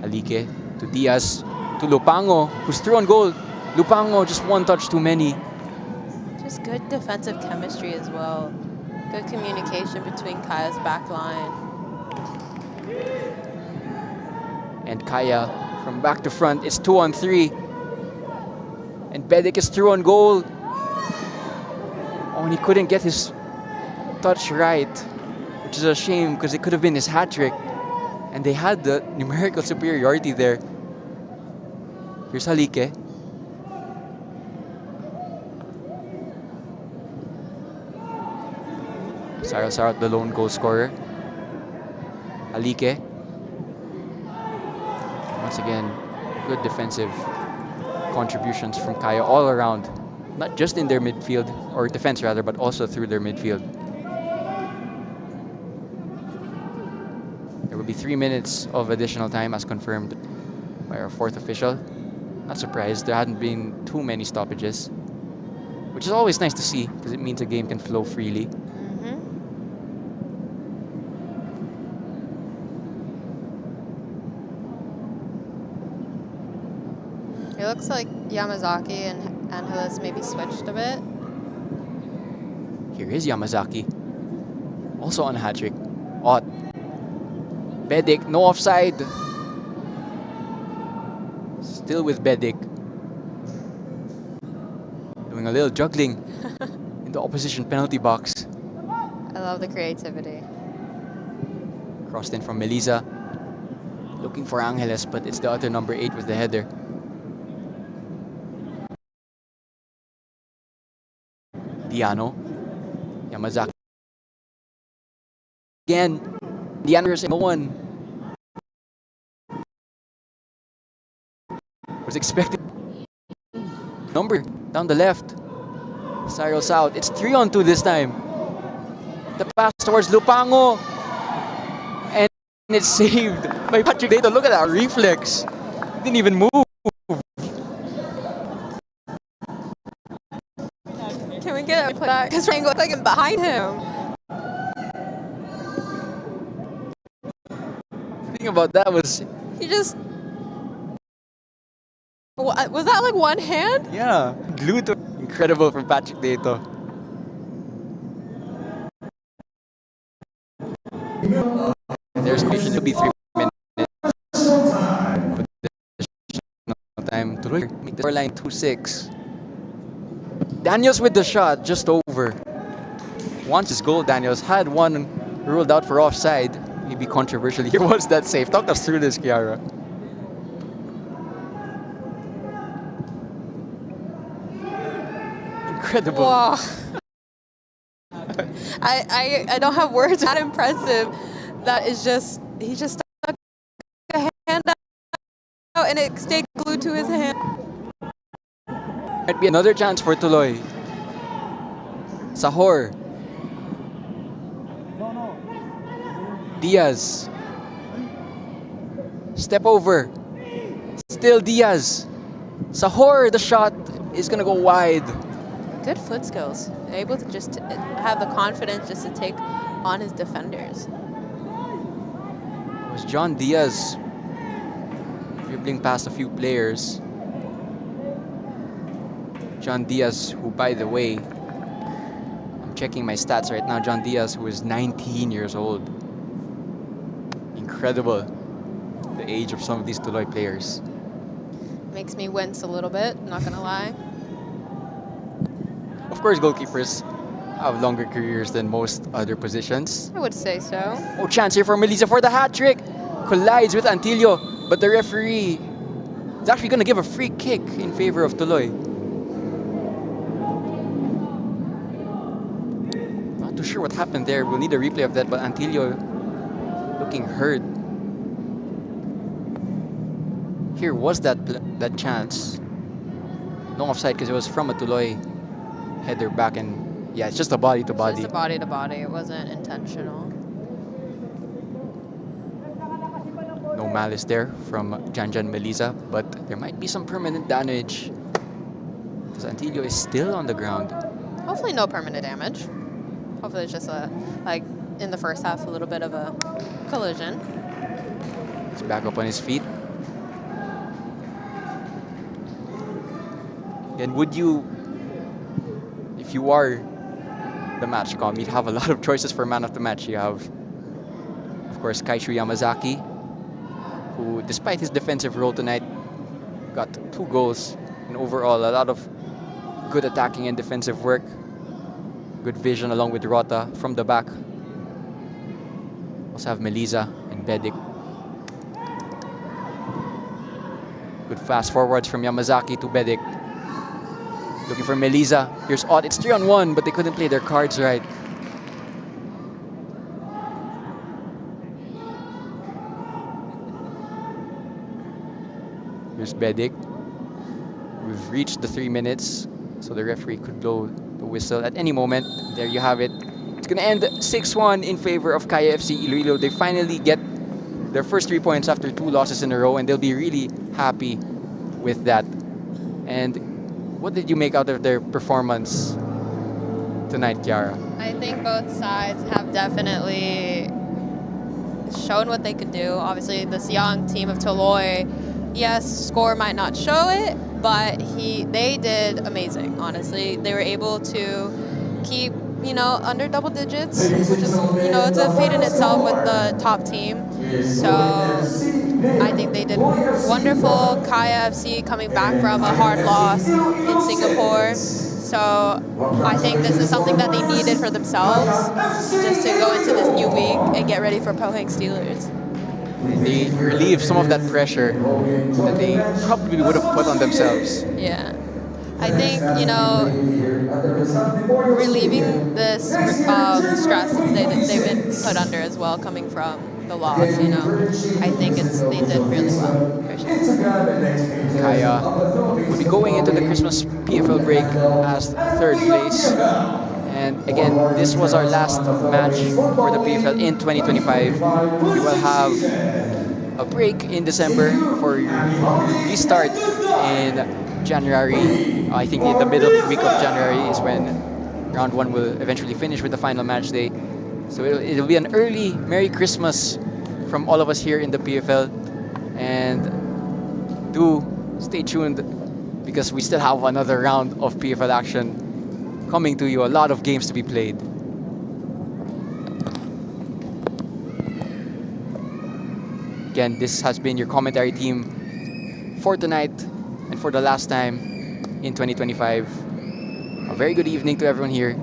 Halike to Diaz, to Lupango, who's through on goal. Lupango, just one touch too many. Just good defensive chemistry as well. Good communication between Kaya's back line. And Kaya from back to front. It's 2-on-3. And Bedik is through on goal. Oh, and he couldn't get his touch right, which is a shame because it could have been his hat-trick. And they had the numerical superiority there. Here's Halike. Cyril Sarat, the lone goal scorer. Halike. Once again, good defensive contributions from Kaya all around. Not just in their midfield, or defense rather, but also through their midfield. There will be 3 minutes of additional time as confirmed by our fourth official. Not surprised, there hadn't been too many stoppages, which is always nice to see because it means a game can flow freely. It looks like Yamazaki and Angeles maybe switched a bit. Here is Yamazaki. Also on a hat-trick. Ott. Bedik, no offside. Still with Bedik. Doing a little juggling in the opposition penalty box. I love the creativity. Crossed in from Melisa. Looking for Angeles, but it's the other number 8 with the header. Diano. Yamazaki. Again. Diano is no one. Was expected. Number down the left. Cyril South. It's 3-on-2 this time. The pass towards Lupango. And it's saved by Patrick Dato. Look at that reflex. Didn't even move. Can we get a put back? Because Rango looks like I'm behind him. The thing about that was... He just... Was that like one hand? Yeah. Glued to... Incredible from Patrick Dato. There's going to be 3 minutes. Time to make the scoreline 2-6. Daniels with the shot, just over. Once his goal, Daniels had one ruled out for offside. Maybe controversially. Here was that save. Talk us through this, Kiara. Incredible. Wow. I don't have words. That impressive. That is just, he just stuck a hand out and it stayed glued to his hand. Might be another chance for Tuloy. Sahor. Diaz. Step over. Still Diaz. Sahor, the shot is gonna go wide. Good foot skills. Able to just have the confidence just to take on his defenders. It was was John Diaz dribbling past a few players. John Diaz, who, by the way, I'm checking my stats right now. John Diaz, who is 19 years old. Incredible, the age of some of these Tuloy players. Makes me wince a little bit, not gonna lie. Of course, goalkeepers have longer careers than most other positions. I would say so. Oh, chance here for Melissa for the hat trick. Collides with Antilio, but the referee is actually going to give a free kick in favor of Tuloy. Not too sure what happened there. We'll need a replay of that, but Antilio looking hurt. Here was that chance. No offside because it was from a Tuloy header back, and yeah, it's just a body to body. Just a body to body. It wasn't intentional. No malice there from Janjan Melisa, but there might be some permanent damage because Antilio is still on the ground. Hopefully no permanent damage. Hopefully it's just like in the first half, a little bit of a collision. He's back up on his feet. And would you, if you are the match comm, you'd have a lot of choices for man of the match. You have, of course, Kaishu Yamazaki, who, despite his defensive role tonight, got 2 goals, and overall a lot of good attacking and defensive work. Good vision along with Rota from the back. Also have Melisa and Bedik. Good fast forwards from Yamazaki to Bedik. Looking for Melisa. Here's Ott. It's 3-on-1, but they couldn't play their cards right. Here's Bedik. We've reached the 3 minutes, so the referee could blow the whistle at any moment. There you have it. It's going to end 6-1 in favor of Kaya FC Iloilo. They finally get their first 3 points after 2 losses in a row, and they'll be really happy with that. And what did you make out of their performance tonight, Kiara? I think both sides have definitely shown what they could do. Obviously, this young team of Tuloy, yes, score might not show it, but they did amazing, honestly. They were able to keep, under double digits, which is, it's a feat in itself with the top team. So I think they did wonderful. Kaya FC coming back from a hard loss in Singapore. So I think this is something that they needed for themselves, just to go into this new week and get ready for Pohang Steelers. They relieve some of that pressure that they probably would have put on themselves. Yeah. I think, relieving this stress that they've been put under as well, coming from the loss, I think they did really well. Kaya will be going into the Christmas PFL break as 3rd place. And again, this was our last match for the PFL in 2025. We will have a break in December for restart in January. I think in the middle week of January is when round 1 will eventually finish with the final match day. So it'll be an early Merry Christmas from all of us here in the PFL. And do stay tuned because we still have another round of PFL action coming to you. A lot of games to be played. Again, this has been your commentary team for tonight and for the last time in 2025. A very good evening to everyone here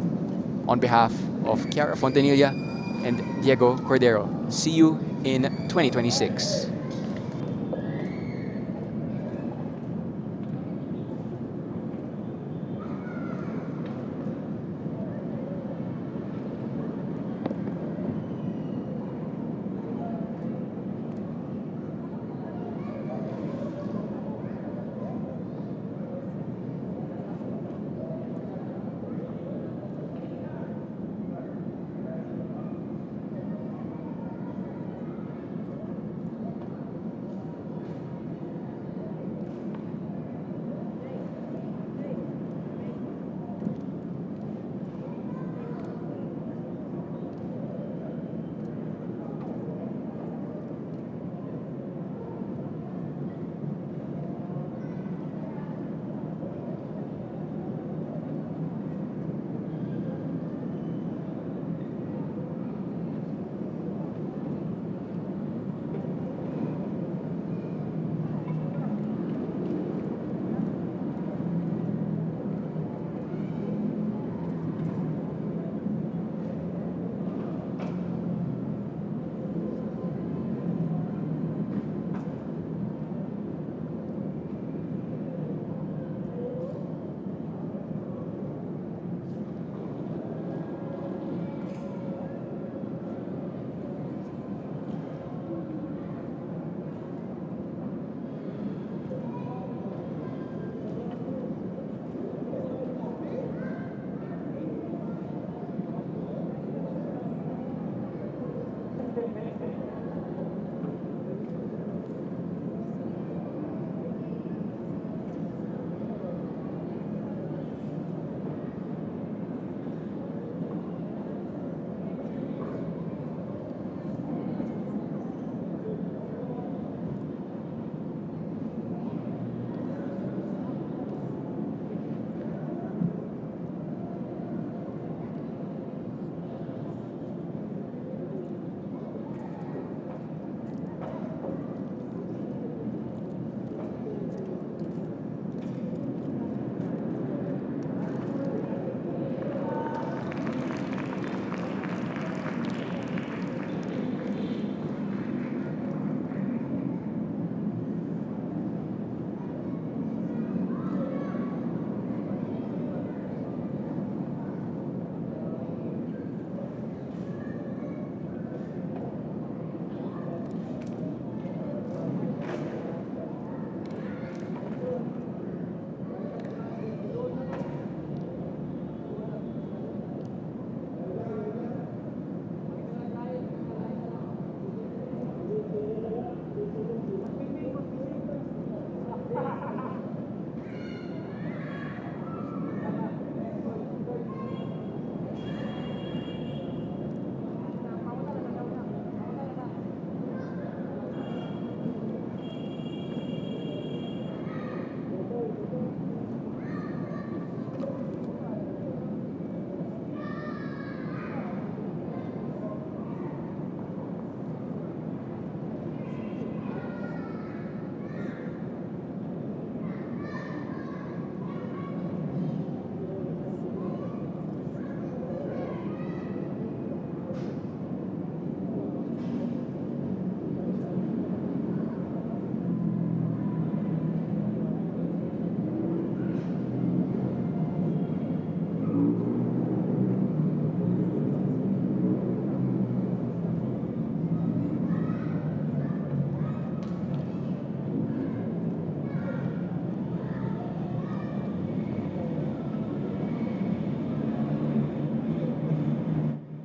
on behalf of Kiara Fontanilla and Diego Cordero. See you in 2026.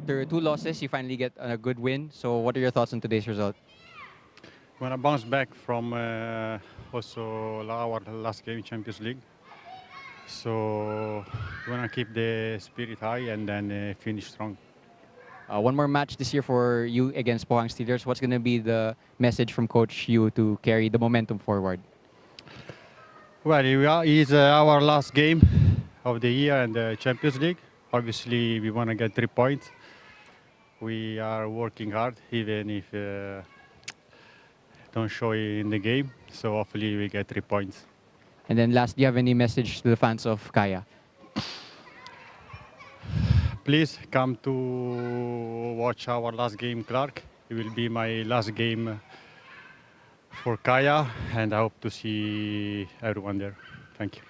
after 2 losses, you finally get a good win. So what are your thoughts on today's result? When I bounce back from also our last game Champions League, so we want to keep the spirit high and then finish strong. One more match this year for you against Pohang Steelers. What's going to be the message from Coach Yu to carry the momentum forward? Well, it's our last game of the year and the Champions League. Obviously, we want to get 3 points. We are working hard, even if don't show it in the game. So hopefully we get 3 points. And then last, do you have any message to the fans of Kaya? Please come to watch our last game, Clark. It will be my last game for Kaya, and I hope to see everyone there. Thank you.